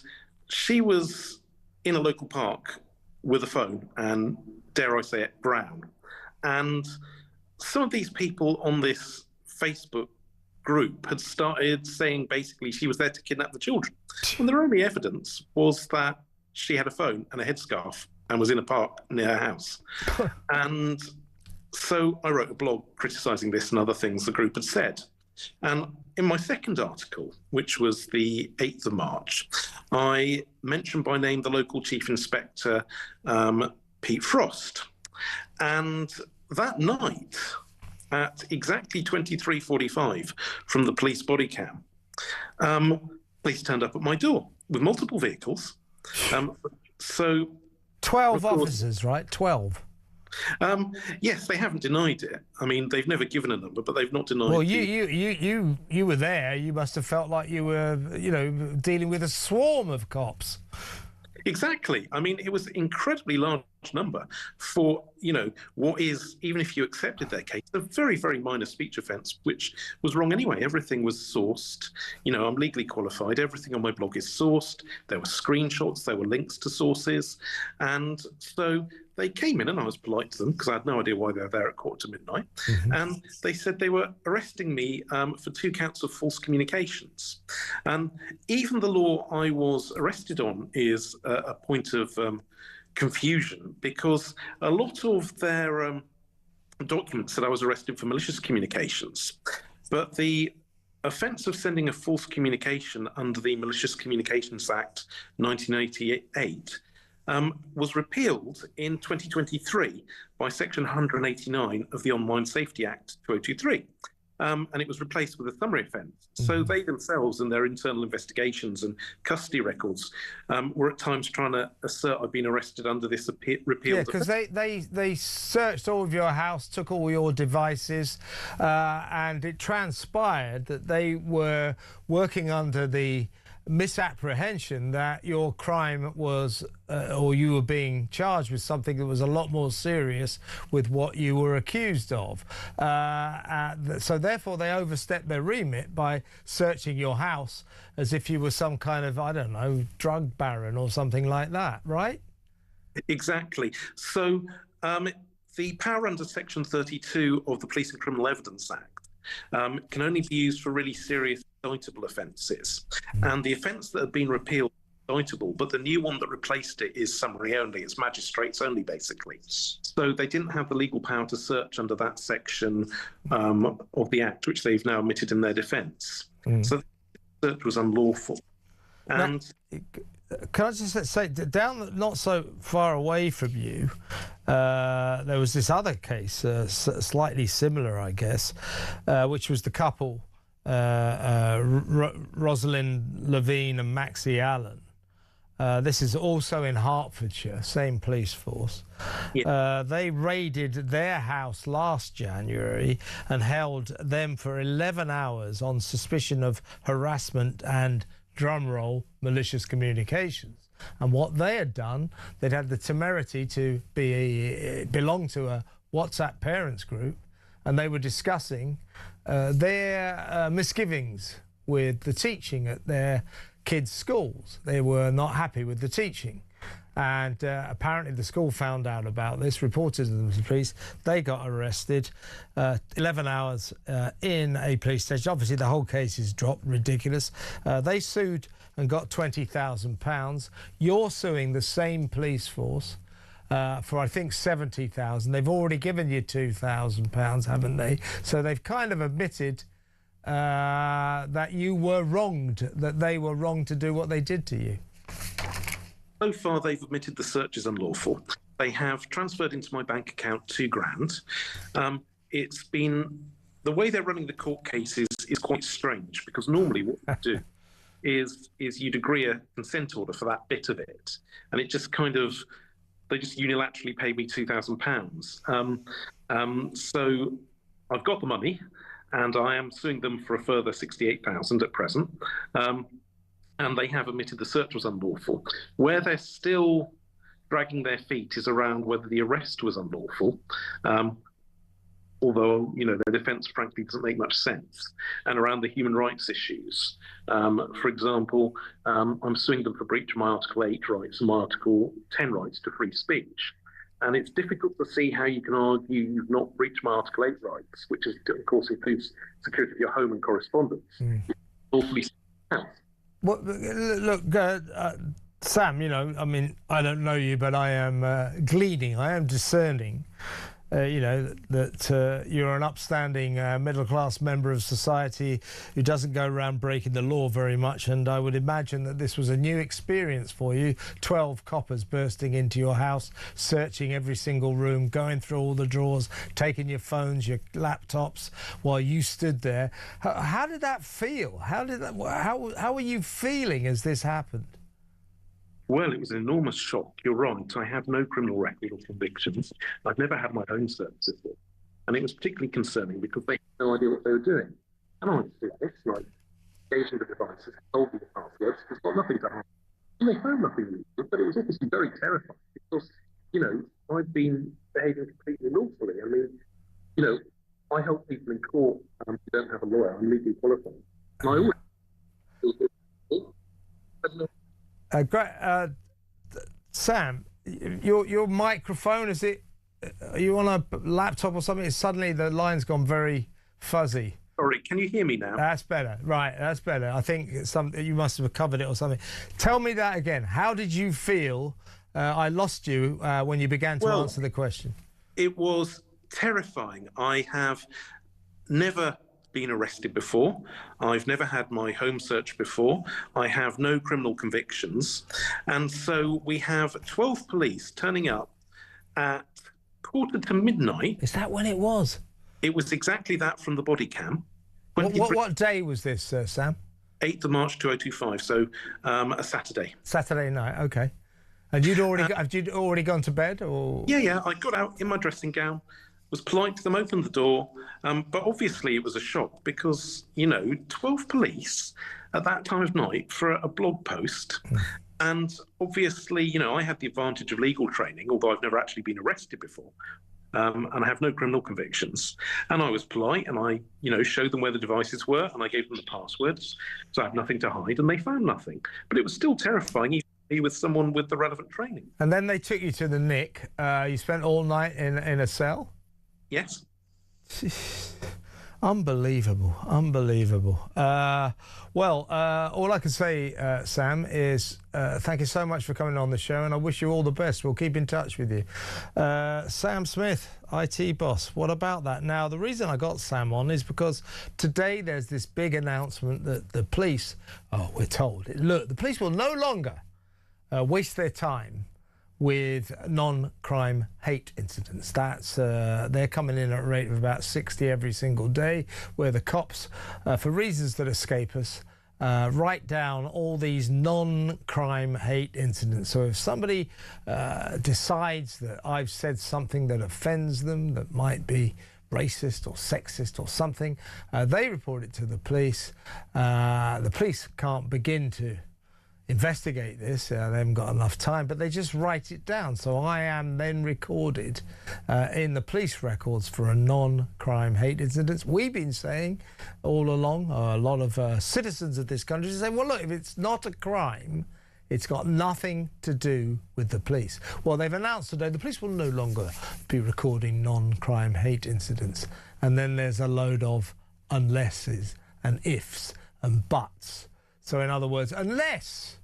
she was in a local park with a phone and, dare I say it, brown. And some of these people on this Facebook group had started saying basically she was there to kidnap the children. And their only evidence was that she had a phone and a headscarf and was in a park near her house. And so I wrote a blog criticising this and other things the group had said. And in my second article, which was the 8th of March, I mentioned by name the local chief inspector, Pete Frost. And that night, at exactly 23:45 from the police body cam, police turned up at my door with multiple vehicles. So 12 officers, right? 12. Yes, they haven't denied it. I mean, they've never given a number, but they've not denied. Well, you were there. You must have felt like you were, dealing with a swarm of cops. Exactly. I mean, it was an incredibly large number for, what is, even if you accepted their case, a very, very minor speech offence, which was wrong anyway. Everything was sourced. I'm legally qualified. Everything on my blog is sourced. There were screenshots. There were links to sources. And so they came in, and I was polite to them because I had no idea why they were there at 1:45. Mm-hmm. And they said they were arresting me for 2 counts of false communications. And even the law I was arrested on is a point of confusion, because a lot of their documents said I was arrested for malicious communications. But the offence of sending a false communication under the Malicious Communications Act 1988 was repealed in 2023 by Section 189 of the Online Safety Act 2023. And it was replaced with a summary offence. So they themselves, in their internal investigations and custody records, were at times trying to assert I've been arrested under this repealed. Yeah, because they searched all of your house, took all your devices, and it transpired that they were working under the misapprehension that your crime was, or you were being charged with something that was a lot more serious with what you were accused of. So therefore they overstepped their remit by searching your house as if you were some kind of, I don't know, drug baron or something like that, right? Exactly. So the power under Section 32 of the Police and Criminal Evidence Act can only be used for really serious indictable offences. And the offence that had been repealed is indictable, but the new one that replaced it is summary only. It's magistrates only, basically. So they didn't have the legal power to search under that section of the Act, which they've now admitted in their defence. So the search was unlawful. And can I just say, down not so far away from you, there was this other case, slightly similar, I guess, which was the couple, Rosalind Levine and Maxie Allen. This is also in Hertfordshire, same police force. Yeah. They raided their house last January and held them for 11 hours on suspicion of harassment and, drumroll, malicious communications. And what they had done, they'd had the temerity to belong to a WhatsApp parents group, and they were discussing their misgivings with the teaching at their kids' schools. They were not happy with the teaching. And apparently the school found out about this, reported them to the police. They got arrested, 11 hours in a police station. Obviously, the whole case is dropped, ridiculous. They sued and got £20,000. You're suing the same police force for, I think, £70,000. They've already given you £2,000, haven't they? So they've kind of admitted that you were wronged, that they were wrong to do what they did to you. So far, they've admitted the search is unlawful. They have transferred into my bank account £2,000. It's been, the way they're running the court cases is quite strange, because normally what you do is you'd agree a consent order for that bit of it, and it just kind of, they just unilaterally pay me £2,000. So I've got the money, and I am suing them for a further £68,000 at present. and they have admitted the search was unlawful. Where they're still dragging their feet is around whether the arrest was unlawful, although, their defence, frankly, doesn't make much sense, and around the human rights issues. For example, I'm suing them for breach of my Article 8 rights and my Article 10 rights to free speech. And it's difficult to see how you can argue you've not breached my Article 8 rights, which is, of course, includes security of your home and correspondence. Well, look, Sam, I don't know you, but I am gleaning, I am discerning, that you're an upstanding middle-class member of society who doesn't go around breaking the law very much, and I would imagine that this was a new experience for you. 12 coppers bursting into your house, searching every single room, going through all the drawers, taking your phones, your laptops, while you stood there. How did that feel? How were you feeling as this happened? Well, it was an enormous shock. You're right. I have no criminal record or convictions. I've never had my own search before. And it was particularly concerning because they had no idea what they were doing. And I did this, like, engaging the devices, told me the passwords, it's got nothing to hide. And they found nothing illegal, but it was obviously very terrifying because, I've been behaving completely lawfully. I mean, I help people in court who don't have a lawyer. I'm legally qualified. And I always... Great, Sam. Your microphone, are you on a laptop or something? Suddenly the line's gone very fuzzy. Sorry, can you hear me now? That's better. Right, that's better. I think you must have covered it or something. Tell me that again. How did you feel? I lost you when you began to answer the question. It was terrifying. I have never been arrested before. I've never had my home searched before. I have no criminal convictions. And so we have 12 police turning up at midnight. Is that when it was? It was exactly that from the body cam. What day was this, Sam? 8th of March 2025, so a Saturday. Saturday night, okay. And had you already gone to bed? Or? Yeah. I got out in my dressing gown, was polite to them, opened the door, but obviously it was a shock because, 12 police at that time of night for a blog post. And obviously, I had the advantage of legal training, although I've never actually been arrested before. And I have no criminal convictions. And I was polite and I, showed them where the devices were and I gave them the passwords. So I had nothing to hide and they found nothing. But it was still terrifying, even with someone with the relevant training. And then they took you to the Nick. You spent all night in a cell? Yes. Unbelievable. Well, all I can say, Sam, is thank you so much for coming on the show, and I wish you all the best. We'll keep in touch with you. Sam Smith, IT boss. What about that? Now, the reason I got Sam on is because today there's this big announcement that the police, we're told, look, the police will no longer waste their time with non-crime hate incidents. That's they're coming in at a rate of about 60 every single day, where the cops, for reasons that escape us, write down all these non-crime hate incidents. So if somebody decides that I've said something that offends them, that might be racist or sexist or something, they report it to the police. The police can't begin to investigate this, they haven't got enough time, but they just write it down. So I am then recorded in the police records for a non-crime hate incidents. We've been saying all along, a lot of citizens of this country say, well, look, if it's not a crime, it's got nothing to do with the police. Well, they've announced today the police will no longer be recording non-crime hate incidents. And then there's a load of unlesses and ifs and buts. So in other words, unless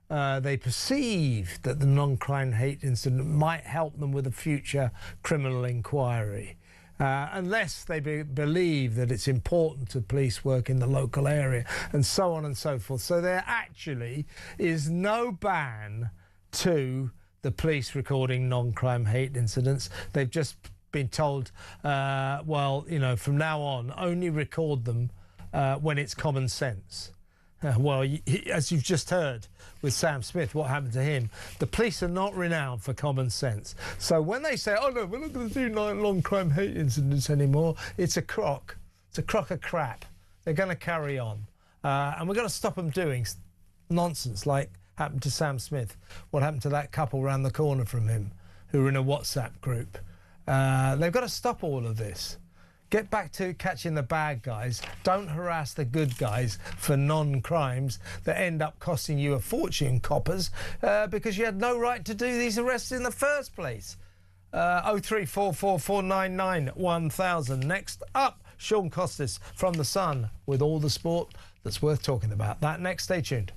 they perceive that the non-crime hate incident might help them with a future criminal inquiry, unless they believe that it's important to police work in the local area, and so on and so forth. So there actually is no ban to the police recording non-crime hate incidents. They've just been told, well, from now on, only record them when it's common sense. Well, as you've just heard with Sam Smith, what happened to him, the police are not renowned for common sense. So when they say, oh, no, we're not going to do non-crime hate incidents anymore, it's a crock. It's a crock of crap. They're going to carry on. And we're going to stop them doing nonsense like happened to Sam Smith, what happened to that couple round the corner from him who were in a WhatsApp group. They've got to stop all of this. Get back to catching the bad guys. Don't harass the good guys for non-crimes that end up costing you a fortune, coppers, because you had no right to do these arrests in the first place. 03444991000. Next up, Sean Costas from The Sun with all the sport that's worth talking about. That next, stay tuned.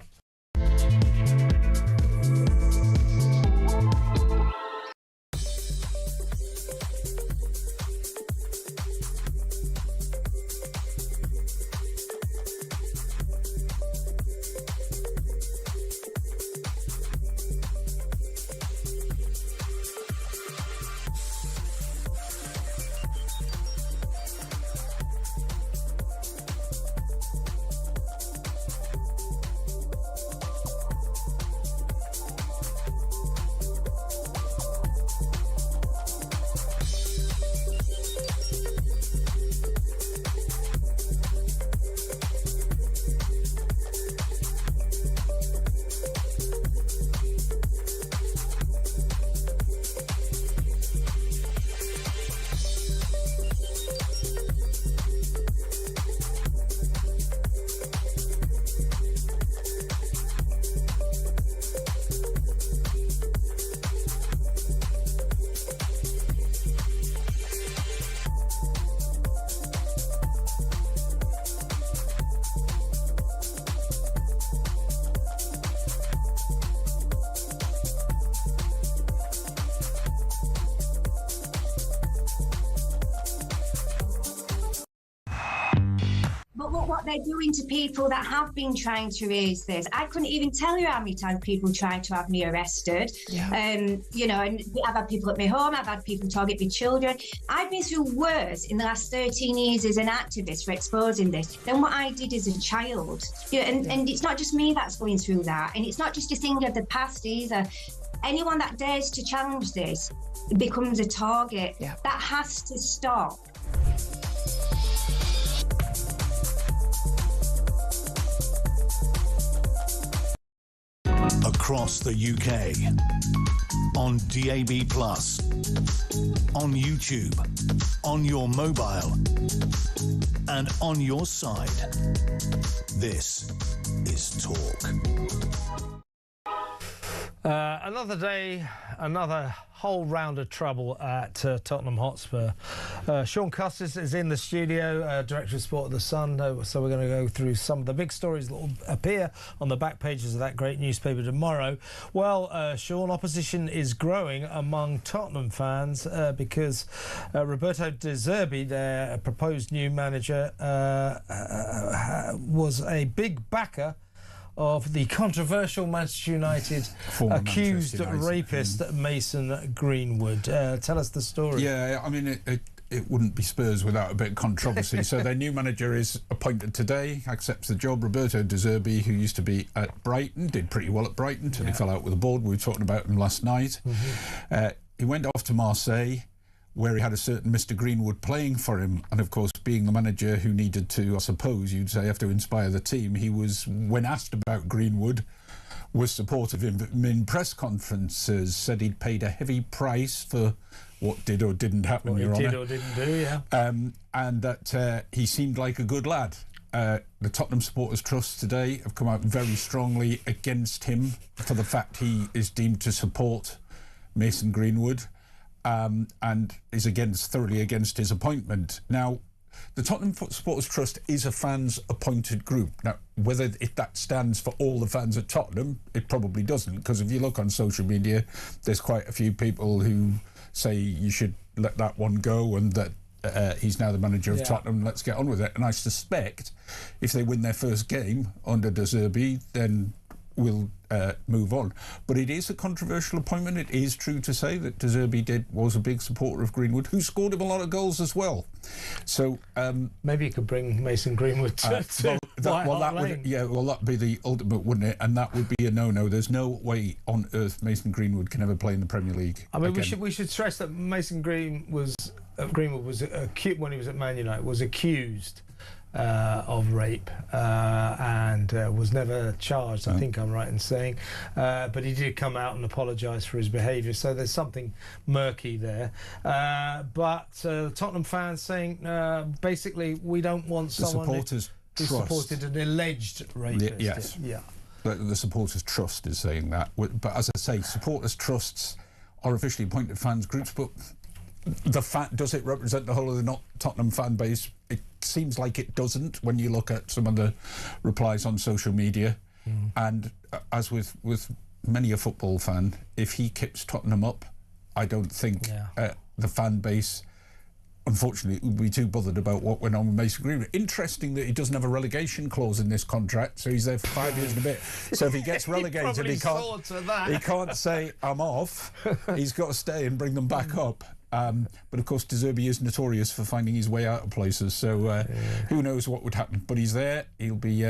What they're doing to people that have been trying to raise this. I couldn't even tell you how many times people tried to have me arrested. Yeah. You know, and I've had people at my home, I've had people target my children. I've been through worse in the last 13 years as an activist for exposing this than what I did as a child. And it's not just me that's going through that. And it's not just a thing of the past either. Anyone that dares to challenge this becomes a target. Yeah. That has to stop. Across the UK, on DAB+, on YouTube, on your mobile, and on your side. This is Talk. Another day, another whole round of trouble at Tottenham Hotspur. Sean Custis is in the studio, Director of Sport of The Sun, so we're going to go through some of the big stories that will appear on the back pages of that great newspaper tomorrow. Well, Sean, opposition is growing among Tottenham fans because Roberto De Zerbi, their proposed new manager, was a big backer of the controversial Manchester United accused rapist Mason Greenwood. Tell us the story. Yeah, I mean, it wouldn't be Spurs without a bit of controversy. So their new manager is appointed today, accepts the job. Roberto De Zerbi, who used to be at Brighton, did pretty well at Brighton until he fell out with the board. We were talking about him last night. He went off to Marseille, where he had a certain Mr. Greenwood playing for him. And, of course, being the manager who needed to, I suppose you'd say, have to inspire the team, he was, when asked about Greenwood, was supportive of him in press conferences, said he'd paid a heavy price for what did or didn't happen, Your Honour. What he did or didn't do, yeah. And that he seemed like a good lad. The Tottenham Supporters Trust today have come out very strongly against him for the fact he is deemed to support Mason Greenwood. And is thoroughly against his appointment. Now, the Tottenham Supporters Trust is a fans-appointed group. Now, whether that stands for all the fans at Tottenham, it probably doesn't, because if you look on social media, there's quite a few people who say you should let that one go and that he's now the manager of Tottenham, let's get on with it. And I suspect if they win their first game under De Zerbi, then we'll move on. But it is a controversial appointment. It is true to say that De Zerbi was a big supporter of Greenwood, who scored him a lot of goals as well. So maybe you could bring Mason Greenwood to that'd be the ultimate, wouldn't it? And that would be a no-no. There's no way on earth Mason Greenwood can ever play in the Premier League. I mean, we should stress that Mason Greenwood was accused when he was at Man United, was accused of rape and was never charged, I think I'm right in saying, but he did come out and apologise for his behaviour, so there's something murky there. But Tottenham fans saying basically we don't want someone who supported an alleged rapist. Yes. Yeah. The supporters' trust is saying that, but as I say, supporters' trusts are officially appointed fans groups, but does it represent the whole of the Tottenham fan base? It seems like it doesn't when you look at some of the replies on social media. And as with many a football fan, if he keeps Tottenham up, I don't think the fan base, unfortunately, would be too bothered about what went on with Mason Greenwood. Interesting that he doesn't have a relegation clause in this contract, so he's there for 5 years and a bit. So if he gets relegated, he can't say, I'm off. He's got to stay and bring them back up. But of course, De Zerbi is notorious for finding his way out of places, so who knows what would happen. But he's there. He'll be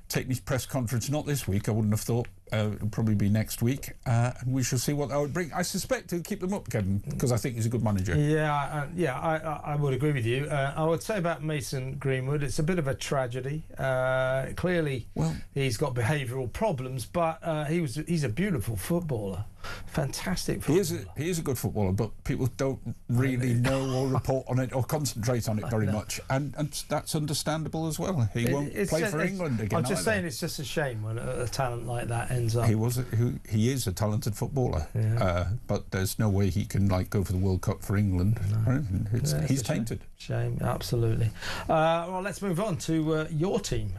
taking his press conference, not this week, I wouldn't have thought. It'll probably be next week, and we shall see what that would bring. I suspect he'll keep them up, Kevin, because I think he's a good manager. I would agree with you. I would say about Mason Greenwood, it's a bit of a tragedy. Clearly, he's got behavioural problems, but he's a beautiful footballer, fantastic footballer. He is a good footballer, but people don't really know or report on it or concentrate on it very much, and that's understandable as well. He won't play for England again. I'm just saying, it's just a shame when a talent like that ends up. He is a talented footballer, but there's no way he can go for the World Cup for England. No. He's tainted. Shame, absolutely. Well, let's move on to your team,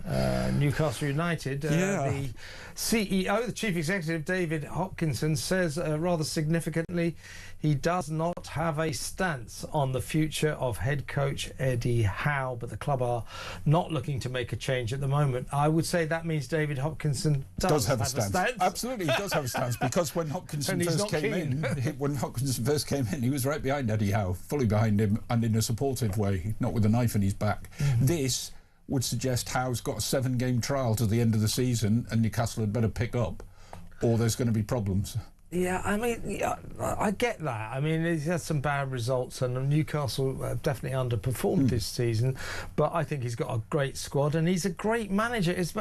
Newcastle United. The CEO, the Chief Executive, David Hopkinson, says rather significantly he does not have a stance on the future of head coach Eddie Howe, but the club are not looking to make a change at the moment. I would say that means David Hopkinson does have a stance. Absolutely, he does have a stance, because when Hopkinson first came in, he was right behind Eddie Howe, fully behind him, and in a supportive way, not with a knife in his back. This would suggest Howe's got a 7-game trial to the end of the season, and Newcastle had better pick up, or there's going to be problems. Yeah, I mean, I get that. I mean, he's had some bad results, and Newcastle definitely underperformed this season, but I think he's got a great squad, and he's a great manager. It's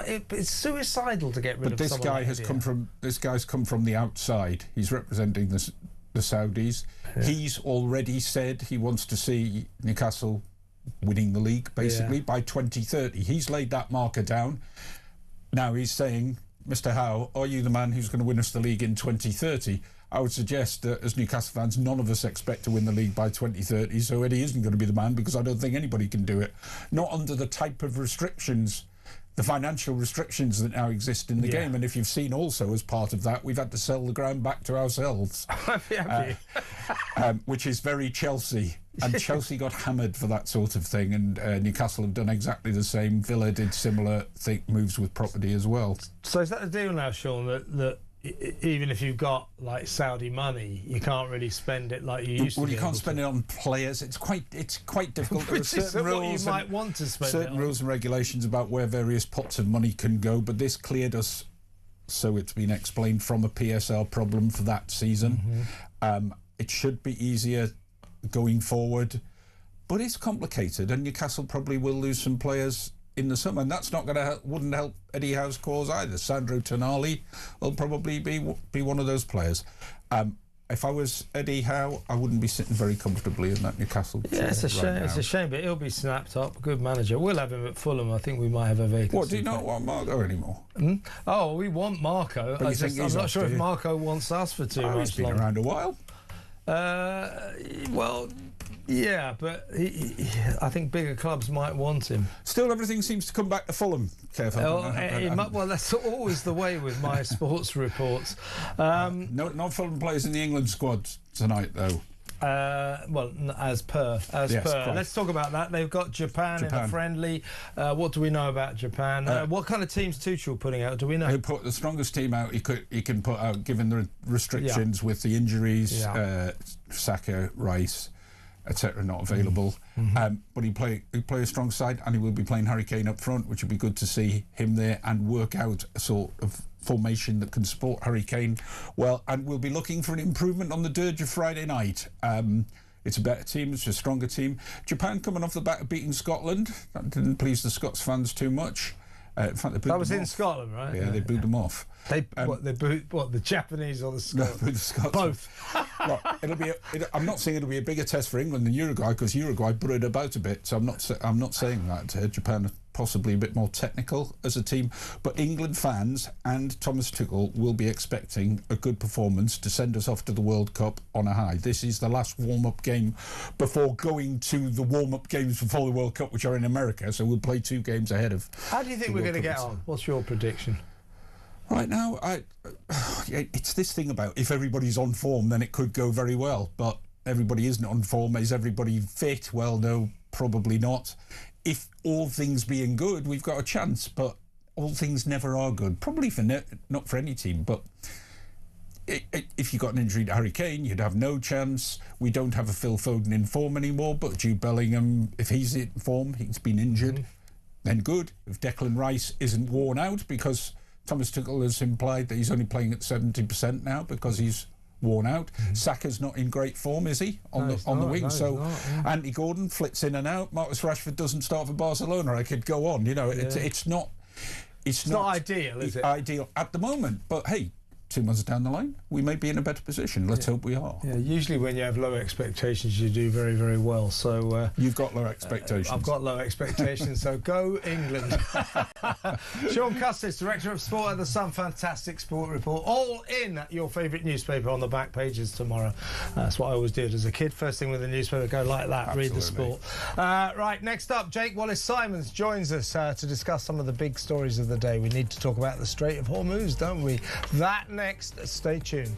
suicidal to get rid of someone like Eddie. This guy's come from the outside. He's representing the Saudis. He's already said he wants to see Newcastle winning the league, basically, by 2030. He's laid that marker down. Now he's saying, Mr. Howe, are you the man who's going to win us the league in 2030? I would suggest that as Newcastle fans, none of us expect to win the league by 2030, so Eddie isn't going to be the man, because I don't think anybody can do it. Not under the type of restrictions, the financial restrictions that now exist in the game. And if you've seen also, as part of that, we've had to sell the ground back to ourselves, which is very Chelsea. And Chelsea got hammered for that sort of thing, and Newcastle have done exactly the same. Villa did similar moves with property as well. So is that the deal now, Sean, that even if you've got Saudi money, you can't really spend it like you used to? Well, you can't spend it on players. It's quite difficult. There are certain rules, you might want to spend certain rules and regulations about where various pots of money can go. But this cleared us, so it's been explained, from a PSL problem for that season. It should be easier going forward, but it's complicated, and Newcastle probably will lose some players in the summer, and that's not going to wouldn't help Eddie Howe's cause either. Sandro Tonali will probably be one of those players. If I was Eddie Howe, I wouldn't be sitting very comfortably in that Newcastle chair. It's a shame. It's a shame, but he'll be snapped up. Good manager. We'll have him at Fulham. I think we might have a vacancy. What, do you not want Marco anymore? Oh, we want Marco. I'm not sure if Marco wants us for too much longer. He's been around a while. Well, yeah, but I think bigger clubs might want him. Still, everything seems to come back to Fulham, Kev. Well, that's always the way with my sports reports. No Fulham players in the England squad tonight, though. As per. Let's talk about that. They've got Japan in a friendly. What do we know about Japan? What kind of team's Tuchel putting out? Do we know? He put the strongest team out he can put out, given the restrictions with the injuries. Saka, Rice, etc. not available. But he play a strong side, and he will be playing Harry Kane up front, which would be good to see him there and work out a sort of formation that can support Harry Kane well. And we'll be looking for an improvement on the dirge of Friday night. It's a better team. It's a stronger team. Japan coming off the back of beating Scotland. That didn't please the Scots fans too much. In fact, they booed that was them in off. Scotland, right? Yeah, they booed them off. They booed the Japanese or the Scots? No, the Scots. Both. Look, I'm not saying it'll be a bigger test for England than Uruguay, because Uruguay brought it about a bit. So I'm not saying that. Japan are possibly a bit more technical as a team, but England fans and Thomas Tuchel will be expecting a good performance to send us off to the World Cup on a high. This is the last warm-up game before going to the warm-up games before the World Cup, which are in America. So we'll play 2 games ahead of. How do you think we're going to get on? What's your prediction? Right now, it's this thing about if everybody's on form, then it could go very well. But everybody isn't on form. Is everybody fit? Well, no, probably not. If all things being good, we've got a chance. But all things never are good. Probably not for any team. But if you got an injury to Harry Kane, you'd have no chance. We don't have a Phil Foden in form anymore. But Jude Bellingham, if he's in form, he's been injured, then good. If Declan Rice isn't worn out, because Thomas Tuchel has implied that he's only playing at 70% now because he's worn out. Saka's not in great form, is he, on the wing? Andy Gordon flits in and out. Marcus Rashford doesn't start for Barcelona. I could go on. It's not ideal, is it? Ideal at the moment, but hey, 2 months down the line, we may be in a better position. Let's hope we are. Yeah, usually when you have low expectations, you do very, very well. So you've got low expectations. I've got low expectations. So go England. Sean Custis, Director of Sport at the Sun. Fantastic sport report. All in your favourite newspaper on the back pages tomorrow. That's what I always did as a kid. First thing with the newspaper, go like that. Absolutely. Read the sport. Right, next up, Jake Wallace-Simons joins us to discuss some of the big stories of the day. We need to talk about the Strait of Hormuz, don't we? That next. Stay tuned.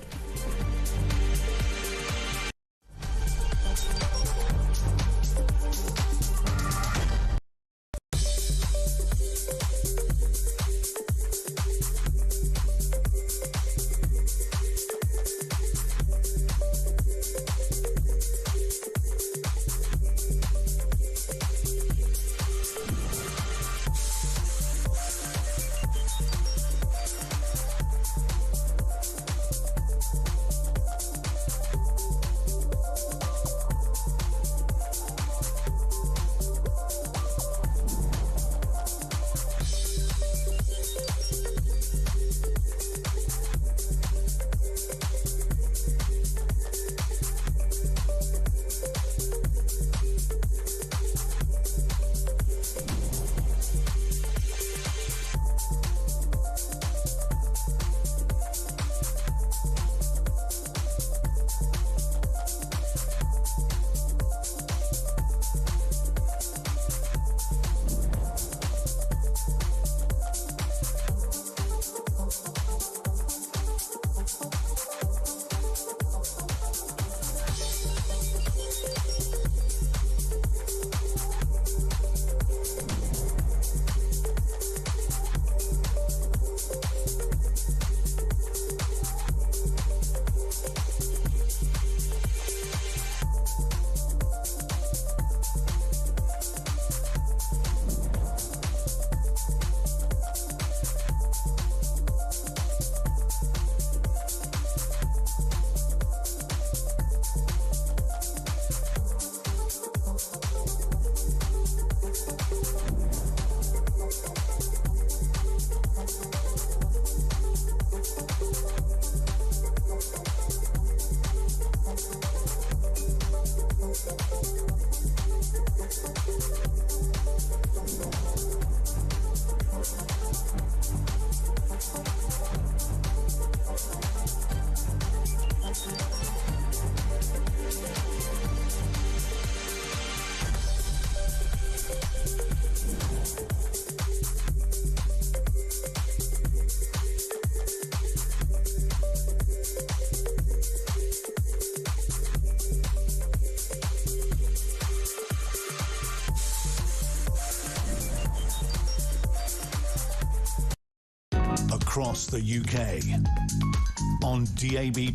Across the UK, on DAB+,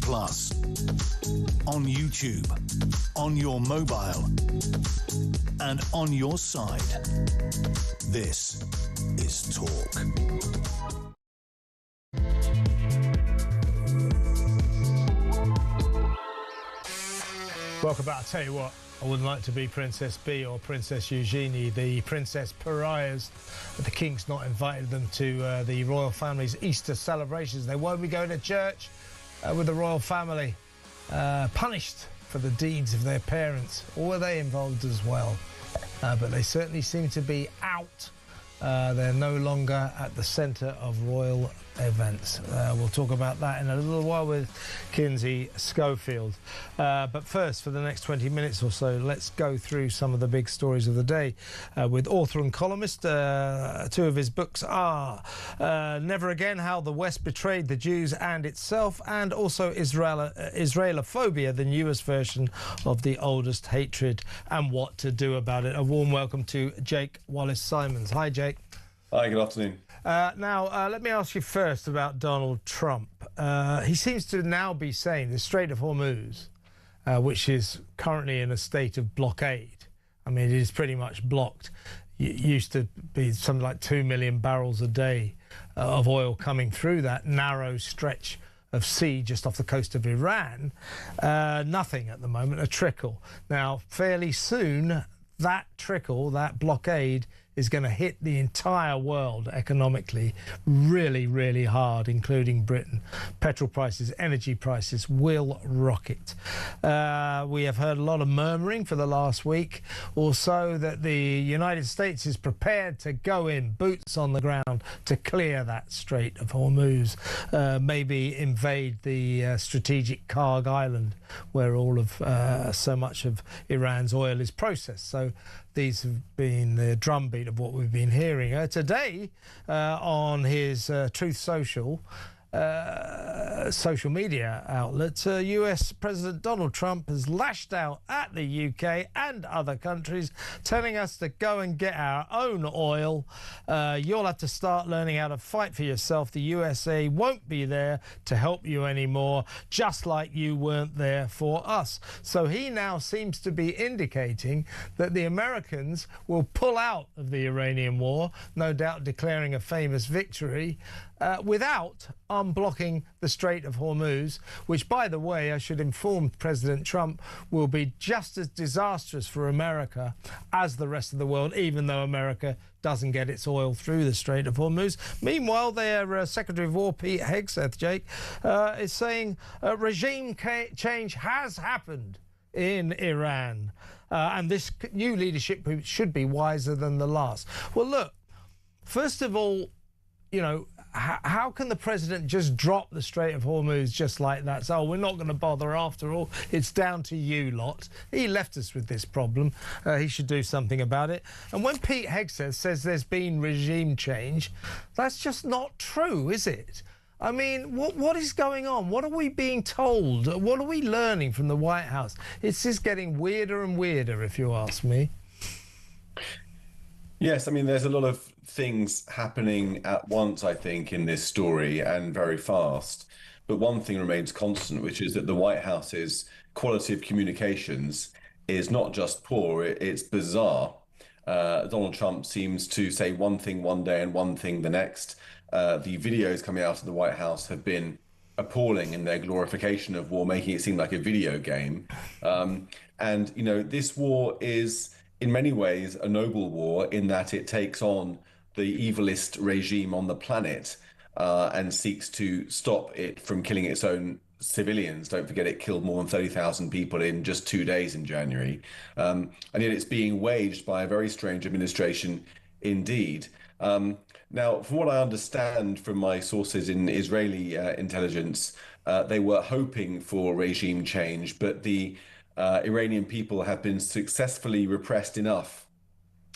on YouTube, on your mobile, and on your side. This is Talk. Welcome back. I'll tell you what, I wouldn't like to be Princess Bee or Princess Eugenie, the princess pariahs. The king's not invited them to the royal family's Easter celebrations. They won't be going to church with the royal family, punished for the deeds of their parents. Or were they involved as well? But they certainly seem to be out. They're no longer at the centre of royal events. We'll talk about that in a little while with Kinsey Schofield. But first, for the next 20 minutes or so, let's go through some of the big stories of the day with author and columnist. Two of his books are Never Again, How the West Betrayed the Jews and Itself, and also Israelophobia, the newest version of the oldest hatred, and what to do about it. A warm welcome to Jake Wallace-Simons. Hi, Jake. Hi, good afternoon. Now, let me ask you first about Donald Trump. He seems to now be saying the Strait of Hormuz, which is currently in a state of blockade. I mean, it is pretty much blocked. It used to be something like 2 million barrels a day of oil coming through that narrow stretch of sea just off the coast of Iran. Nothing at the moment, a trickle. Now, fairly soon, that trickle, that blockade, is going to hit the entire world economically really, really hard, including Britain. Petrol prices, energy prices will rocket. We have heard a lot of murmuring for the last week or so that the United States is prepared to go in, boots on the ground, to clear that Strait of Hormuz, maybe invade the strategic Karg Island, where all of so much of Iran's oil is processed. So these have been the drumbeat of what we've been hearing. Today, on his Truth Social social media outlet, US President Donald Trump has lashed out at the UK and other countries, telling us to go and get our own oil. You'll have to start learning how to fight for yourself. The USA won't be there to help you anymore, just like you weren't there for us. So he now seems to be indicating that the Americans will pull out of the Iranian war, no doubt declaring a famous victory, without unblocking the Strait of Hormuz, which, by the way, I should inform President Trump, will be just as disastrous for America as the rest of the world, even though America doesn't get its oil through the Strait of Hormuz. Meanwhile, their Secretary of War, Pete Hegseth, Jake, is saying regime change has happened in Iran, and this new leadership should be wiser than the last. Well, look, first of all, you know, how can the president just drop the Strait of Hormuz just like that? So, we're not going to bother after all. It's down to you lot. He left us with this problem. He should do something about it. And when Pete Hegseth says there's been regime change, that's just not true, is it? I mean, what is going on? What are we being told? What are we learning from the White House? It's just getting weirder and weirder, if you ask me. Yes, I mean, there's a lot of things happening at once, I think, in this story, and very fast. But one thing remains constant, which is that the White House's quality of communications is not just poor, it's bizarre. Donald Trump seems to say one thing one day and one thing the next. The videos coming out of the White House have been appalling in their glorification of war, making it seem like a video game. And, you know, this war is, in many ways, a noble war in that it takes on the evilest regime on the planet and seeks to stop it from killing its own civilians. Don't forget, it killed more than 30,000 people in just 2 days in January. And yet it's being waged by a very strange administration indeed. Now, from what I understand from my sources in Israeli intelligence, they were hoping for regime change, but the Iranian people have been successfully repressed enough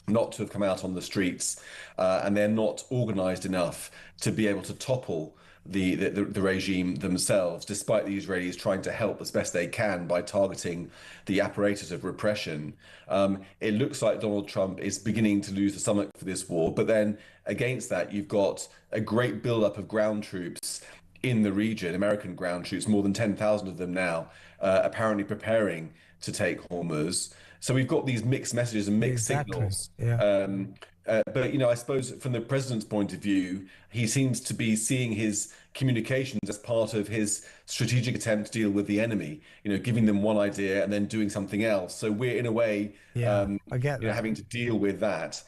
not to have come out on the streets, and they're not organized enough to be able to topple the regime themselves, despite the Israelis trying to help as best they can by targeting the apparatus of repression. It looks like Donald Trump is beginning to lose the stomach for this war, but then against that, you've got a great buildup of ground troops in the region, American ground troops, more than 10,000 of them now, apparently preparing to take Hormuz. So we've got these mixed messages and mixed signals. Yeah. But, you know, I suppose from the president's point of view, he seems to be seeing his communications as part of his strategic attempt to deal with the enemy, giving them one idea and then doing something else. So we're in a way, I get that. having to deal with that.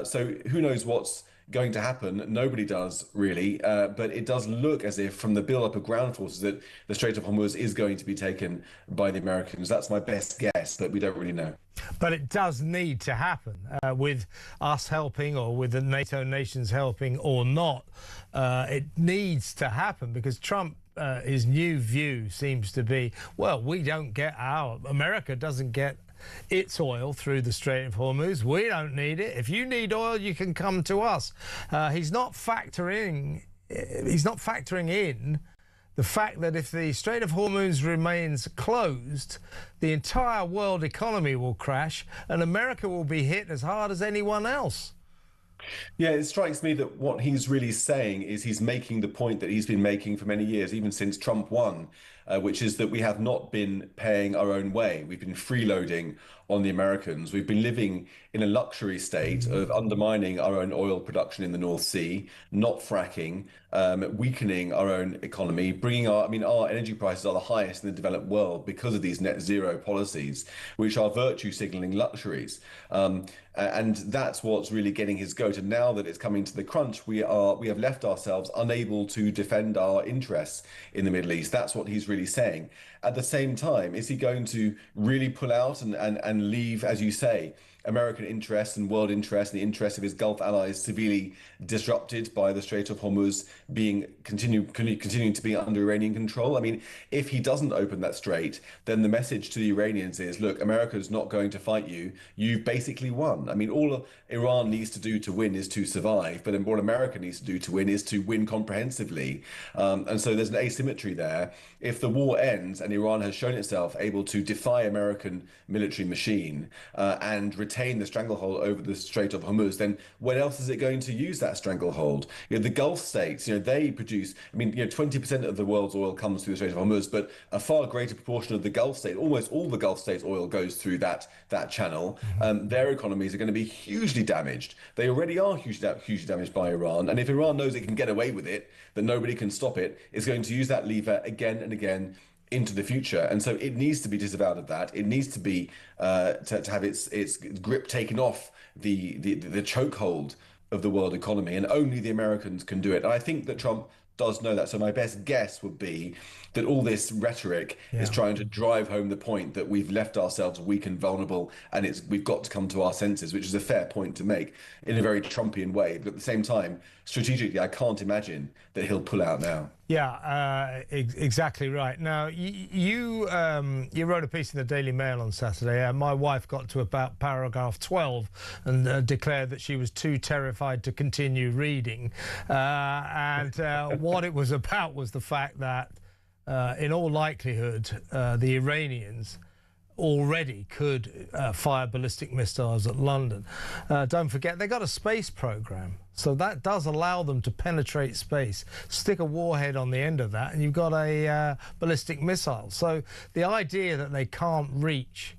So who knows what's going to happen? Nobody does really, but it does look as if from the build-up of ground forces that the Strait of Hormuz is going to be taken by the Americans. That's my best guess, but we don't really know. But it does need to happen, with us helping or with the NATO nations helping or not. It needs to happen because Trump, his new view seems to be, well, America doesn't get its oil through the Strait of Hormuz. We don't need it. If you need oil, you can come to us. He's not factoring in the fact that if the Strait of Hormuz remains closed, the entire world economy will crash and America will be hit as hard as anyone else. Yeah, it strikes me that what he's really saying is he's making the point that he's been making for many years, even since Trump won, which is that we have not been paying our own way. We've been freeloading on the Americans. We've been living in a luxury state of undermining our own oil production in the North Sea, not fracking, weakening our own economy, bringing our energy prices are the highest in the developed world because of these net zero policies, which are virtue signaling luxuries. And that's what's really getting his goat. And now that it's coming to the crunch, we have left ourselves unable to defend our interests in the Middle East. That's what he's really saying. At the same time, is he going to really pull out and leave, as you say, American interests and world interests and the interests of his Gulf allies severely disrupted by the Strait of Hormuz continuing to be under Iranian control? I mean, if he doesn't open that strait, then the message to the Iranians is, look, America's not going to fight you. You've basically won. I mean, all Iran needs to do to win is to survive, but then what America needs to do to win is to win comprehensively. And so there's an asymmetry there. If the war ends and Iran has shown itself able to defy American military machine and retain the stranglehold over the Strait of Hormuz, then when else is it going to use that stranglehold? The Gulf states, they produce, 20% of the world's oil comes through the Strait of Hormuz, but a far greater proportion of the Gulf states, almost all the Gulf states' oil goes through that channel. Their economies are going to be hugely damaged. They already are hugely damaged by Iran. And if Iran knows it can get away with it, that nobody can stop it, it's going to use that lever again and again into the future. And so it needs to be disavowed of that. It needs to be to have its grip taken off the chokehold of the world economy, and only the Americans can do it. And I think that Trump does know that. So my best guess would be that all this rhetoric is trying to drive home the point that we've left ourselves weak and vulnerable, and we've got to come to our senses, which is a fair point to make in a very Trumpian way. But at the same time, strategically, I can't imagine that he'll pull out now. Yeah, exactly right. Now, you wrote a piece in the Daily Mail on Saturday. My wife got to about paragraph 12 and declared that she was too terrified to continue reading. What it was about was the fact that, in all likelihood, the Iranians already could fire ballistic missiles at London. Don't forget, they got a space program, so that does allow them to penetrate space, stick a warhead on the end of that, and you've got a ballistic missile. So the idea that they can't reach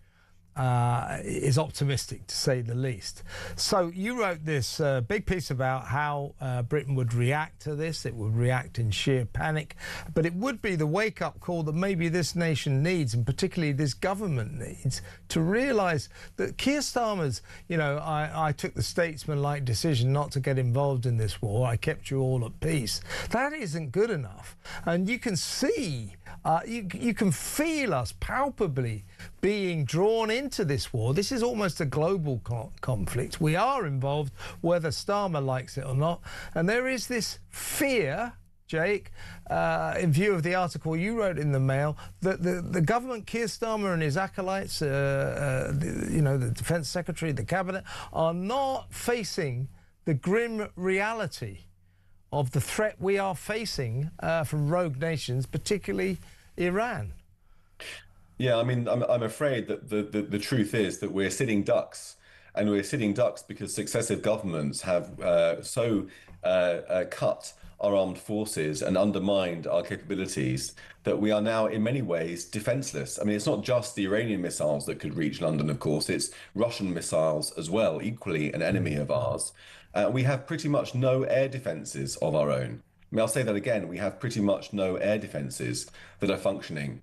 is optimistic, to say the least. So you wrote this big piece about how Britain would react to this. It would react in sheer panic, but it would be the wake-up call that maybe this nation needs, and particularly this government needs, to realise that Keir Starmer's, I took the statesman-like decision not to get involved in this war. I kept you all at peace. That isn't good enough. And you can see, you can feel us palpably being drawn into this war. This is almost a global conflict. We are involved, whether Starmer likes it or not. And there is this fear, Jake, in view of the article you wrote in the Mail, that the government, Keir Starmer and his acolytes, the Defence Secretary, the Cabinet, are not facing the grim reality of the threat we are facing from rogue nations, particularly Iran. Yeah, I'm afraid that the truth is that we're sitting ducks, and we're sitting ducks because successive governments have cut our armed forces and undermined our capabilities that we are now in many ways defenseless. It's not just the Iranian missiles that could reach London, of course, it's Russian missiles as well, equally an enemy of ours. We have pretty much no air defenses of our own. I mean, I'll say that again. We have pretty much no air defences that are functioning.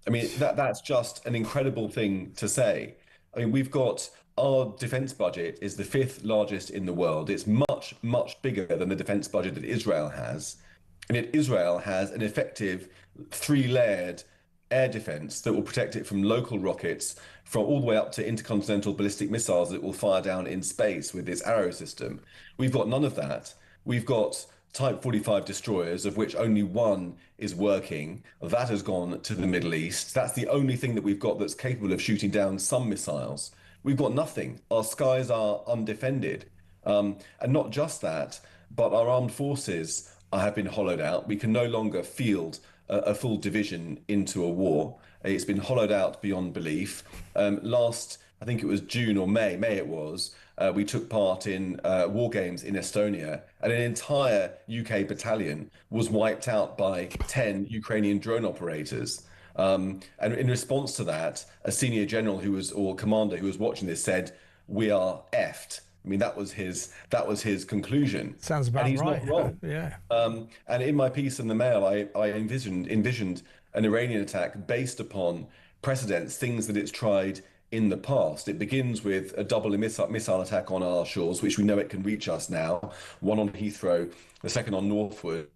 I mean, that's just an incredible thing to say. I mean, we've got our defence budget is the 5th largest in the world. It's much, much bigger than the defence budget that Israel has. And yet Israel has an effective 3-layered air defence that will protect it from local rockets, from all the way up to intercontinental ballistic missiles that will fire down in space with its Arrow system. We've got none of that. We've got Type 45 destroyers, of which only one is working. That has gone to the Middle East. That's the only thing that we've got that's capable of shooting down some missiles. We've got nothing. Our skies are undefended. And not just that, but our armed forces have been hollowed out. We can no longer field a full division into a war. It's been hollowed out beyond belief. Last, I think it was June or May it was, we took part in war games in Estonia, and an entire UK battalion was wiped out by 10 Ukrainian drone operators. And in response to that, a senior general or commander who was watching this said, "We are effed." I mean, that was his conclusion. Sounds about right. And he's not wrong. Yeah. And in my piece in the Mail, I envisioned an Iranian attack based upon precedents, things that it's tried in the past. It begins with a double missile attack on our shores, which we know it can reach us now. One on Heathrow, the second on Northwood,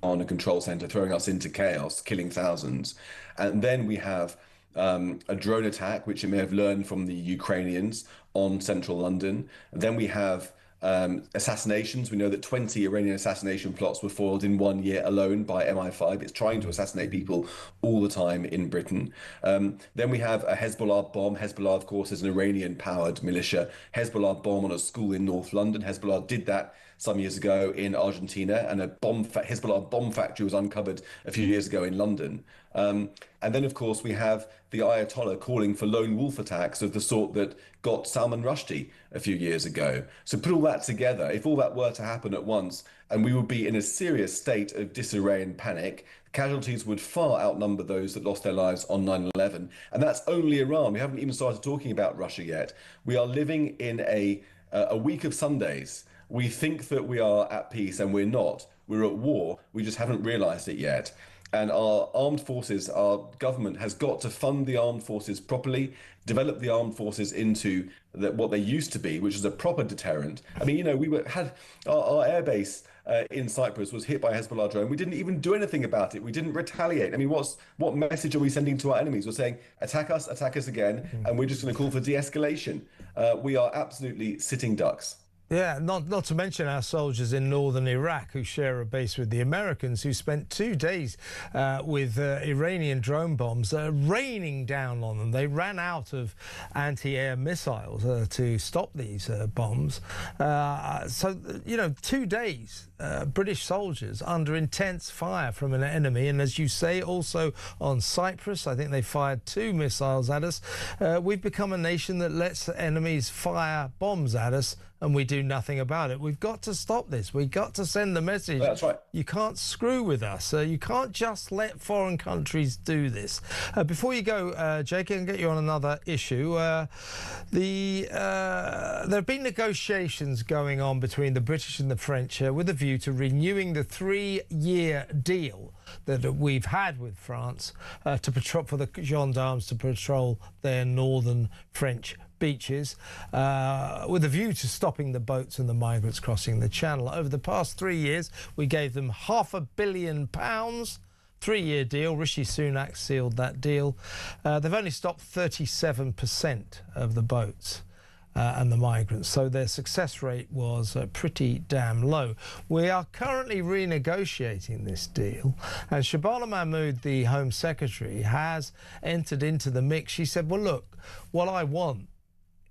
on a control centre, throwing us into chaos, killing thousands. And then we have a drone attack, which it may have learned from the Ukrainians on central London. And then we have assassinations. We know that 20 Iranian assassination plots were foiled in 1 year alone by MI5. It's trying to assassinate people all the time in Britain. Then we have a Hezbollah bomb. Hezbollah, of course, is an Iranian-powered militia. Hezbollah bomb on a school in North London. Hezbollah did that some years ago in Argentina, and a Hezbollah bomb factory was uncovered a few years ago in London. And then, of course, we have the Ayatollah calling for lone wolf attacks of the sort that got Salman Rushdie a few years ago. So put all that together, if all that were to happen at once, and we would be in a serious state of disarray and panic, casualties would far outnumber those that lost their lives on 9/11. And that's only Iran. We haven't even started talking about Russia yet. We are living in a week of Sundays. We think that we are at peace, and we're not. We're at war. We just haven't realized it yet. And our armed forces, our government has got to fund the armed forces properly, develop the armed forces into what they used to be, which is a proper deterrent. I mean, you know, had our airbase in Cyprus was hit by a Hezbollah drone. We didn't even do anything about it. We didn't retaliate. I mean, what message are we sending to our enemies? We're saying, attack us again, and we're just going to call for de-escalation. We are absolutely sitting ducks. Yeah, not to mention our soldiers in northern Iraq who share a base with the Americans, who spent 2 days with Iranian drone bombs raining down on them. They ran out of anti-air missiles to stop these bombs. So, you know, 2 days, British soldiers under intense fire from an enemy. And as you say, also on Cyprus, I think they fired 2 missiles at us. We've become a nation that lets enemies fire bombs at us, and we do nothing about it. We've got to stop this. We've got to send the message. That's right. You can't screw with us. You can't just let foreign countries do this. Before you go, Jake, I can get you on another issue. There have been negotiations going on between the British and the French with a view to renewing the 3-year deal that we've had with France to patrol, for the gendarmes to patrol their northern French beaches, with a view to stopping the boats and the migrants crossing the channel. Over the past 3 years, we gave them £500 million. 3-year deal. Rishi Sunak sealed that deal. They've only stopped 37% of the boats and the migrants, so their success rate was pretty damn low. We are currently renegotiating this deal, and Shabana Mahmood, the Home Secretary, has entered into the mix. She said, well, look, what I want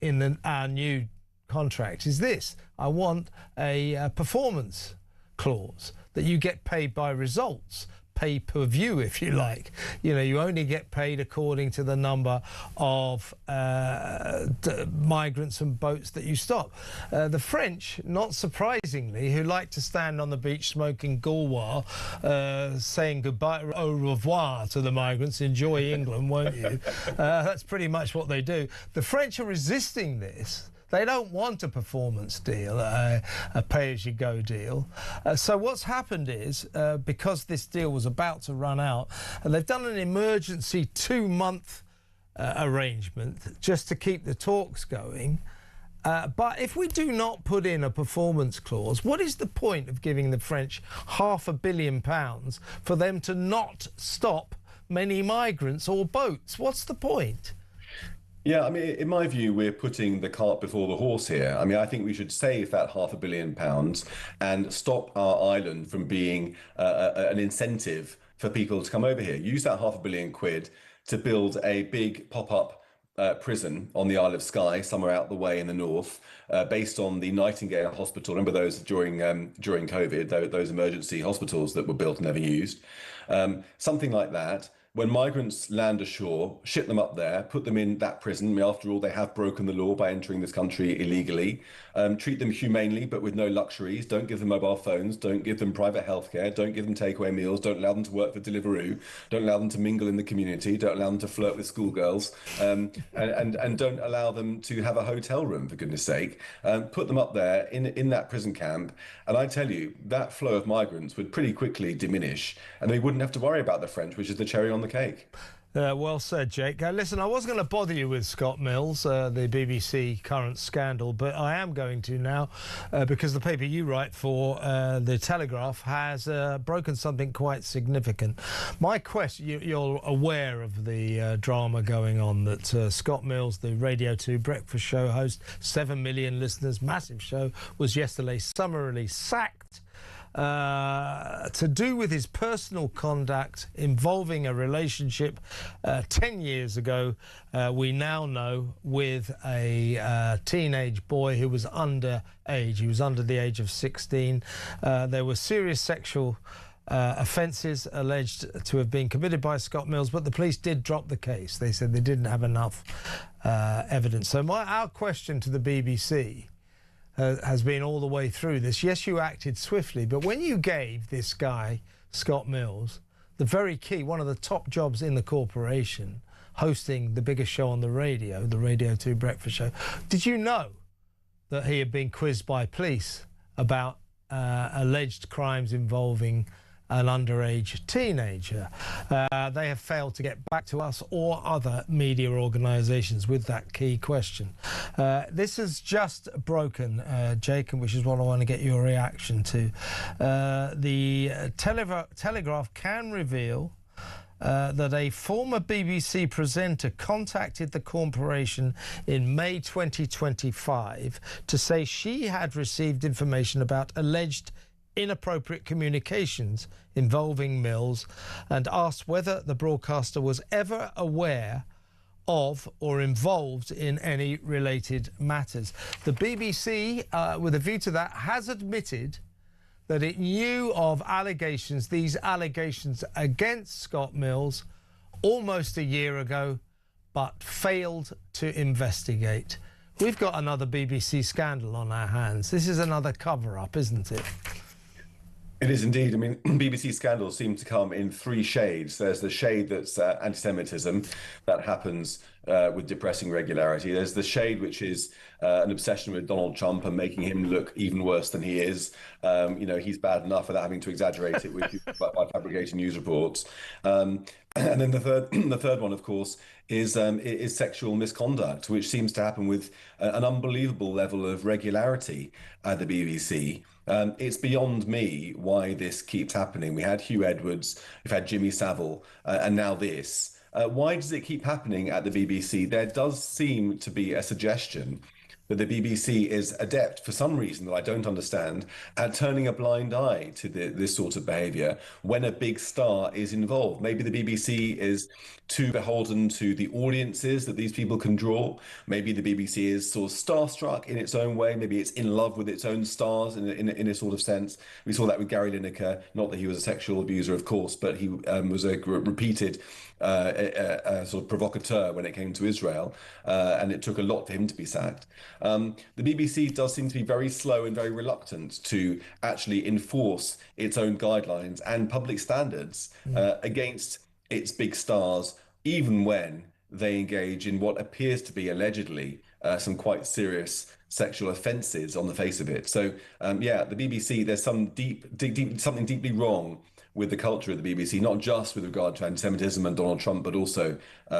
in our new contract is this. I want a performance clause, that you get paid by results, pay per view, if you like. You know, you only get paid according to the number of migrants and boats that you stop. The French, not surprisingly, who like to stand on the beach smoking Gaulois, saying goodbye, au revoir to the migrants, enjoy England, won't you? That's pretty much what they do. The French are resisting this. They don't want a performance deal, a pay-as-you-go deal. So what's happened is, because this deal was about to run out, they've done an emergency 2-month arrangement just to keep the talks going. But if we do not put in a performance clause, what is the point of giving the French £500 million for them to not stop many migrants or boats? What's the point? Yeah, I mean, in my view, we're putting the cart before the horse here. I mean, I think we should save that £500 million and stop our island from being an incentive for people to come over here. Use that £500 million to build a big pop-up prison on the Isle of Skye, somewhere out the way in the north, based on the Nightingale Hospital. Remember those during COVID, those emergency hospitals that were built and never used? Something like that. When migrants land ashore, ship them up there, put them in that prison. I mean, after all, they have broken the law by entering this country illegally. Treat them humanely, but with no luxuries. Don't give them mobile phones. Don't give them private healthcare. Don't give them takeaway meals. Don't allow them to work for Deliveroo. Don't allow them to mingle in the community. Don't allow them to flirt with schoolgirls. And don't allow them to have a hotel room, for goodness sake. Put them up there in that prison camp. And I tell you, that flow of migrants would pretty quickly diminish. And they wouldn't have to worry about the French, which is the cherry on the cake. Well said, Jake. Listen, I wasn't going to bother you with Scott Mills, the BBC current scandal, but I am going to now because the paper you write for, The Telegraph, has broken something quite significant. My question, you're aware of the drama going on that Scott Mills, the Radio 2 breakfast show host, 7 million listeners, massive show, was yesterday summarily sacked to do with his personal conduct involving a relationship 10 years ago, we now know, with a teenage boy who was underage. He was under the age of 16. There were serious sexual offences alleged to have been committed by Scott Mills, but the police did drop the case. They said they didn't have enough evidence. So our question to the BBC has been all the way through this. Yes, you acted swiftly, but when you gave this guy, Scott Mills, the very key, one of the top jobs in the corporation, hosting the biggest show on the radio, the Radio 2 breakfast show, did you know that he had been quizzed by police about alleged crimes involving an underage teenager? They have failed to get back to us or other media organisations with that key question. This has just broken, Jake, which is what I want to get your reaction to. The Telegraph can reveal that a former BBC presenter contacted the corporation in May 2025 to say she had received information about alleged inappropriate communications involving Mills and asked whether the broadcaster was ever aware of or involved in any related matters. The BBC, with a view to that, has admitted that it knew of allegations, these allegations against Scott Mills, almost a year ago, but failed to investigate. We've got another BBC scandal on our hands. This is another cover-up, isn't it? It is indeed. I mean, BBC scandals seem to come in 3 shades. There's the shade that's anti-Semitism. That happens with depressing regularity. There's the shade which is an obsession with Donald Trump and making him look even worse than he is. You know, he's bad enough without having to exaggerate it by fabricating news reports. And then the third one, of course, is sexual misconduct, which seems to happen with an unbelievable level of regularity at the BBC. It's beyond me why this keeps happening. We had Hugh Edwards, we've had Jimmy Savile, and now this. Why does it keep happening at the BBC? There does seem to be a suggestion that the BBC is adept, for some reason that I don't understand, at turning a blind eye to this sort of behaviour when a big star is involved. Maybe the BBC is too beholden to the audiences that these people can draw. Maybe the BBC is sort of starstruck in its own way. Maybe it's in love with its own stars in a sort of sense. We saw that with Gary Lineker. Not that he was a sexual abuser, of course, but he was a repeated sort of provocateur when it came to Israel, and it took a lot for him to be sacked. The BBC does seem to be very slow and very reluctant to actually enforce its own guidelines and public standards against its big stars, even when they engage in what appears to be allegedly some quite serious sexual offences on the face of it. So yeah, the BBC, there's something deeply wrong with the culture of the BBC, not just with regard to anti-Semitism and Donald Trump, but also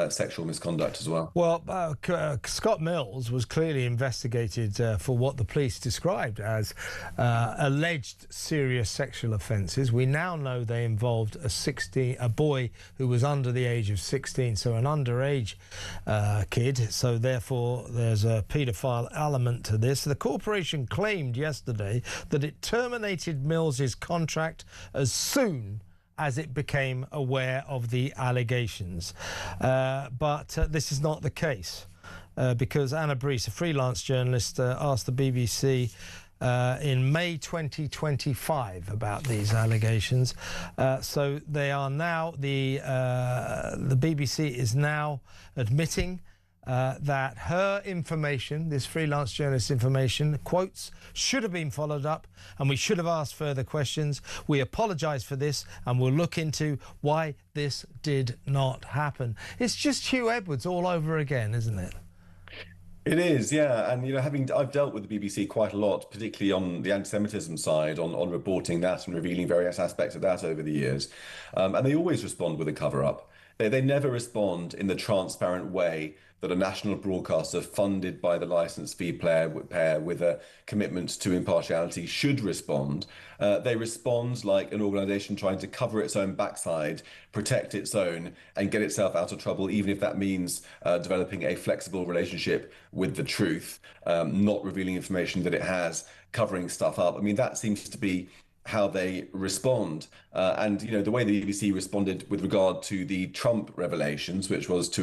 sexual misconduct as well. Well, Scott Mills was clearly investigated for what the police described as alleged serious sexual offences. We now know they involved a boy who was under the age of 16, so an underage kid. So therefore, there's a paedophile element to this. The corporation claimed yesterday that it terminated Mills's contract as soon as it became aware of the allegations. But this is not the case because Anna Brees, a freelance journalist, asked the BBC in May 2025 about these allegations. So they are now, the BBC is now admitting that her information, this freelance journalist's information, quotes, should have been followed up and we should have asked further questions. We apologise for this and we'll look into why this did not happen. It's just Hugh Edwards all over again, isn't it? It is, yeah. And, you know, I've dealt with the BBC quite a lot, particularly on the anti-Semitism side, on reporting that and revealing various aspects of that over the years. And they always respond with a cover-up. They never respond in the transparent way that a national broadcaster funded by the licence fee pair with a commitment to impartiality should respond. They respond like an organisation trying to cover its own backside, protect its own, and get itself out of trouble, even if that means developing a flexible relationship with the truth, not revealing information that it has, covering stuff up. I mean, that seems to be how they respond. And, you know, the way the BBC responded with regard to the Trump revelations, which was to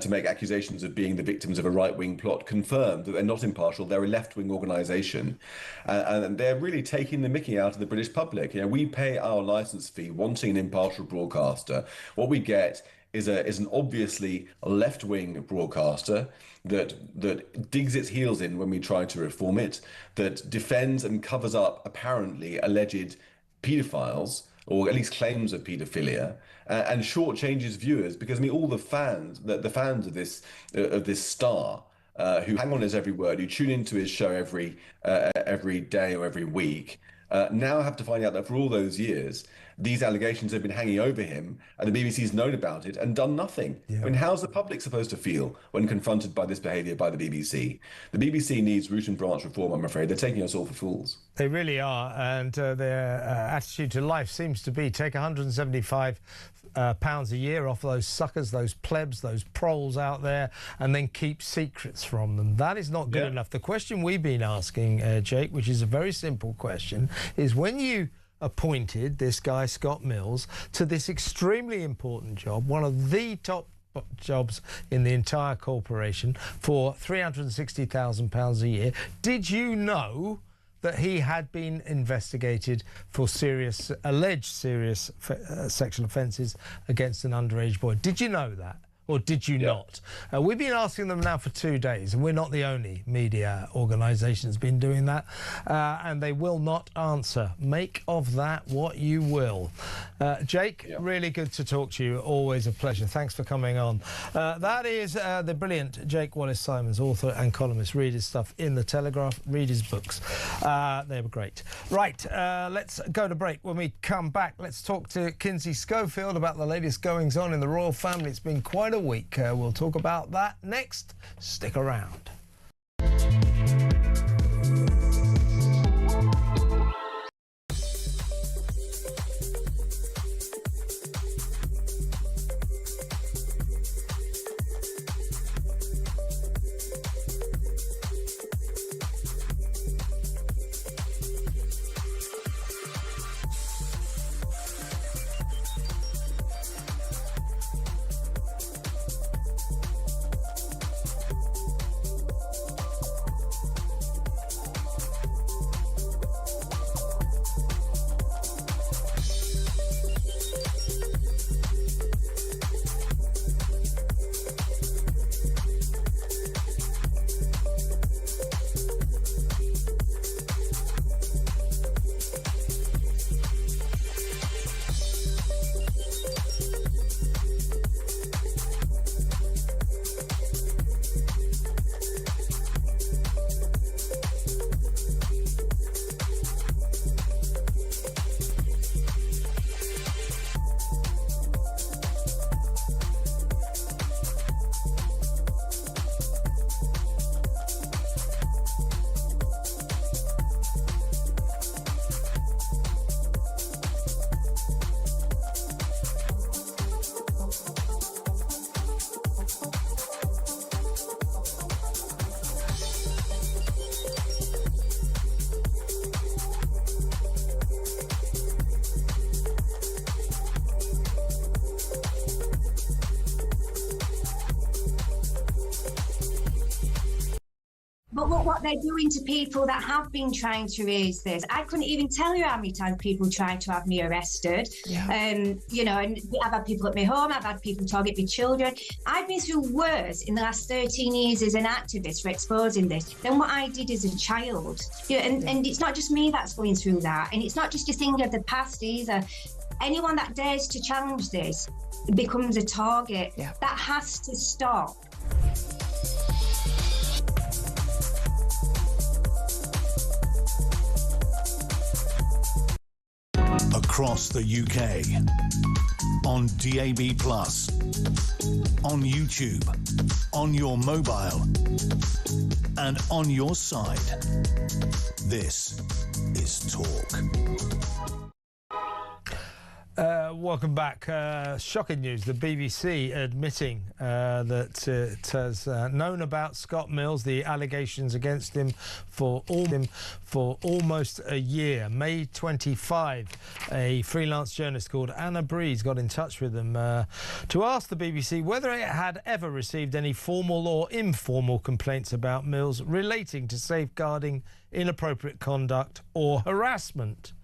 make accusations of being the victims of a right-wing plot, confirmed that they're not impartial, they're a left-wing organisation. And they're really taking the mickey out of the British public. You know, we pay our licence fee wanting an impartial broadcaster. What we get is an obviously left-wing broadcaster that digs its heels in when we try to reform it, that defends and covers up apparently alleged paedophiles, or at least claims of paedophilia, and shortchanges viewers, because I mean all the fans of this star who hang on his every word, who tune into his show every day or every week, now have to find out that for all those years these allegations have been hanging over him and the BBC's known about it and done nothing. Yeah. I mean, how's the public supposed to feel when confronted by this behaviour by the BBC? The BBC needs root and branch reform, I'm afraid. They're taking us all for fools. They really are, and their attitude to life seems to be take £175 a year off those suckers, those plebs, those proles out there, and then keep secrets from them. That is not good enough. The question we've been asking, Jake, which is a very simple question, is when you appointed this guy, Scott Mills, to this extremely important job, one of the top jobs in the entire corporation, for £360,000 a year, did you know that he had been investigated for alleged serious sexual offences against an underage boy? Did you know that? Or did you not? We've been asking them now for 2 days, and we're not the only media organisation that's been doing that, and they will not answer. Make of that what you will. Jake, really good to talk to you. Always a pleasure. Thanks for coming on. That is the brilliant Jake Wallace-Simons, author and columnist. Read his stuff in The Telegraph. Read his books. They were great. Right, let's go to break. When we come back, let's talk to Kinsey Schofield about the latest goings-on in the royal family. It's been quite a week. We'll talk about that next. Stick around. But look what they're doing to people that have been trying to raise this. I couldn't even tell you how many times people tried to have me arrested. Yeah. You know, and I've had people at my home, I've had people target my children. I've been through worse in the last 13 years as an activist for exposing this than what I did as a child. Yeah, and it's not just me that's going through that. And it's not just a thing of the past either. Anyone that dares to challenge this becomes a target. Yeah. That has to stop. Across the UK, on DAB+, on YouTube, on your mobile, and on your side. This is Talk. Welcome back. Shocking news. The BBC admitting that it has known about Scott Mills, the allegations against him for almost a year. May 25, a freelance journalist called Anna Breeze got in touch with them to ask the BBC whether it had ever received any formal or informal complaints about Mills relating to safeguarding, inappropriate conduct or harassment,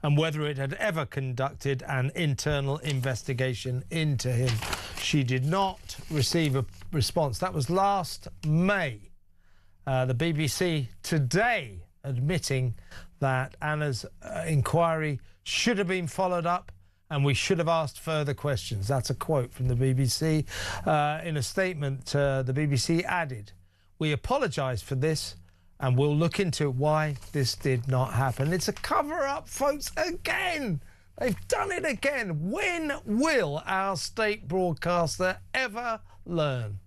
and whether it had ever conducted an internal investigation into him. She did not receive a response. That was last May. The BBC today admitting that Anna's inquiry should have been followed up and we should have asked further questions. That's a quote from the BBC. In a statement, the BBC added, "We apologise for this and we'll look into why this did not happen." It's a cover-up, folks, again. They've done it again. When will our state broadcaster ever learn?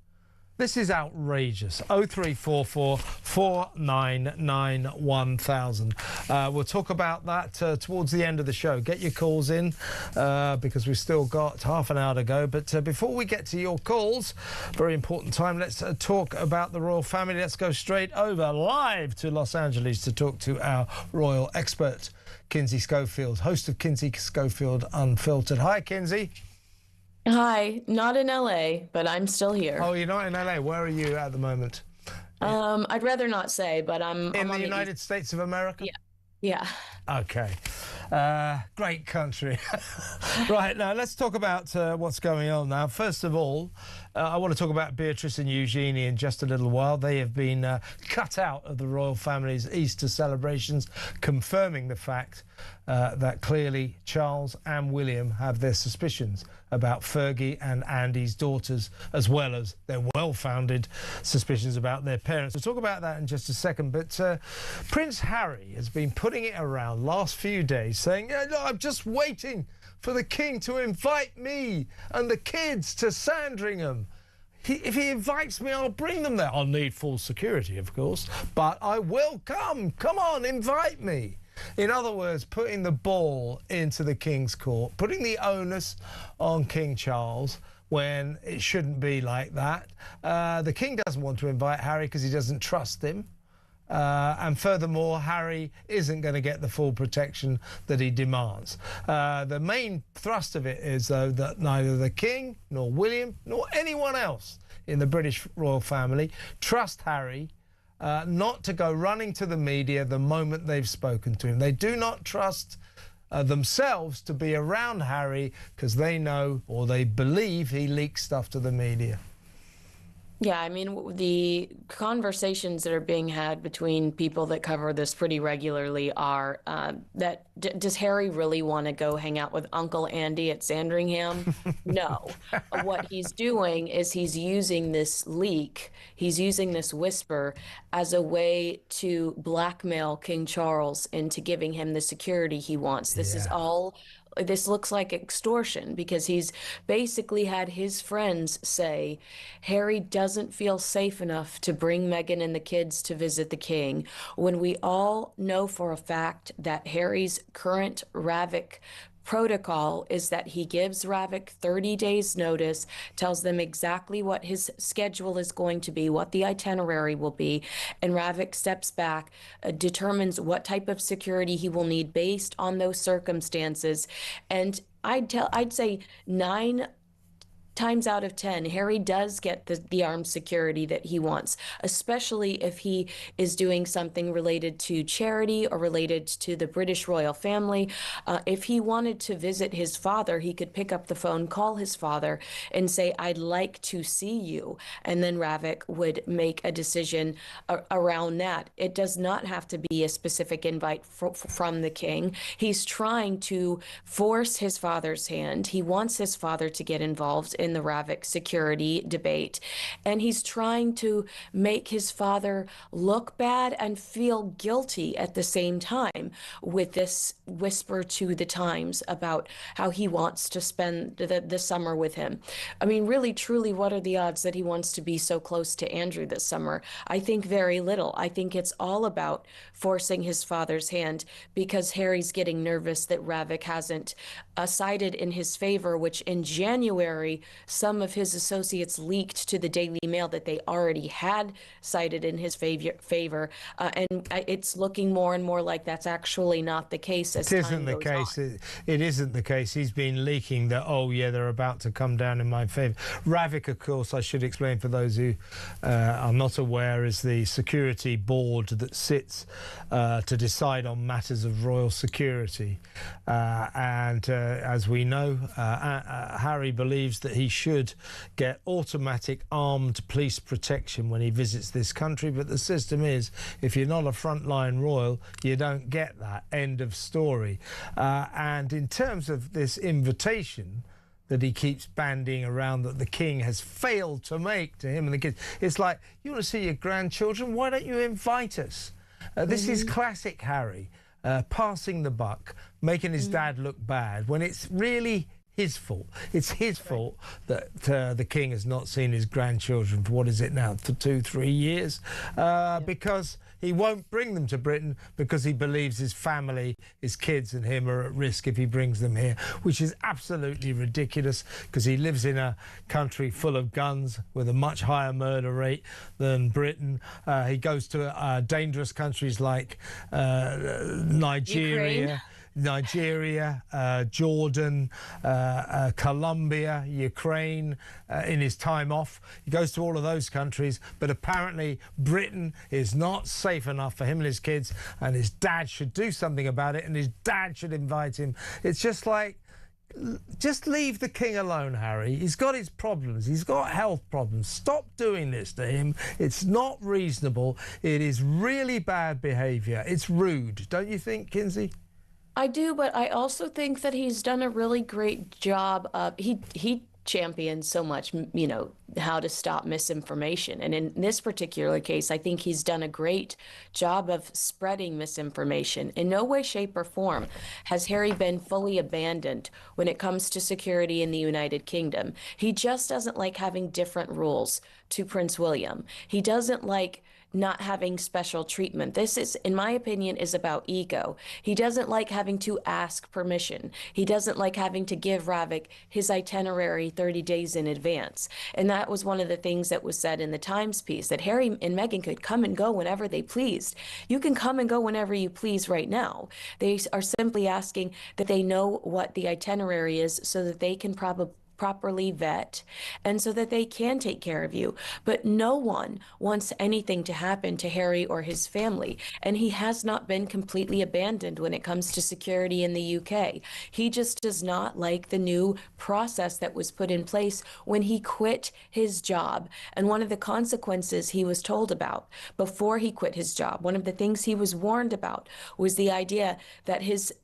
This is outrageous. 0344 499 1000. We'll talk about that towards the end of the show. Get your calls in because we've still got half an hour to go. But before we get to your calls, very important time, let's talk about the royal family. Let's go straight over live to Los Angeles to talk to our royal expert, Kinsey Schofield, host of Kinsey Schofield Unfiltered. Hi, Kinsey. Hi, not in LA, but I'm still here. Oh, you're not in LA. Where are you at the moment? I'd rather not say, but I'm in the United States of America. Yeah. Okay. Great country. Right, now let's talk about what's going on now. First of all, I want to talk about Beatrice and Eugenie in just a little while. They have been cut out of the royal family's Easter celebrations, confirming the fact that clearly Charles and William have their suspicions about Fergie and Andy's daughters, as well as their well-founded suspicions about their parents. We'll talk about that in just a second, but Prince Harry has been putting it around last few days, saying, "No, I'm just waiting for the king to invite me and the kids to Sandringham. If he invites me, I'll bring them there. I'll need full security, of course, but I will come. Come on, invite me." In other words, putting the ball into the King's court, putting the onus on King Charles when it shouldn't be like that. The King doesn't want to invite Harry because he doesn't trust him. And furthermore, Harry isn't going to get the full protection that he demands. The main thrust of it is, though, that neither the King, nor William, nor anyone else in the British royal family trust Harry not to go running to the media the moment they've spoken to him. They do not trust themselves to be around Harry because they know or they believe he leaks stuff to the media. Yeah, I mean, the conversations that are being had between people that cover this pretty regularly are that does Harry really want to go hang out with Uncle Andy at Sandringham? No. What he's doing is he's using this leak, he's using this whisper as a way to blackmail King Charles into giving him the security he wants. This is all... This looks like extortion because he's basically had his friends say Harry doesn't feel safe enough to bring Meghan and the kids to visit the king, when we all know for a fact that Harry's current Ravik protocol is that he gives Ravik 30 days notice, tells them exactly what his schedule is going to be, what the itinerary will be, and Ravik steps back, determines what type of security he will need based on those circumstances. And I'd say 9 times out of 10, Harry does get the armed security that he wants, especially if he is doing something related to charity or related to the British royal family. If he wanted to visit his father, he could pick up the phone, call his father, and say, "I'd like to see you." And then Ravik would make a decision around that. It does not have to be a specific invite from the king. He's trying to force his father's hand. He wants his father to get involved in the Ravik security debate, and he's trying to make his father look bad and feel guilty at the same time with this whisper to the Times about how he wants to spend the summer with him. I mean, really, truly, what are the odds that he wants to be so close to Andrew this summer? I think very little. I think it's all about forcing his father's hand because Harry's getting nervous that Ravik hasn't sided in his favor, which in January, some of his associates leaked to the Daily Mail that they already had sided in his favor. And it's looking more and more like that's actually not the case as time goes on. It isn't the case. It isn't the case. He's been leaking that, oh, yeah, they're about to come down in my favour. Ravik, of course, I should explain for those who are not aware, is the security board that sits to decide on matters of royal security. And as we know, Harry believes that he should get automatic armed police protection when he visits this country. But the system is, if you're not a frontline royal, you don't get that. End of story. And in terms of this invitation that he keeps bandying around that the king has failed to make to him and the kids, it's like, you want to see your grandchildren? Why don't you invite us? This is classic Harry, passing the buck, making his dad look bad when it's really his fault. It's his fault that the king has not seen his grandchildren for, what is it now, for 2-3 years, because he won't bring them to Britain because he believes his family, his kids and him are at risk if he brings them here, which is absolutely ridiculous because he lives in a country full of guns with a much higher murder rate than Britain. He goes to dangerous countries like Nigeria, Jordan, Colombia, Ukraine, in his time off. He goes to all of those countries, but apparently Britain is not safe enough for him and his kids, and his dad should do something about it, and his dad should invite him. It's just like, just leave the king alone, Harry. He's got his problems. He's got health problems. Stop doing this to him. It's not reasonable. It is really bad behaviour. It's rude. Don't you think, Kinsley? I do, but I also think that he's done a really great job of, he champions so much, you know, how to stop misinformation. And in this particular case, I think he's done a great job of spreading misinformation. In no way, shape, or form has Harry been fully abandoned when it comes to security in the United Kingdom. He just doesn't like having different rules to Prince William. He doesn't like not having special treatment. This is, in my opinion, is about ego. He doesn't like having to ask permission. He doesn't like having to give Ravik his itinerary 30 days in advance. And that was one of the things that was said in the Times piece, that Harry and Meghan could come and go whenever they pleased. You can come and go whenever you please right now. They are simply asking that they know what the itinerary is so that they can properly vet and so that they can take care of you. But no one wants anything to happen to Harry or his family, and he has not been completely abandoned when it comes to security in the UK. He just does not like the new process that was put in place when he quit his job. And one of the consequences he was told about before he quit his job, one of the things he was warned about, was the idea that his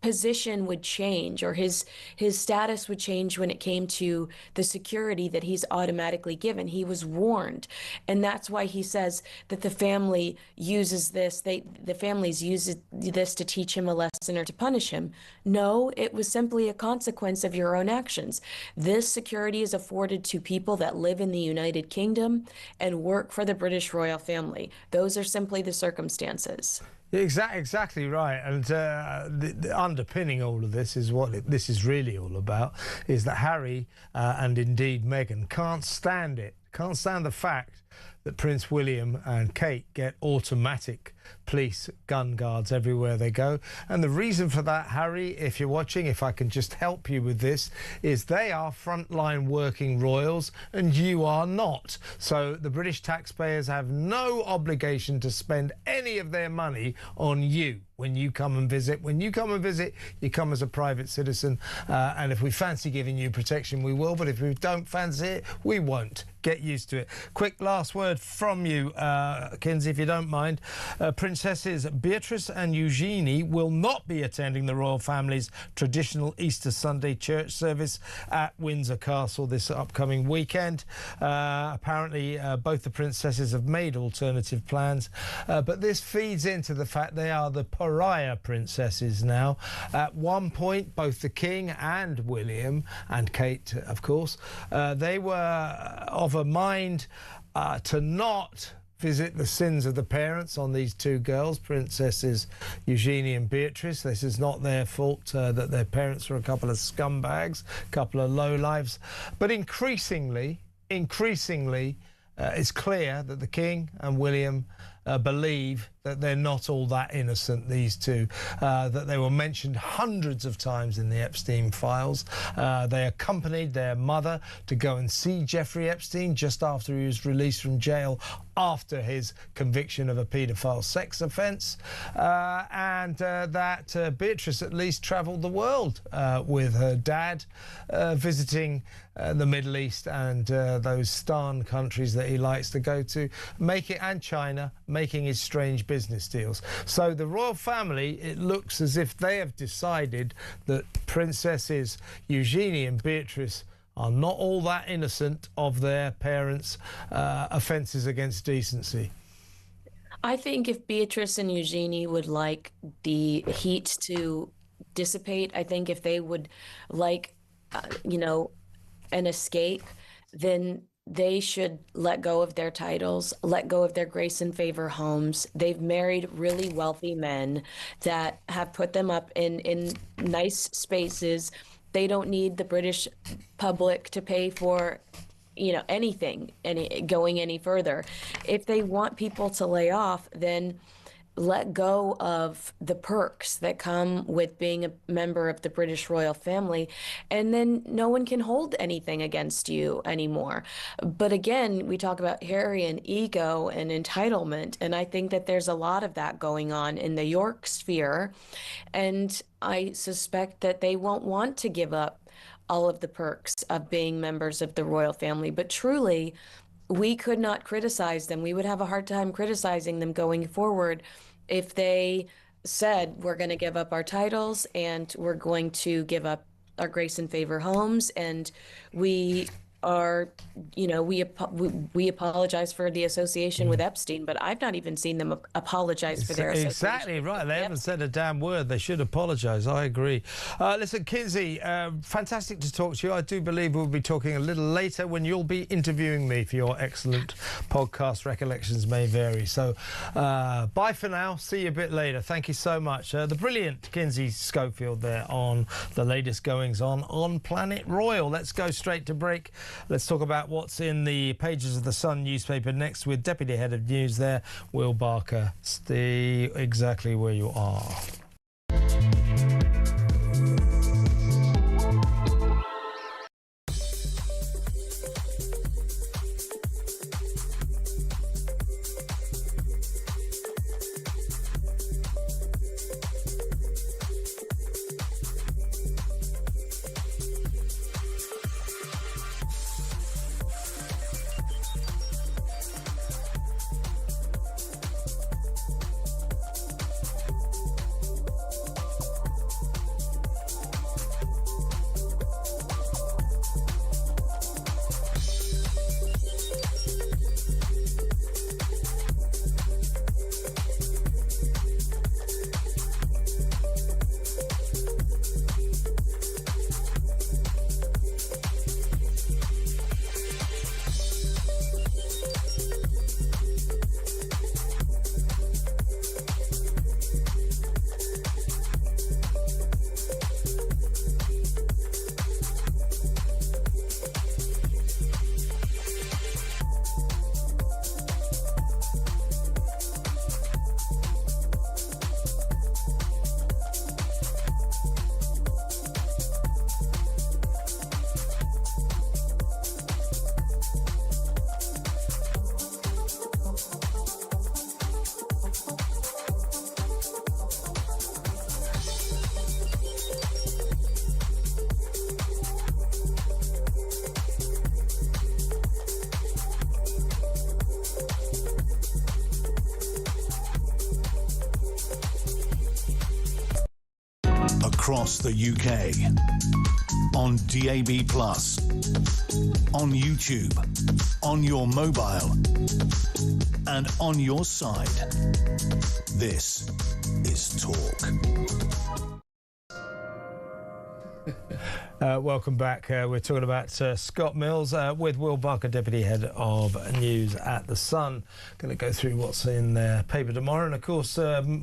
position would change, or his status would change when it came to the security that he's automatically given. He was warned, and that's why he says that the family uses this. The families use this to teach him a lesson or to punish him. No, it was simply a consequence of your own actions. This security is afforded to people that live in the United Kingdom and work for the British royal family. Those are simply the circumstances. Exactly right. And the underpinning all of this is what this is really all about, is that Harry and indeed Meghan can't stand the fact that Prince William and Kate get automatic police, gun guards everywhere they go. And the reason for that, Harry, if you're watching, if I can just help you with this, is they are frontline working royals and you are not. So the British taxpayers have no obligation to spend any of their money on you when you come and visit. When you come and visit, you come as a private citizen, and if we fancy giving you protection, we will, but if we don't fancy it, we won't. Get used to it. Quick last word from you, Kinsey, if you don't mind. Princesses Beatrice and Eugenie will not be attending the royal family's traditional Easter Sunday church service at Windsor Castle this upcoming weekend. Apparently, both the princesses have made alternative plans, but this feeds into the fact they are the pariah princesses now. At one point, both the King and William, and Kate, of course, they were of a mind to not visit the sins of the parents on these two girls, Princesses Eugenie and Beatrice. This is not their fault that their parents were a couple of scumbags, a couple of lowlifes. But increasingly, it's clear that the King and William believe that they're not all that innocent, these two, that they were mentioned hundreds of times in the Epstein files. They accompanied their mother to go and see Jeffrey Epstein just after he was released from jail after his conviction of a paedophile sex offence, and that Beatrice at least travelled the world with her dad, visiting the Middle East and those Stan countries that he likes to go to, and China, making his strange business deals. So the royal family, it looks as if they have decided that Princesses Eugenie and Beatrice are not all that innocent of their parents' offences against decency. I think if Beatrice and Eugenie would like the heat to dissipate, I think if they would like, an escape, then they should let go of their titles, let go of their grace and favor homes. They've married really wealthy men that have put them up in nice spaces. They don't need the British public to pay for, anything, going any further. If they want people to lay off, then let go of the perks that come with being a member of the British royal family, and then no one can hold anything against you anymore. But again, we talk about Harry and ego and entitlement, and I think that there's a lot of that going on in the York sphere, and I suspect that they won't want to give up all of the perks of being members of the royal family. But truly, we could not criticize them. We would have a hard time criticizing them going forward if they said, we're going to give up our titles and we're going to give up our grace and favor homes, and we are, we apologize for the association with Epstein, but I've not even seen them apologize for their association. Exactly right. They haven't said a damn word. They should apologise. I agree. Listen, Kinsey, fantastic to talk to you. I do believe we'll be talking a little later when you'll be interviewing me for your excellent podcast. Recollections may vary. So bye for now. See you a bit later. Thank you so much. The brilliant Kinsey Schofield there on the latest goings on Planet Royal. Let's go straight to break. Let's talk about what's in the pages of the Sun newspaper next with Deputy Head of News there, Will Barker. Stay exactly where you are. across the UK. On DAB+, on YouTube, on your mobile, and on your side. This is Talk. Welcome back. We're talking about Scott Mills with Will Barker, Deputy Head of News at The Sun. Going to go through what's in their paper tomorrow. And, of course,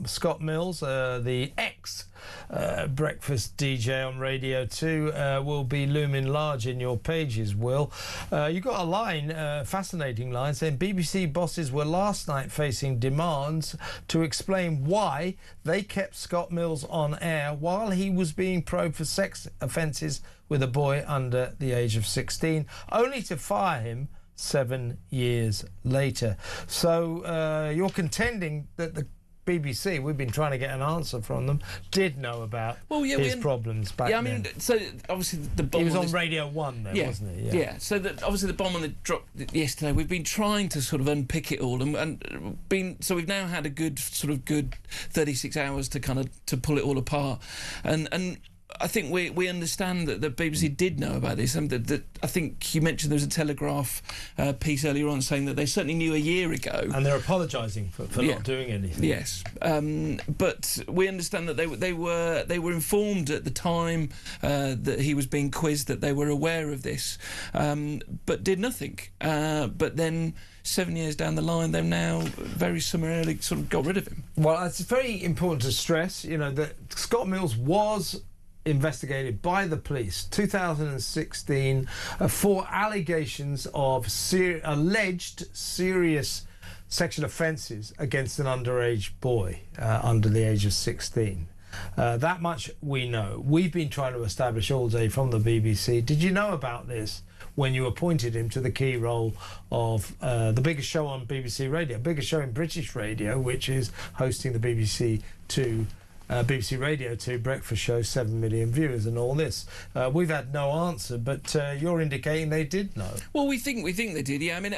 Scott Mills, the ex-breakfast DJ on Radio 2, will be looming large in your pages, Will. You got a line, fascinating line, saying BBC bosses were last night facing demands to explain why they kept Scott Mills on air while he was being probed for sex offences with a boy under the age of 16, only to fire him 7 years later. So you're contending that the BBC, we've been trying to get an answer from them, did know about his problems back then. I mean, so obviously the bomb... He was on Radio 1 then, wasn't he? Yeah, so obviously the bomb on the drop yesterday, we've been trying to sort of unpick it all, so we've now had a good 36 hours to kind of to pull it all apart, and I think we understand that the BBC did know about this, and that I think you mentioned there was a Telegraph piece earlier on saying that they certainly knew a year ago, and they're apologising for not doing anything. Yes, but we understand that they were informed at the time that he was being quizzed, that they were aware of this, but did nothing. But then 7 years down the line, they've now very summarily sort of got rid of him. Well, it's very important to stress, that Scott Mills was investigated by the police 2016 for allegations of alleged serious sexual offences against an underage boy under the age of 16. That much we know. We've been trying to establish all day from the BBC. Did you know about this when you appointed him to the key role of the biggest show on BBC Radio, biggest show in British radio, which is hosting the BBC Radio 2 breakfast show, 7 million viewers and all this? We've had no answer, but you're indicating they did know. Well, we think they did, yeah. I mean,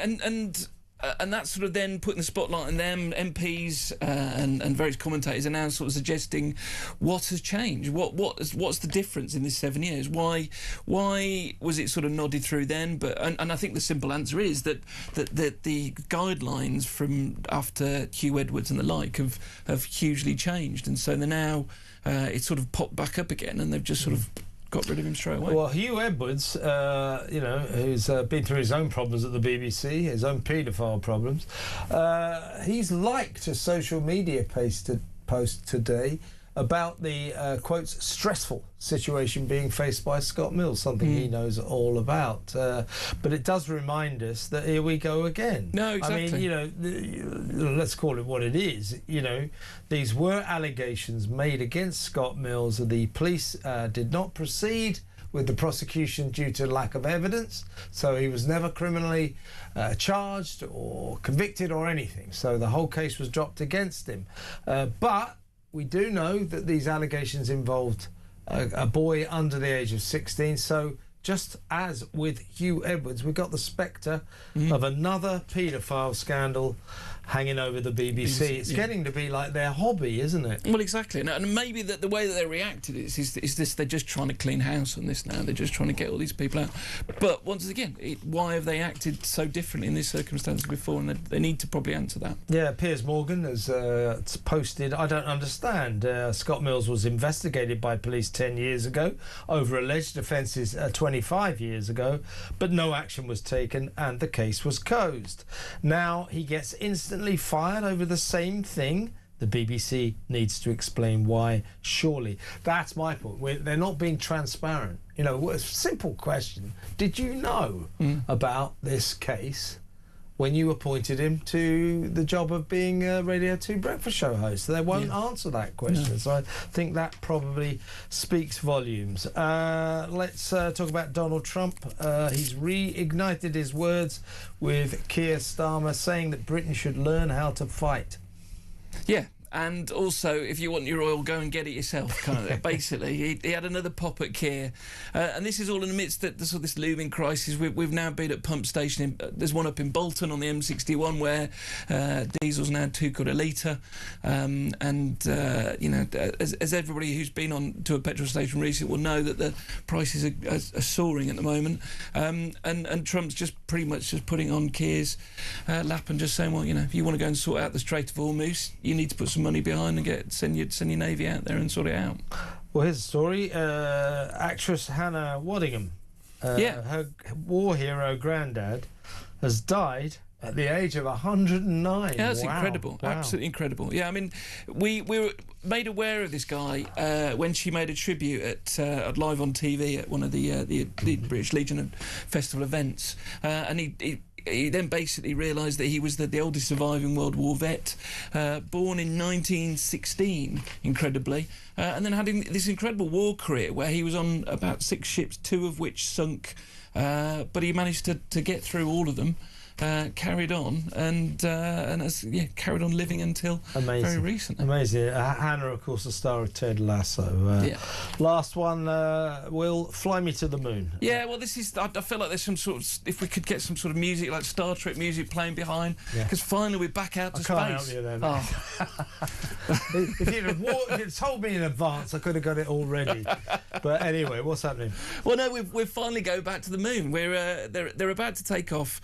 and that's sort of then putting the spotlight on them. MPs and various commentators are now sort of suggesting what has changed, what's the difference in this 7 years? Why was it sort of nodded through then? But and I think the simple answer is that the guidelines from after Hugh Edwards and the like have hugely changed, and so they're now it's sort of popped back up again, and they've just sort of got rid of him straight away. Well, Hugh Edwards, who's been through his own problems at the BBC, his own paedophile problems, he's liked a social media post today about the, quotes, stressful situation being faced by Scott Mills, something he knows all about. But it does remind us that here we go again. No, exactly. I mean, let's call it what it is. These were allegations made against Scott Mills. The police did not proceed with the prosecution due to lack of evidence, so he was never criminally charged or convicted or anything. So the whole case was dropped against him. But we do know that these allegations involved a boy under the age of 16. So just as with Hugh Edwards, we've got the spectre of another paedophile scandal hanging over the BBC. It's getting to be like their hobby, isn't it? Well, exactly. And maybe the way that they reacted is this: they're just trying to clean house on this now. They're just trying to get all these people out. But once again, why have they acted so differently in this circumstance before? And they need to probably answer that. Yeah, Piers Morgan has posted, I don't understand. Scott Mills was investigated by police 10 years ago over alleged offences 25 years ago, but no action was taken and the case was closed. Now he gets instantly fired over the same thing. The BBC needs to explain why, surely. That's my point. They're not being transparent. A simple question. Did you know about this case when you appointed him to the job of being a Radio 2 breakfast show host? They won't answer that question. No. So I think that probably speaks volumes. Let's talk about Donald Trump. He's reignited his words with Keir Starmer, saying that Britain should learn how to fight. Yeah, and also, if you want your oil, go and get it yourself, kind of. Basically, he had another pop at Keir. And this is all in the midst of this looming crisis. We've now been at pump station. There's one up in Bolton on the M61 where diesel's now £2 a litre. As everybody who's been on to a petrol station recently will know, that the prices are soaring at the moment. And Trump's just pretty much just putting on Keir's lap and just saying, well, if you want to go and sort out the Strait of Hormuz, you need to put some money behind and send your Navy out there and sort it out. Well, here's a story. Actress Hannah Waddingham, her war hero granddad, has died at the age of 109. Yeah, that's incredible. Wow. Absolutely incredible. Yeah, I mean, we were made aware of this guy when she made a tribute at live on TV at one of the British Legion Festival events, and he then basically realised that he was the oldest surviving World War vet, born in 1916, incredibly, and then had this incredible war career where he was on about 6 ships, 2 of which sunk, but he managed to get through all of them. Carried on and has carried on living until very recently. Amazing. Hannah, of course, the star of Ted Lasso. Last one, will Fly Me to the Moon. Yeah, well, this is. I feel like there's some sort of. If we could get some sort of music, like Star Trek music, playing behind, because finally we're back out to space. I can't help you then. If you'd told me in advance, I could have got it already. But anyway, what's happening? Well, no, we're finally going back to the moon. They're about to take off.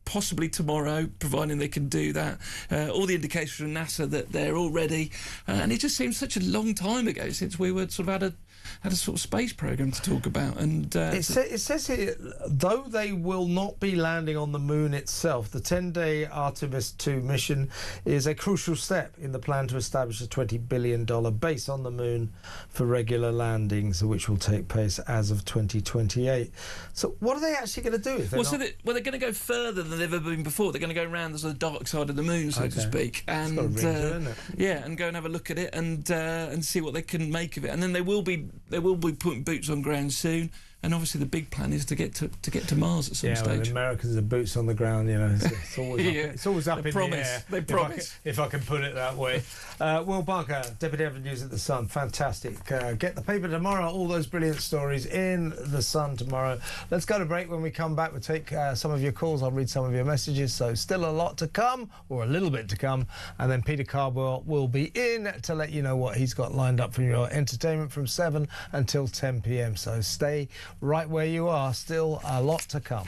Possibly tomorrow, providing they can do that. All the indications from NASA that they're all ready, and it just seems such a long time ago since we were sort of had a sort of space program to talk about. And it says here, though they will not be landing on the moon itself, the 10-day Artemis 2 mission is a crucial step in the plan to establish a $20 billion base on the moon for regular landings, which will take place as of 2028. So what are they actually going to do? They're going to go further than they've ever been before. They're going to go around the sort of dark side of the moon, so to speak, and and go and have a look at it and see what they can make of it. And then they will be putting boots on ground soon. And obviously the big plan is to get to Mars at some stage. Yeah, well, Americans are boots on the ground, it's always up, it's always up in the air. They promise. If I can put it that way. Will Barker, Deputy Editor of News at The Sun, fantastic. Get the paper tomorrow, all those brilliant stories in The Sun tomorrow. Let's go to break. When we come back, we'll take some of your calls. I'll read some of your messages. So still a lot to come, or a little bit to come. And then Peter Cardwell will be in to let you know what he's got lined up for your entertainment from 7 until 10 p.m. So stay right where you are, still a lot to come.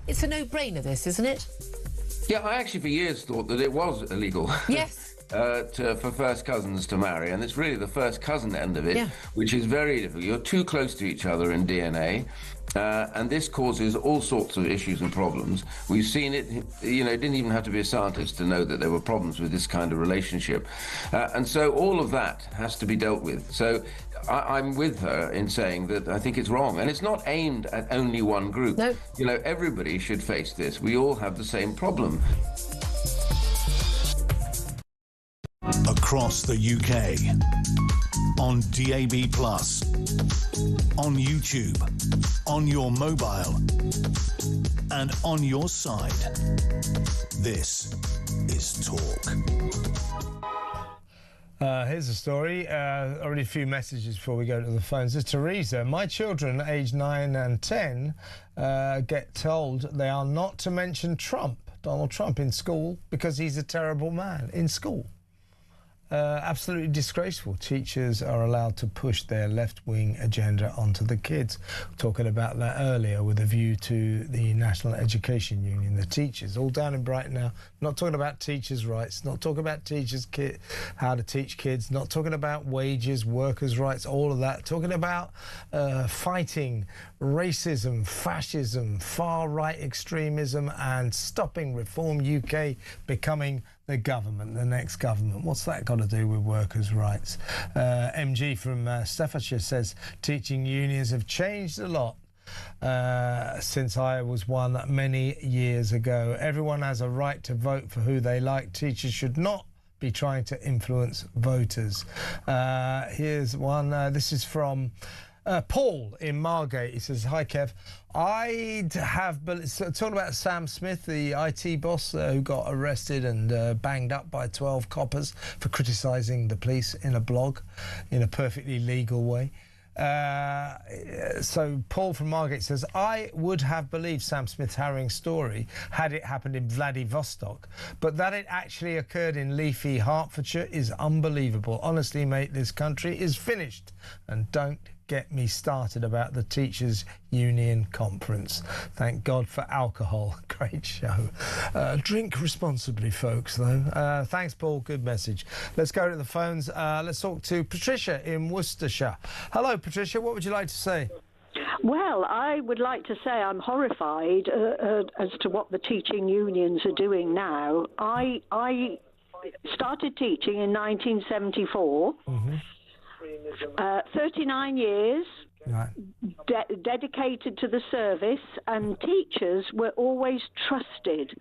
It's a no-brainer, this, isn't it? Yeah, I actually for years thought that it was illegal. Yes. For first cousins to marry, and it's really the first cousin end of it, which is very difficult. You're too close to each other in DNA, and this causes all sorts of issues and problems. We've seen it, it didn't even have to be a scientist to know that there were problems with this kind of relationship. And so all of that has to be dealt with. So I'm with her in saying that I think it's wrong, and it's not aimed at only one group. No. Everybody should face this. We all have the same problem. Across the UK, on DAB+, on YouTube, on your mobile, and on your side. This is Talk. Here's a story. Already a few messages before we go to the phones. There's Teresa. My children, aged 9 and 10, get told they are not to mention Donald Trump, in school because he's a terrible man in school. Absolutely disgraceful. Teachers are allowed to push their left-wing agenda onto the kids. Talking about that earlier with a view to the National Education Union, the teachers, all down in Brighton now, not talking about teachers' rights, not talking about how to teach kids, not talking about wages, workers' rights, all of that, talking about fighting racism, fascism, far-right extremism and stopping Reform UK becoming the government, the next government. What's that got to do with workers' rights? MG from Staffordshire says teaching unions have changed a lot since I was one many years ago. Everyone has a right to vote for who they like. Teachers should not be trying to influence voters. Here's one. This is from Paul in Margate. He says, hi Kev, talking about Sam Smith, the IT boss who got arrested and banged up by 12 coppers for criticising the police in a blog in a perfectly legal way. So Paul from Margate says, I would have believed Sam Smith's harrowing story had it happened in Vladivostok, but that it actually occurred in leafy Hertfordshire is unbelievable. Honestly, mate, this country is finished. And don't get me started about the Teachers Union Conference. Thank God for alcohol. Great show. Drink responsibly, folks, though. Thanks, Paul. Good message. Let's go to the phones. Let's talk to Patricia in Worcestershire. Hello, Patricia. What would you like to say? Well, I would like to say I'm horrified as to what the teaching unions are doing now. I started teaching in 1974. 39 years, right. Dedicated to the service, and teachers were always trusted.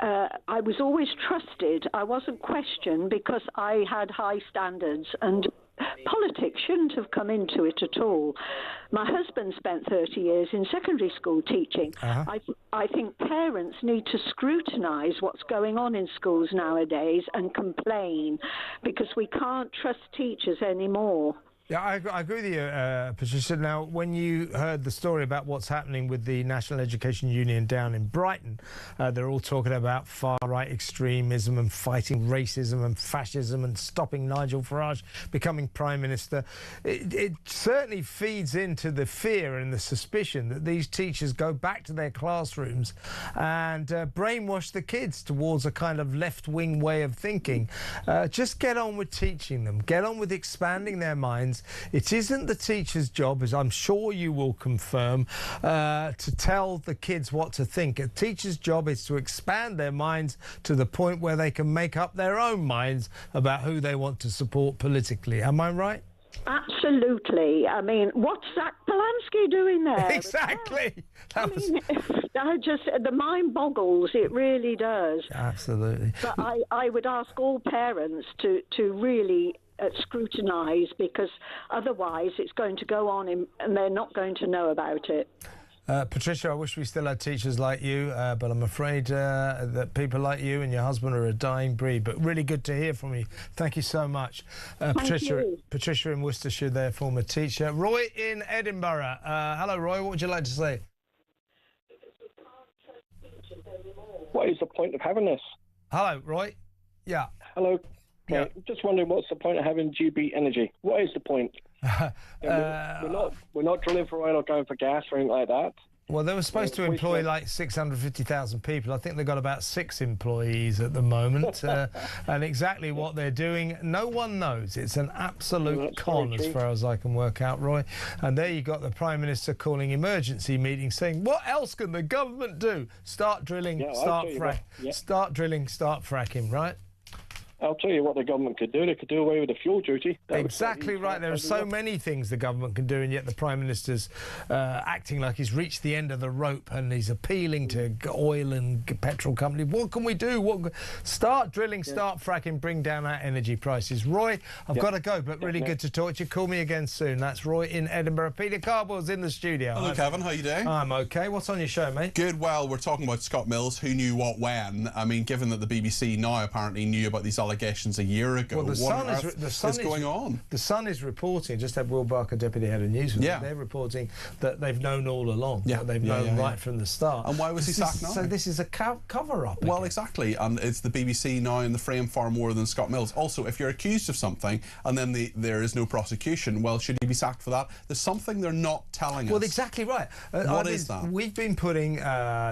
I was always trusted. I wasn't questioned because I had high standards, and politics shouldn't have come into it at all. My husband spent 30 years in secondary school teaching. I think parents need to scrutinise what's going on in schools nowadays and complain, because we can't trust teachers anymore. Yeah, I agree with you, Patricia. Now, when you heard the story about what's happening with the National Education Union down in Brighton, they're all talking about far-right extremism and fighting racism and fascism and stopping Nigel Farage becoming Prime Minister. It certainly feeds into the fear and the suspicion that these teachers go back to their classrooms and brainwash the kids towards a kind of left-wing way of thinking. Just get on with teaching them. Get on with expanding their minds. It isn't the teacher's job, as I'm sure you will confirm, to tell the kids what to think. A teacher's job is to expand their minds to the point where they can make up their own minds about who they want to support politically. Am I right? Absolutely. I mean, what's Zach Polanski doing there? Exactly. The mind boggles. It really does. Absolutely. But I would ask all parents to really scrutinise, because otherwise it's going to go on and they're not going to know about it. Patricia, I wish we still had teachers like you, but I'm afraid that people like you and your husband are a dying breed. But really good to hear from you. Thank you so much. Patricia in Worcestershire, their former teacher. Roy in Edinburgh. Hello, Roy. What would you like to say? What is the point of having this? Hello, Roy. Yeah. Hello. Yeah. Just wondering, what's the point of having GB Energy? What is the point? We're not drilling for oil or going for gas or anything like that. Well, they were supposed to employ like 650,000 people. I think they've got about 6 employees at the moment. And exactly what they're doing, no one knows. It's an absolute con as far as I can work out, Roy. And there you got the Prime Minister calling emergency meetings saying, what else can the government do? Start drilling, start fracking, right? I'll tell you what the government could do. They could do away with the fuel duty. Exactly right. There are so many things the government can do, and yet the Prime Minister's acting like he's reached the end of the rope and he's appealing to oil and petrol companies. What can we do? Start drilling, start fracking, bring down our energy prices. Roy, I've got to go, but really good to talk to you. Call me again soon. That's Roy in Edinburgh. Peter Cardwell's in the studio. Hello, Kevin. How you doing? I'm OK. What's on your show, mate? Good. Well, we're talking about Scott Mills. Who knew what when? I mean, given that the BBC now apparently knew about these allegations a year ago. Well, the Sun is going on? The Sun is reporting, just had Will Barker, Deputy Head of News, they're reporting that they've known all along, that they've known right from the start. And why was he sacked now? So this is a cover-up. Well, exactly, and it's the BBC now in the frame far more than Scott Mills. Also, if you're accused of something and then there is no prosecution, well, should he be sacked for that? There's something they're not telling us. Well, exactly right. What is that? We've been putting